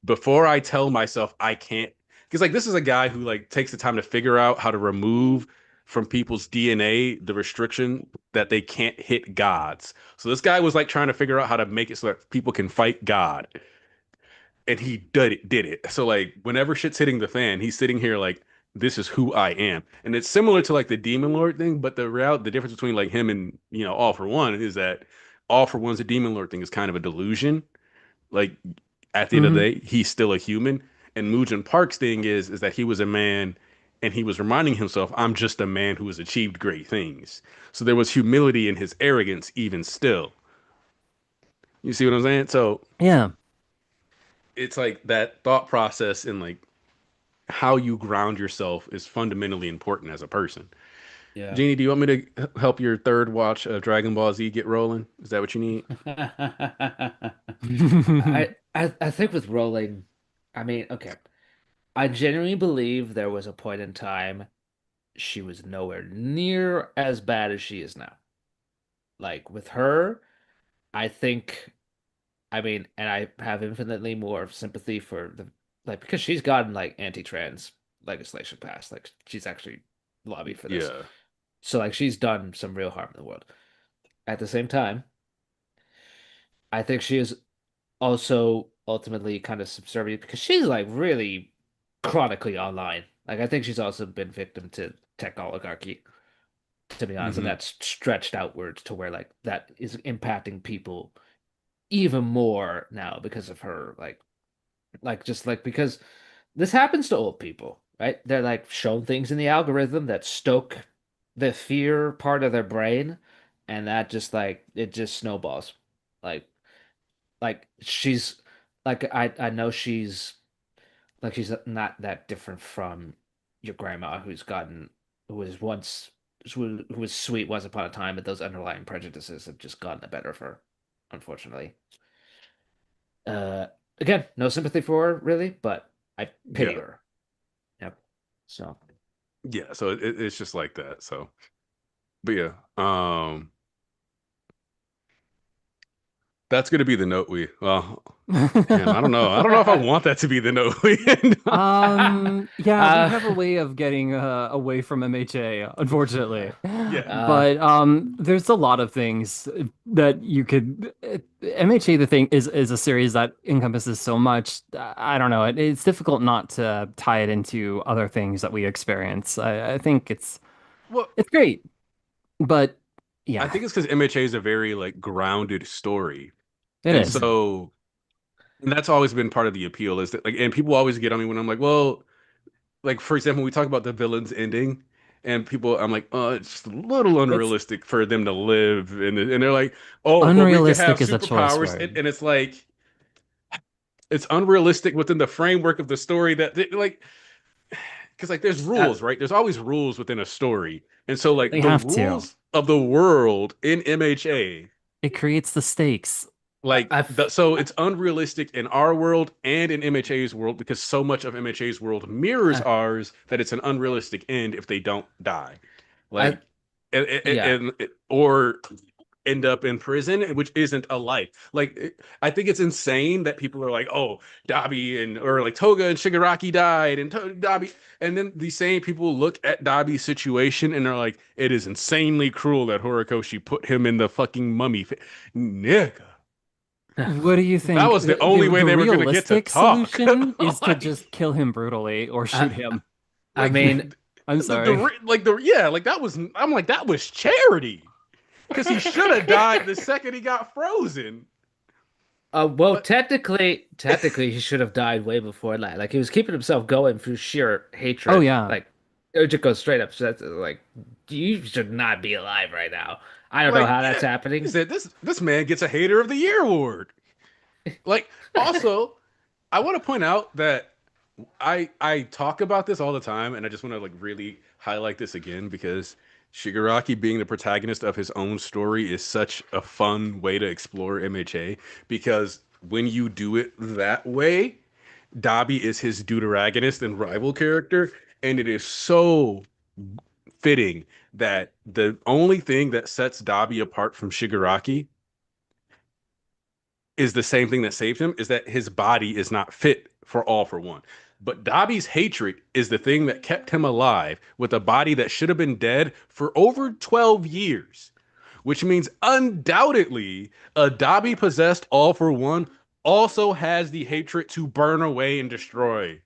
before I tell myself I can't, because like this is a guy who like takes the time to figure out how to remove from people's DNA the restriction that they can't hit gods. So this guy was like trying to figure out how to make it so that people can fight God, and he did it. So like whenever shit's hitting the fan, he's sitting here like this is who I am, and it's similar to like the Demon Lord thing, but the difference between like him and All for One is that All for One's a Demon Lord thing is kind of a delusion. Like at the end of the Hmm. day, he's still a human. And Mugen Park's thing is that he was a man and he was reminding himself, I'm just a man who has achieved great things. So there was humility in his arrogance even still. You see what I'm saying? So Yeah. it's like that thought process and like how you ground yourself is fundamentally important as a person. Yeah. Jeannie, do you want me to help your third watch of Dragon Ball Z get rolling? Is that what you need? I think with rolling, I mean, okay. I genuinely believe there was a point in time she was nowhere near as bad as she is now. Like with her, I think, I mean, and I have infinitely more sympathy for the like because she's gotten like anti-trans legislation passed. Like she's actually lobbied for this. Yeah. So like she's done some real harm in the world. At the same time, I think she is also ultimately kind of subservient because she's like really chronically online. Like I think she's also been victim to tech oligarchy, to be honest, and Hmm. that's stretched outwards to where like that is impacting people even more now because of her like just like because this happens to old people, right? They're like shown things in the algorithm that stoke the fear part of their brain, and that just like it just snowballs. Like she's like I know she's not that different from your grandma who was once who was sweet once upon a time, but those underlying prejudices have just gotten the better of her, unfortunately. Uh, Again, no sympathy for her really, but I pity Yeah. her. Yep. So Yeah. So it's just like that. So, but yeah. That's gonna be the note we. Well, man, I don't know. I don't know if I want that to be the note we end on. Yeah, we Uh, have a way of getting away from MHA, unfortunately. Yeah. uh, But there's a lot of things that you could MHA the thing is a series that encompasses so much. I don't know. It's difficult not to tie it into other things that we experience. I think Well, it's great, but I yeah, think it's because MHA is a very like grounded story, it and is. so and that's always been part of the appeal is that like, and people always get on me when I'm like, well, like for example, we talk about the villain's ending, and people, I'm like, it's just a little It's unrealistic for them to live, and they're like, oh, but we could have unrealistic is a choice superpowers, word. and it's like it's unrealistic within the framework of the story that like because like there's uh, rules, right? There's always rules within a story, and so They like the have to. rules of the world in MHA. It creates the stakes. Like I've, so it's unrealistic in our world and in MHA's world because so much of MHA's world mirrors I, ours that it's an unrealistic end if they don't die. I, Like yeah. or end up in prison, which isn't a life. Like I think it's insane that people are like, "Oh, Dabi and or like Toga and Shigaraki died and Dabi," and then these same people look at Dabi's situation and are like, "It is insanely cruel that Horikoshi put him in the fucking mummy." Nigga. What do you That think? was the only way The they were going to get to realistic talk. solution is to like, just kill him brutally or shoot I, him. I like mean, I'm sorry. like the yeah, like that was. I'm like that was charity because he should have died the second he got frozen. well, But technically, he should have died way before that. Like he was keeping himself going through sheer Oh hatred. yeah. Like it just goes straight up. So that's like, you should not be alive right now. I don't know like how that's yeah, he happening. said this man gets a Hater of the Year award. Like also, I want to point out that I talk about this all the time, and I just want to like really highlight this again because Shigaraki being the protagonist of his own story is such a fun way to explore MHA because when you do it that way, Dabi is his deuteragonist and rival character, and it is so fitting that the only thing that sets Dabi apart from Shigaraki is the same thing that saved him is that his body is not fit for All for One. But Dobby's hatred is the thing that kept him alive with a body that should have been dead for over 12 years, which means undoubtedly a Dobby possessed All for One also has the hatred to burn away and destroy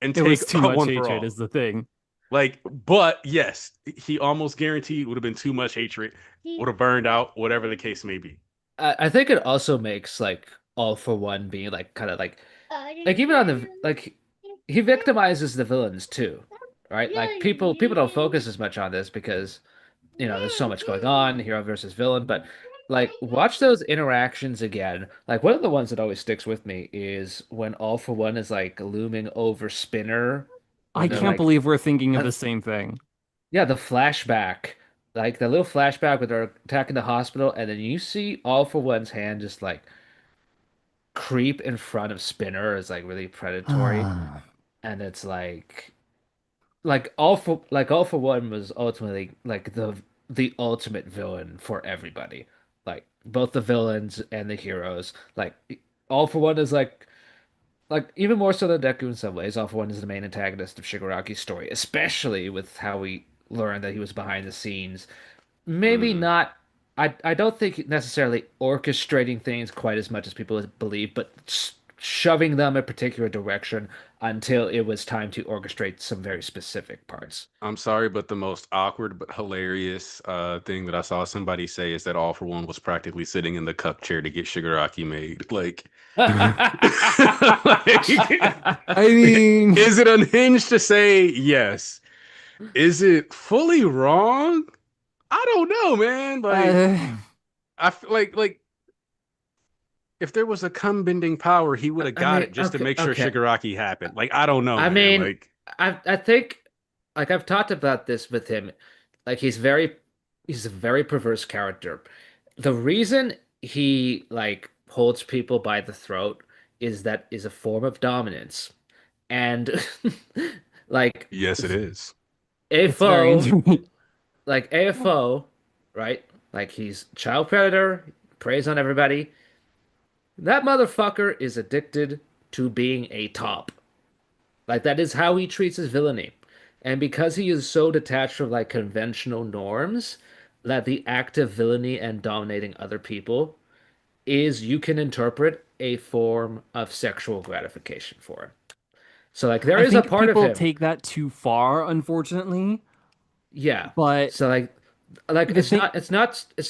and It take was too out much one for hatred all. is the thing. Like, but yes, he almost guaranteed would have been too much hatred, would have burned out, whatever the case may be. I think it also makes like All for One being like kind of like even on the like he victimizes the villains too, right? Like people don't focus as much on this because there's so much going on, hero versus villain, but like watch those interactions again. Like one of the ones that always sticks with me is when All for One is like looming over Spinner I when they're can't like believe we're thinking of uh, the same thing. yeah, the flashback. Like the little flashback where they're attacking the hospital, and then you see All for One's hand just like creep in front of Spinner is like really predatory, and it's like All for One was ultimately like the ultimate villain for everybody, like both the villains and the heroes. Like All for One is like even more so than Deku in some ways. All for One is the main antagonist of Shigaraki's story, especially with how we learned that he was behind the scenes. Maybe Mm-hmm. not. I don't think necessarily orchestrating things quite as much as people believe, but shoving them a particular direction until it was time to orchestrate some very specific parts. I'm sorry, but the most awkward but hilarious thing that I saw somebody say is that All for One was practically sitting in the cuck chair to get Shigaraki made. Like, I mean, is it unhinged to say yes? Is it fully wrong? I don't know, man. Like, uh, I feel like if there was a cum bending power, he would have I got mean, it just to okay, make sure okay. Shigaraki happened. Like, I don't know, I man. mean, Like, I think like I've talked about this with him. Like he's a very perverse character. The reason he like holds people by the throat is a form of dominance. And like yes, it is. it's very AFO, interesting. like AFO, right? Like he's child predator, preys on everybody. That motherfucker is addicted to being a top. Like that is how he treats his villainy. And because he is so detached from like conventional norms, that the act of villainy and dominating other people is you can interpret a form of sexual gratification for him. So like there I is a think part of people him, take that too far, unfortunately. yeah. But So like the thing, it's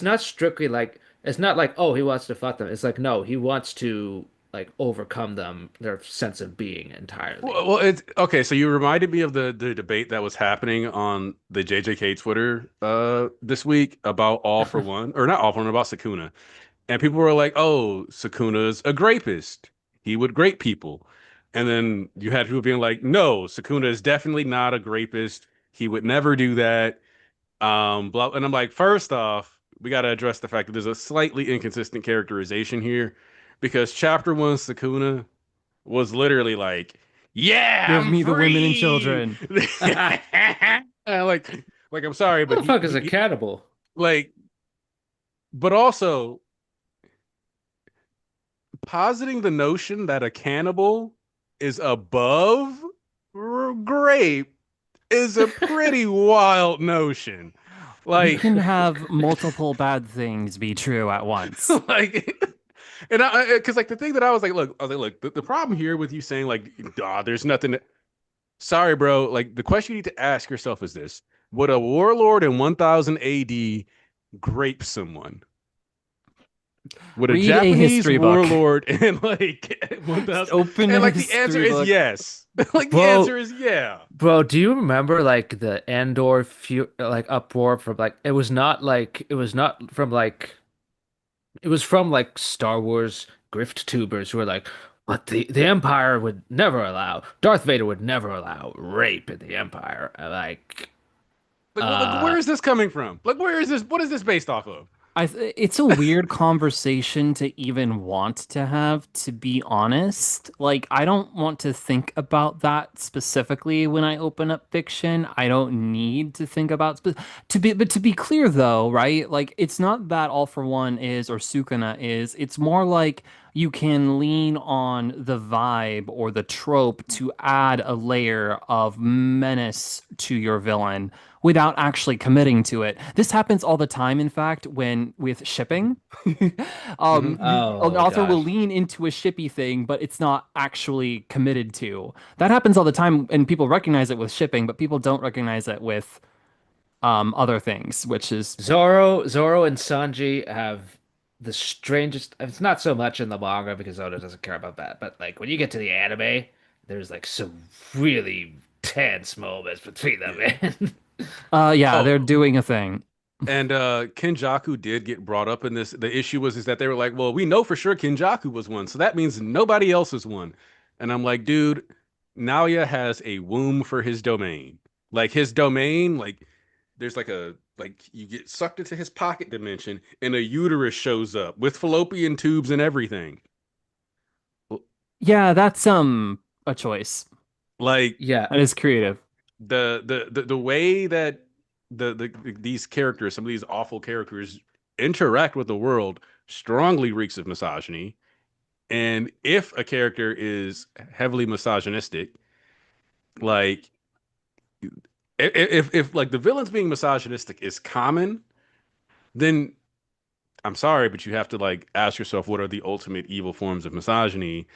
not strictly like it's not like oh he wants to fuck them. It's like no, he wants to like overcome them their sense of being entirely. Well, it's okay. So you reminded me of the debate that was happening on the JJK Twitter this week about All for One, or not All for One, about Sukuna. And people were like, "Oh, Sukuna's a grapist. He would grape people." And then you had people being like, "No, Sukuna is definitely not a grapist. He would never do that." Blah. And I'm like, first off, we got to address the fact that there's a slightly inconsistent characterization here, because chapter one Sukuna was literally like, "Yeah, give I'm me the women and free." children. Like I'm sorry, but Motherfucker's a cannibal. like, but also positing the notion that a cannibal is above grape is a pretty wild notion. You Like, can have multiple bad things be true at once. like, and because like the thing that I was like, look, the problem here with you saying like, there's nothing. Sorry, bro. Like, the question you need to ask yourself is this: would a warlord in 1000 AD grape someone? Would a Read a Japanese history book. warlord in like Just 1000? open And a like the answer history is book. yes. Like the Bro, answer is yeah. bro, do you remember like the Andor fu like uproar from like it was not from like it was from like Star Wars grift tubers who were like, but the Empire would never allow Darth Vader would never allow rape in the Empire. Like Like uh where is this coming from? Like where is this? What is this based off of? It's a weird conversation to even want to have, to be honest. Like, I don't want to think about that specifically when I open up fiction. I don't need to think about but to be clear though, right? Like, it's not that All for One is or Sukuna is. It's more like you can lean on the vibe or the trope to add a layer of menace to your villain without actually committing to it. This happens all the time, in fact, when with shipping. Hmm. An oh author will God. lean into a shippy thing, but it's not actually committed to. That happens all the time, and people recognize it with shipping, but people don't recognize it with other things, which is Zoro and Sanji have the strangest. It's not so much in the manga because Oda doesn't care about that, but like when you get to the anime, there's like some really tense moments between them, Yeah. man. yeah, Oh, they're doing a thing. and Kenjaku did get brought up in this. The issue was is that they were like, well, we know for sure Kenjaku was one, so that means nobody else is one. And I'm like, dude, Naoya has a womb for his domain. Like his domain, like there's like you get sucked into his pocket dimension, and a uterus shows up with fallopian tubes and everything. Yeah, that's a choice. Like Yeah, That is creative. the way that these characters, some of these awful characters, interact with the world strongly reeks of misogyny. And if a character is heavily misogynistic, like if like the villains being misogynistic is common, then I'm sorry, but you have to like ask yourself what are the ultimate evil forms of misogyny.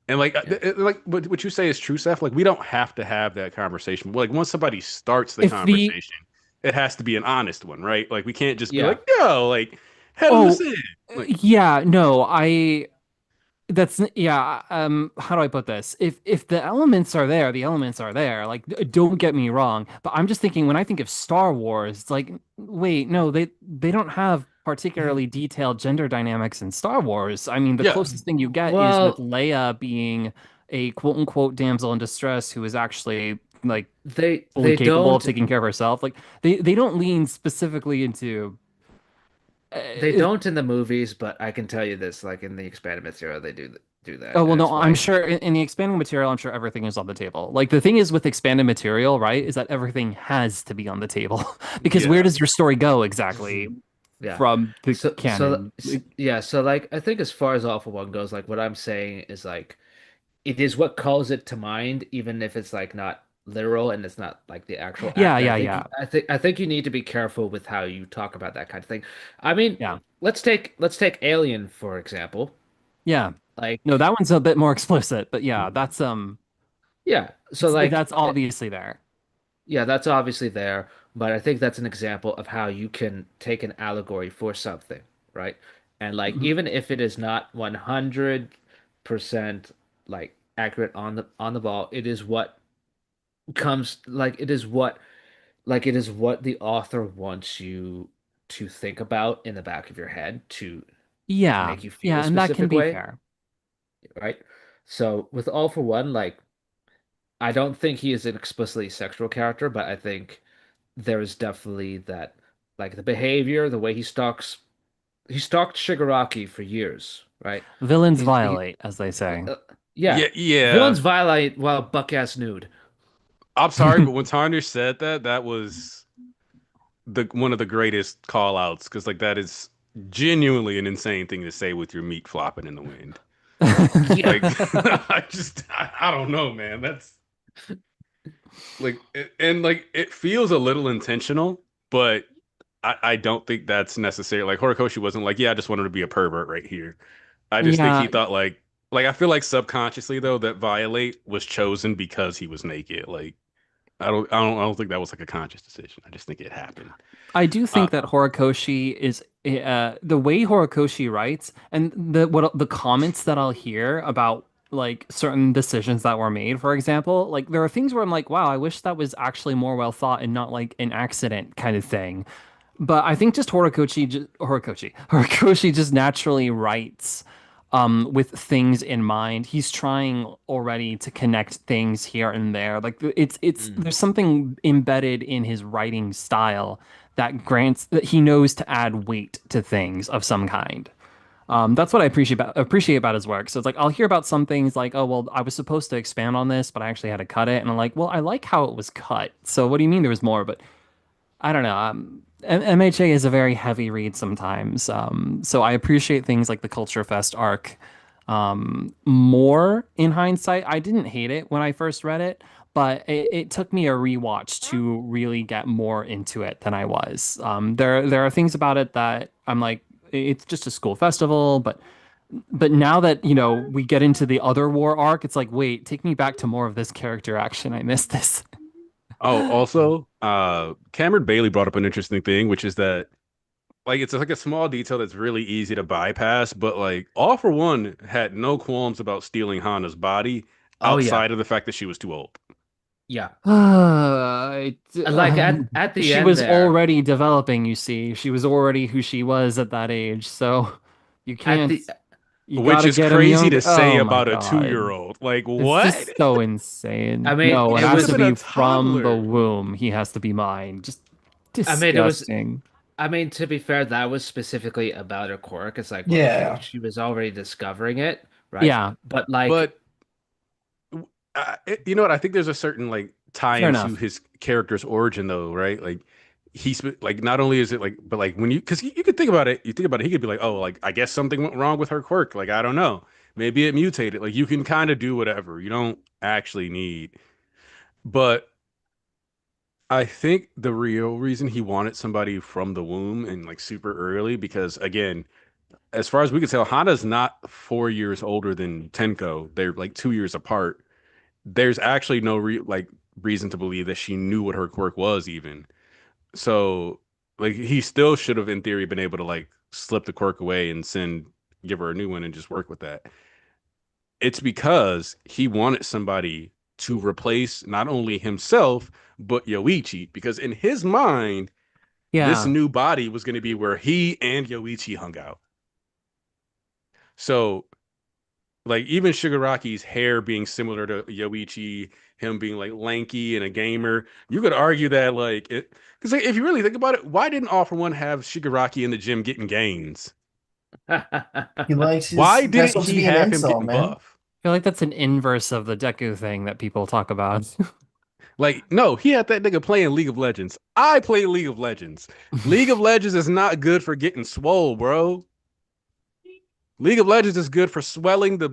And like, yeah, like what you say is true, Seth. Like, we don't have to have that conversation. Like, once somebody starts the If the conversation, it has to be an honest one, right? Like, we can't just be yeah. like, no, like, head in the oh sand. Like, yeah, no, I That's yeah. How do I put this? If the elements are there, the elements are there. Like, don't get me wrong, but I'm just thinking when I think of Star Wars, it's like, wait, no, they don't have particularly detailed gender dynamics in Star Wars. I mean, the yeah, closest thing you get is with Well, Leia being a quote unquote damsel in distress who is actually like fully they capable of don't taking care of herself. Like, they don't lean specifically into. they Uh, don't in the movies, but I can tell you this, like in the expanded material, they do that, Oh, well, and no, it's I'm why. sure in the expanding material, I'm sure everything is on the table. Like, the thing is with expanded material, right, is that everything has to be on the table because where yeah. does your story go exactly? Yeah. from the So canon. Like, yeah, so like I think as far as All for One goes, like what I'm saying is like it is what calls it to mind, even if it's like not literal and it's not like the actual yeah, act. I yeah, think yeah, I think you need to be careful with how you talk about that kind of thing. I mean, yeah, let's take Alien for example. yeah. No, Like that one's a bit more explicit, but yeah, yeah, so like that's obviously there. yeah, that's obviously there, but I think that's an example of how you can take an allegory for something, right? And like Mhm. even if it is not 100% like accurate on the ball, it is what comes like it is what the author wants you to think about in the back of your head to Yeah, make you feel yeah, a and that can specific be way, fair. right? So with All for One, like I don't think he is an explicitly sexual character, but I think there is definitely that like the behavior, the way he stalked Shigaraki for years, right? Villains He violate, as they say. yeah, Yeah, yeah. villains violate while buck ass nude. I'm sorry, but when Tanya said that, that was the one of the greatest call outs because like that is genuinely an insane thing to say with your meat flopping in the wind. Yeah. Like I don't know, man. That's like and like it feels a little intentional, but I don't think that's necessary. Like Horikoshi wasn't like, yeah, I just wanted to be a pervert right here. I just think he Yeah, thought like I feel like subconsciously though that violate was chosen because he was naked. Like I don't think that was like a conscious decision. I just think it happened. I do Uh think that Horikoshi is the way Horikoshi writes and the comments that I'll hear about like certain decisions that were made, for example, like there are things where I'm like, wow, I wish that was actually more well thought and not like an accident kind of thing. But I think just Horikoshi just naturally writes with things in mind. He's trying already to connect things here and there. Like it's Mm. there's something embedded in his writing style that grants that he knows to add weight to things of some kind. That's what I appreciate about his work. So it's like I'll hear about some things like, oh well, I was supposed to expand on this, but I actually had to cut it, and I'm like, well, I like how it was cut. So what do you mean there was more? But I don't know. MHA is a very heavy read sometimes. So I appreciate things like the Culture Fest arc more in hindsight. I didn't hate it when I first read it, but it took me a rewatch to really get more into it than I was. There are things about it that I'm like, it's just a school festival, but now that we get into the other war arc, it's like, wait, take me back to more of this character action. I missed this. oh, also, Cameron Bailey brought up an interesting thing, which is that like it's like a small detail that's really easy to bypass, but like All for One had no qualms about stealing Hana's body Oh yeah. outside of the fact that she was too old. Yeah. Uh, Like at the she end was there, already developing, you see. She was already who she was at that age. So you at can't, the you Which gotta is get him crazy younger. to say Oh my about a God. 2-year-old. Like, It's what? just so insane. I mean No, it it She has could have to was been a be from the toddler. womb. He has to be mine. Just I mean it was disgusting. I mean to be fair, that was specifically about her quirk. It's like, well, okay, Yeah. she was already discovering it, right? Yeah, But like But you know what? I think there's a certain like tie fair into enough. his character's origin, though, right? Like he's like not only is it like, but like when because you could think about it, you think about it, he could be like, oh, like I guess something went wrong with her quirk. Like I don't know, maybe it mutated. Like you can kind of do whatever. You don't actually need. But I think the real reason he wanted somebody from the womb and like super early because again, as far as we can tell, Hana's not 4 years older than Tenko. They're like 2 years apart. There's actually no reason to believe that she knew what her quirk was even. So like he still should have in theory been able to like slip the quirk away and give her a new one and just work with that. It's because he wanted somebody to replace not only himself but Yoichi because in his mind this Yeah, new body was going to be where he and Yoichi hung out. So like even Shigaraki's hair being similar to Yoichi, him being like lanky and a gamer, you could argue that like it because like, if you really think about it, why didn't All for One have Shigaraki in the gym getting gains? He likes his Why that's didn't supposed to he be an have him insult, getting man. buff? I feel like that's an inverse of the Deku thing that people talk about. Like, no, he had that nigga playing League of Legends. I play League of Legends. League of Legends is not good for getting swole, bro. League of Legends is good for swelling the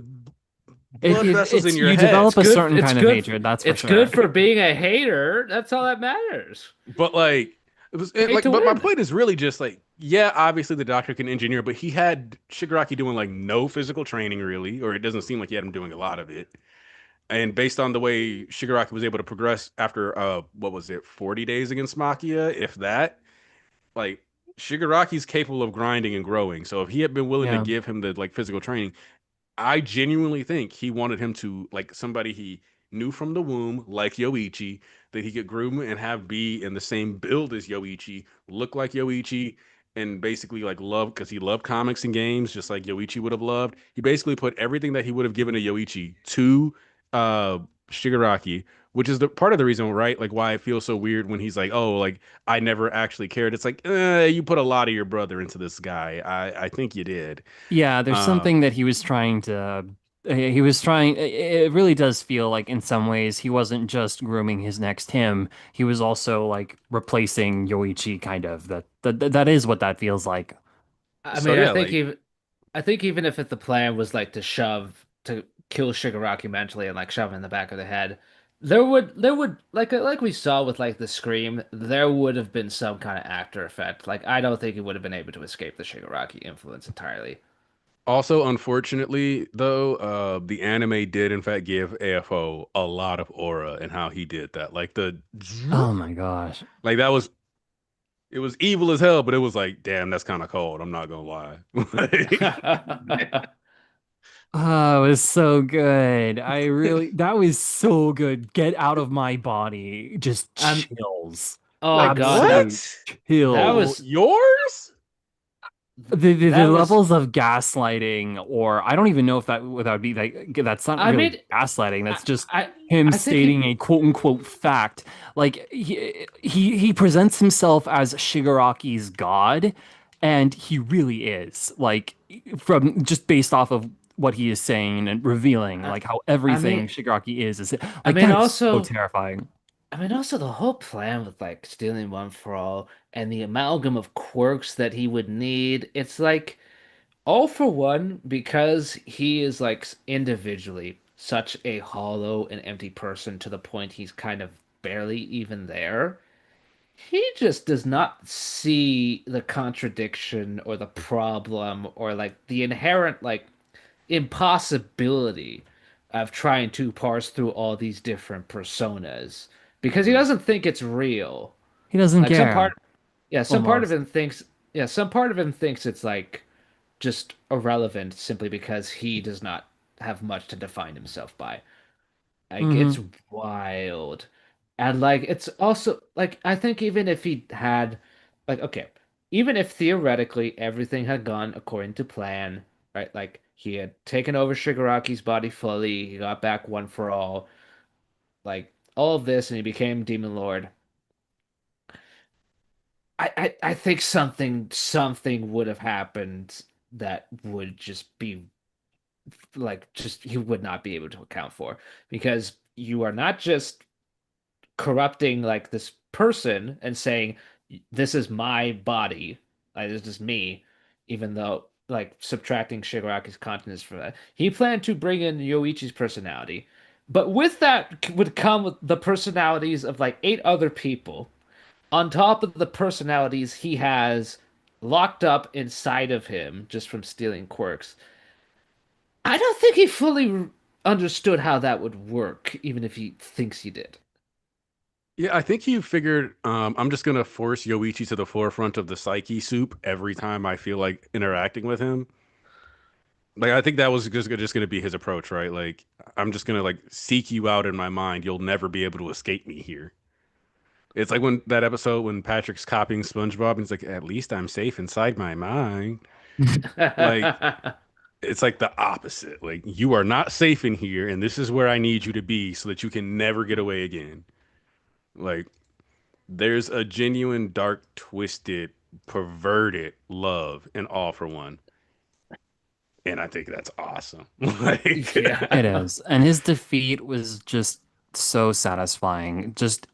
It, blood it vessels in it's your you head. develop It's a good. certain kind of hatred, that's for It's good sure. for being a hater. That's all that matters. But like, Hate to but my win. point is really just like, yeah, obviously the doctor can engineer, but he had Shigaraki doing like no physical training really, or it doesn't seem like he had him doing a lot of it. And based on the way Shigaraki was able to progress after what was it, 40 days against Makia, if that, like Shigaraki's capable of grinding and growing. So if he had been willing to Yeah. give him the like physical training, I genuinely think he wanted him to like somebody he knew from the womb, like Yoichi, that he could groom and have be in the same build as Yoichi, look like Yoichi, and basically like love because he loved comics and games just like Yoichi would have loved. He basically put everything that he would have given to Yoichi to uh Shigaraki, which is the part of the reason, right? Like why it feels so weird when he's like, "Oh, like I never actually cared." It's like, you put a lot of your brother into this guy. I think you did. Yeah, there's Uh, something that he was trying to he was trying it really does feel like in some ways he wasn't just grooming his next him, he was also like replacing Yoichi kind of. That is what that feels like. I so mean, yeah, like I think even if the plan was like to kill Shigaraki mentally and like shove him in the back of the head, there would like we saw with like the Scream, there would have been some kind of after effect. Like I don't think he would have been able to escape the Shigaraki influence entirely. also, unfortunately, though, the anime did in fact give AFO a lot of aura and how he did that. Like the Oh my gosh. like that was it was evil as hell, but it was like, damn, that's kind of cold. I'm not gonna lie. Like, Oh, it was so good. I really that was so good. Get out of my body. Just I'm chills. oh like God, Absolute what? that chills. was Yours? The that was levels of gaslighting, or I don't even know if that would be like that's not I really mean gaslighting. I That's just I, him I think he stating a quote unquote fact. Like he presents himself as Shigaraki's god, and he really is. Like from just based off of what he is saying and revealing, I, like how I mean everything Shigaraki is I like mean that is so also terrifying. I mean, also the whole plan with like stealing one for all and the amalgam of quirks that he would need, it's like all for one, because he is like individually such a hollow and empty person to the point he's kind of barely even there. He just does not see the contradiction or the problem or like the inherent like impossibility of trying to parse through all these different personas because he Mhm. doesn't think it's real. He doesn't Like care some part of almost. him thinks, yeah, some part of him thinks it's like just irrelevant simply because he does not have much to define himself by. Like it's Hmm. wild. And like it's also like I think even if he had like okay, even if theoretically everything had gone according to plan, right? Like he had taken over Shigaraki's body fully, he got back one for all, like all of this and he became Demon Lord. I think something would have happened that would just be like just he would not be able to account for because you are not just corrupting like this person and saying this is my body, like this is me, even though like subtracting Shigaraki's consciousness from that. He planned to bring in Yoichi's personality, but with that would come with the personalities of like eight other people on top of the personalities he has locked up inside of him just from stealing quirks. I don't think he fully understood how that would work, even if he thinks he did. Yeah, I think you figured I'm just gonna force Yoichi to the forefront of the psyche soup every time I feel like interacting with him. Like I think that was just gonna be his approach, right? Like I'm just gonna like seek you out in my mind. You'll never be able to escape me here. It's like when that episode when Patrick's copying SpongeBob and he's like, "At least I'm safe inside my mind." Like it's like the opposite. Like you are not safe in here, and this is where I need you to be so that you can never get away again. Like there's a genuine, dark, twisted, perverted love in All for One, and I think that's awesome. Like, Yeah. It is. And his defeat was just So satisfying. Just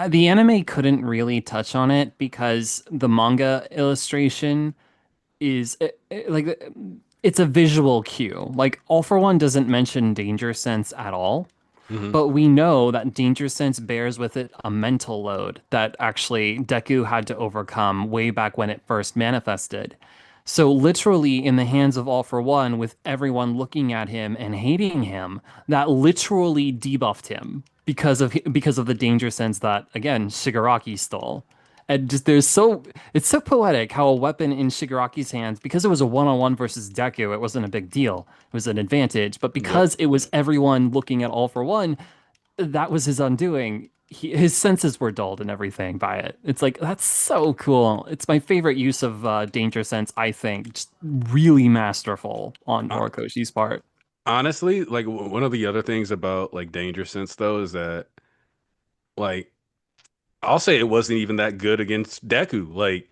the anime couldn't really touch on it because the manga illustration is it's a visual cue. Like All for One doesn't mention danger sense at all. Hmm. But we know that danger sense bears with it a mental load that actually Deku had to overcome way back when it first manifested. So literally in the hands of All for One, with everyone looking at him and hating him, that literally debuffed him because of the danger sense that again Shigaraki stole. And just it's so poetic how a weapon in Shigaraki's hands, because it was a one-on-one versus Deku, it wasn't a big deal. It was an advantage. But Yep. because it was everyone looking at All for One, that was his undoing. His senses were dulled and everything by it. It's like that's so cool. It's my favorite use of danger sense, I think. Just really masterful on Uh, Horikoshi's part. Honestly, like one of the other things about like Danger Sense though is that like I'll say it wasn't even that good against Deku. Like,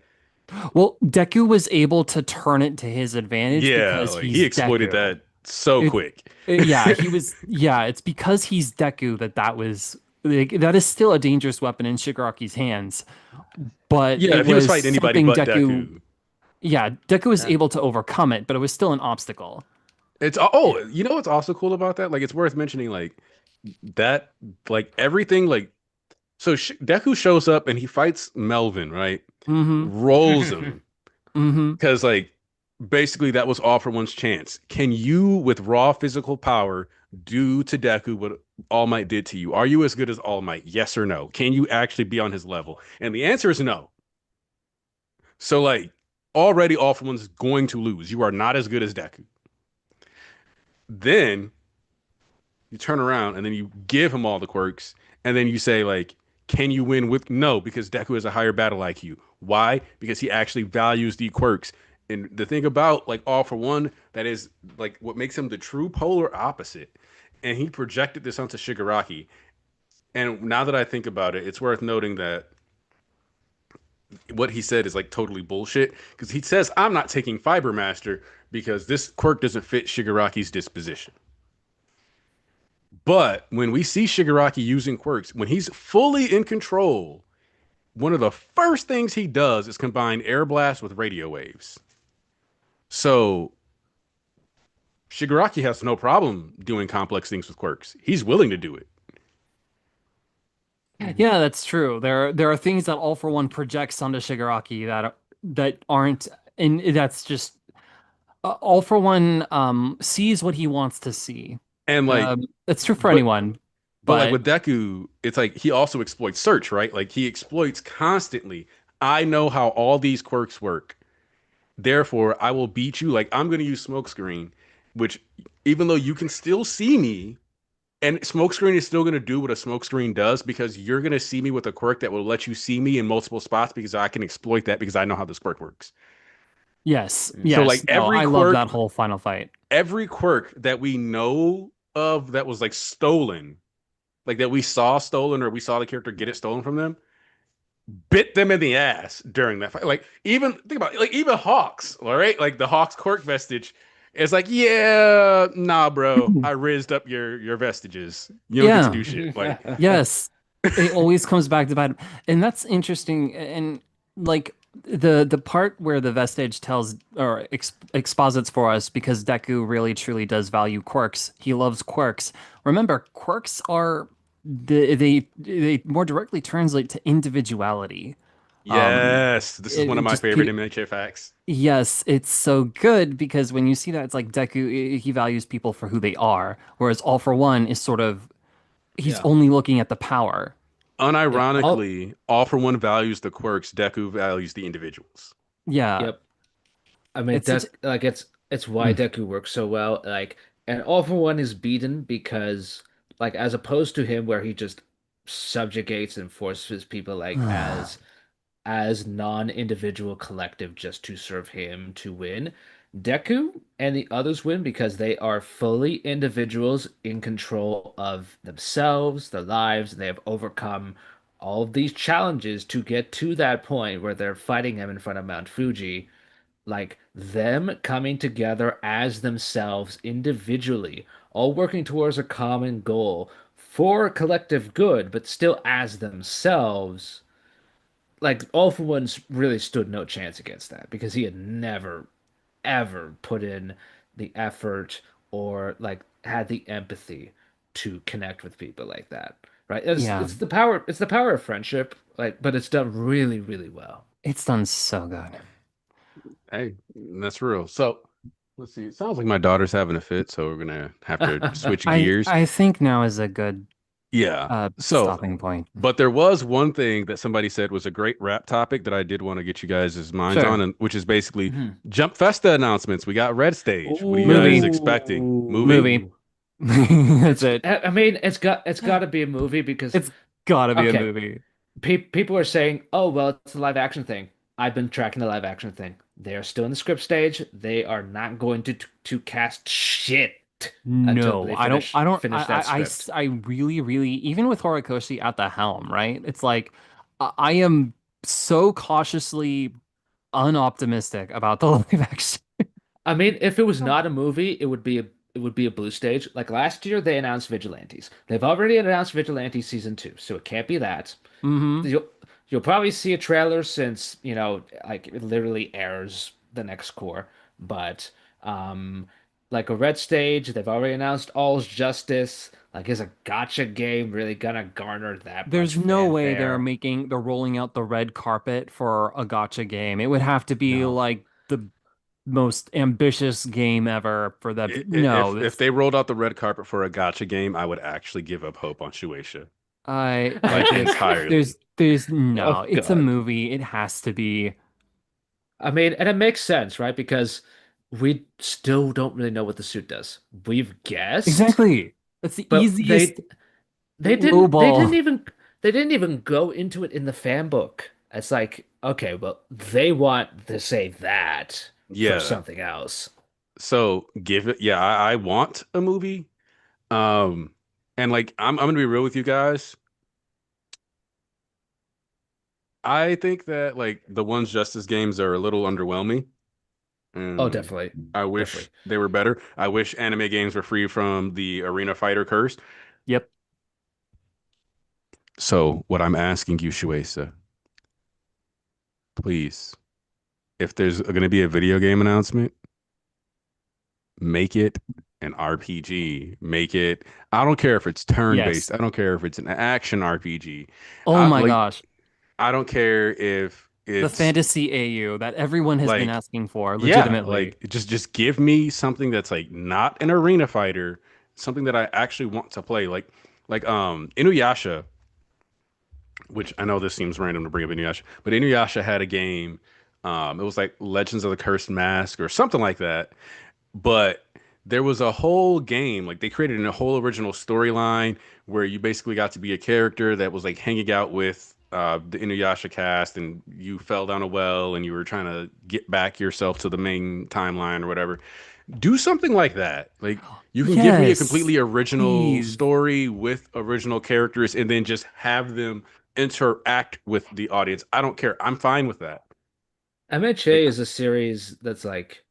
Well, Deku was able to turn it to his advantage yeah, because like he he's exploited Deku. that so It, quick. yeah, he was. Yeah, it's because he's Deku that was like, that is still a dangerous weapon in Shigaraki's hands. But Yeah, it if he was was fighting anybody something but Deku. Deku. Yeah, Deku was Yeah. able to overcome it, but it was still an obstacle. It's you know what's also cool about that? Like it's worth mentioning like that like everything like so Deku shows up and he fights Melvin, right? Mm-hmm. Rolls him Mm-hmm. because like basically that was all for one's chance. Can you with raw physical power do to Deku what All Might did to you? Are you as good as All Might? Yes or no? Can you actually be on his level? And the answer is no. So like already All for One's going to lose. You are not as good as Deku. Then you turn around and then you give him all the quirks, and then you say like, "Can you win with?" No, because Deku has a higher battle IQ. Why? Because he actually values the quirks. And the thing about like All for One, that is like what makes him the true polar opposite. And he projected this onto Shigaraki. And now that I think about it, it's worth noting that what he said is like totally bullshit because he says, "I'm not taking Fiber Master because this quirk doesn't fit Shigaraki's disposition." But when we see Shigaraki using quirks, when he's fully in control, one of the first things he does is combine air blast with radio waves. So Shigaraki has no problem doing complex things with quirks. He's willing to do it. Yeah, that's true. There are things that All for One projects onto Shigaraki that aren't, and that's just All for One sees what he wants to see. And like, That's true for but anyone, like but with Deku, it's like he also exploits search, right? Like he exploits constantly. I know how all these quirks work. Therefore, I will beat you. Like I'm going to use smokescreen, which even though you can still see me, and smokescreen is still going to do what a smokescreen does because you're going to see me with a quirk that will let you see me in multiple spots because I can exploit that because I know how this quirk works. yes, So like yes, no, I love that whole final fight. every quirk that we know of that was like stolen, like that we saw stolen or we saw the character get it stolen from them, bit them in the ass during that fight. Like even think about it, like even Hawks, all right? Like the Hawks quirk vestige is like, yeah, nah, bro. I rizzed up your vestiges. You don't get to Yeah, do shit. Like yes, it always comes back to that, and that's interesting. And like the part where the vestige tells or exposits for us because Deku really truly does value quirks. He loves quirks. Remember, quirks are they more directly translate to individuality. Um, yes, this is one of my just favorite MHA facts. yes, it's so good because when you see that, it's like Deku, he values people for who they are, whereas All for One is sort of he's Yeah. only looking at the power. Yeah. All Unironically, All for One values the quirks, Deku values the individuals. Yeah, Yep. I mean it's such. that like it's why Mm. Deku works so well. Like, and All for One is beaten because like as opposed to him where he just subjugates and forces people like as non-individual collective just to serve him to win. Deku and the others win because they are fully individuals in control of themselves, their lives, and they have overcome all of these challenges to get to that point where they're fighting him in front of Mount Fuji. Like them coming together as themselves individually, all working towards a common goal, for collective good, but still as themselves, like All for One's really stood no chance against that because he had never ever put in the effort or like had the empathy to connect with people like that. Right? Yeah, It's the power of friendship, like, but it's done really, really well. it's done so good. Hey, that's real. So let's see. It sounds like my daughter's having a fit, so we're gonna have to switch gears. I think now is a good Yeah. So, stopping point. but there was one thing that somebody said was a great rap topic that I did want to get you guys' minds on, Sure. and which is basically Mhm. Jump Festa announcements. We got Red Stage. What are you guys Movie. expecting? Movie? Movie. That's It's it. I mean, it's got to be a movie because It's gotta be a okay, movie. people are saying, "Oh, well, it's a live action thing." I've been tracking the live action thing. They are still in the script stage. They are not going to cast shit until No, they I, finish that script. I really, really, even with Horikoshi at the helm, right? It's like, I am so cautiously unoptimistic about the live action. I mean, if it was not a movie, it would be a blue stage. Like last year, they announced Vigilantes. They've already announced Vigilantes season 2, so it can't be that. Hmm. You'll probably see a trailer since, you know, like it literally airs the next core. But um like a red stage, they've already announced All's Justice. Like is a gotcha game really gonna garner that There's much no way fanfare? they're rolling out the red carpet for a gotcha game. It would have to be No. like the most ambitious game ever for them to, no, If it's, they rolled out the red carpet for a gotcha game, I would actually give up hope on Shueisha, I like just, entirely. there's no, Oh it's a God. movie. It has to be. I mean, and it makes sense, right? Because we still don't really know what the suit does. We've guessed, Exactly. That's the but easiest they lowball. didn't even go into it in the fan book. It's like, okay, well, they want to say that for Yeah. something else. So give it, yeah, I want a movie. Um, and like I'm gonna be real with you guys. I think that like the ones Justice games are a little underwhelming. Oh, And definitely. I wish Definitely. they were better. I wish anime games were free from the arena fighter curse. Yep. So what I'm asking you, Shueisa, please, if there's going to be a video game announcement, make it an RPG. Make it. I don't care if it's turn-based. Yes. I don't care if it's an action RPG. Oh I my like. gosh. I don't care if The it's fantasy AU that everyone has been like, asking for, yeah, legitimately. like just give me something that's like not an arena fighter, something that I actually want to play. Like Inuyasha, which I know this seems random to bring up Inuyasha, but Inuyasha had a game. It was like Legends of the Cursed Mask or something like that. But there was a whole game, like they created a whole original storyline where you basically got to be a character that was like hanging out with the Inuyasha cast, and you fell down a well and you were trying to get back yourself to the main timeline or whatever. Do something like that. Like you can give me a Yes. completely original Please. story with original characters and then just have them interact with the audience. I don't care. I'm fine with that. MHA Like, is a series that's like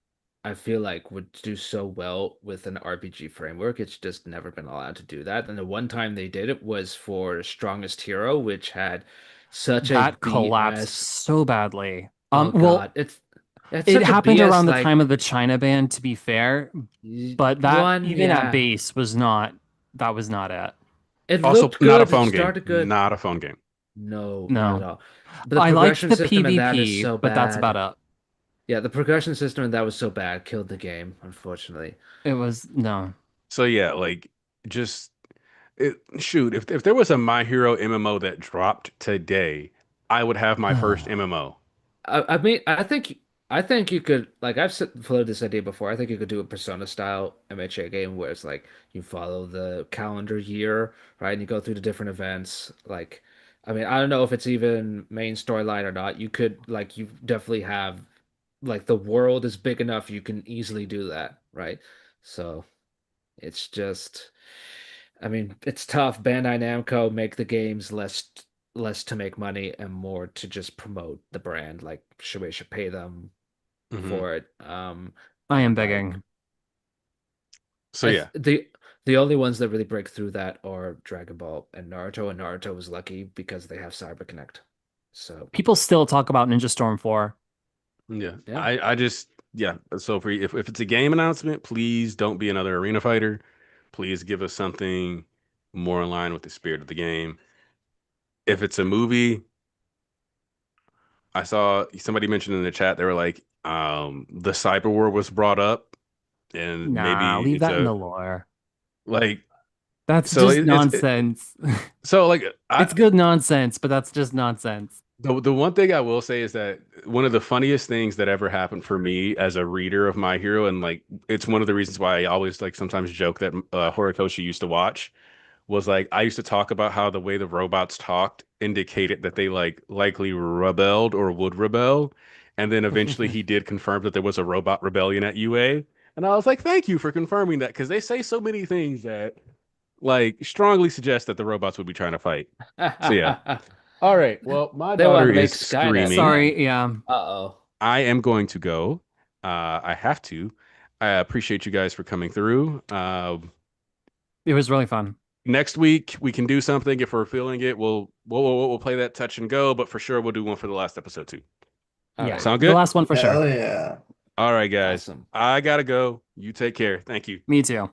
I feel like would do so well with an RPG framework. It's just never been allowed to do that. And the one time they did it was for Strongest Hero, which had such a That collapsed BS. so badly. Oh Well, God, it's it such a happened BS around the time like of the China ban, to be fair, but that one, even at yeah. base was not, that was not it. It also, looked not a good. It phone game. started good. Not a phone game. No, not at No. all. But the I liked progression the system in that is PvP, so but that's about bad. it. Yeah, the progression system in that was so bad, killed the game, unfortunately. It was no. So yeah, like just shoot, if there was a My Hero MMO that dropped today, I would have my first MMO. I mean, I think you could like floated this idea before. I think you could do a Persona style MHA game where it's like you follow the calendar year, right? And you go through the different events. Like, I mean, I don't know if it's even main storyline or not. You could like you definitely have like the world is big enough you can easily do that, right? So it's just I mean, it's tough. Bandai Namco make the games less to make money and more to just promote the brand. Like Shueisha should pay them Hmm. for it. I am And like So I yeah, th The only ones that really break through that are Dragon Ball and Naruto, and Naruto was lucky because they have Cyber Connect. So People still talk about Ninja Storm 4. Yeah. yeah. I just yeah. So for if it's a game announcement, please don't be another arena fighter. Please give us something more in line with the spirit of the game. If it's a movie, I saw somebody mentioned in the chat, they were like, the cyber war was brought up, and Nah, maybe leave it's that in a the lore. like That's so just nonsense. so like It's I good nonsense, but that's just nonsense. the one thing I will say is that one of the funniest things that ever happened for me as a reader of My Hero, and like it's one of the reasons why I always like sometimes joke that Horikoshi used to watch, was like I used to talk about how the way the robots talked indicated that they like likely rebelled or would rebel. And then eventually he did confirm that there was a robot rebellion at UA. And I was like, thank you for confirming that because they say so many things that like strongly suggest that the robots would be trying to fight. So yeah. All right. Well, my They want daughter to make is Skynet, screaming. man. Sorry, yeah. Uh-oh. I am going to go. I have to. I appreciate you guys for coming through. It was really fun. Next week we can do something if we're feeling it. We'll play that touch and go, but for sure we'll do one for the last episode too. All Yeah. right. Sound The good? last one for sure. Hell yeah. All right, guys. Awesome. I gotta go. You take care. Thank you. Me too.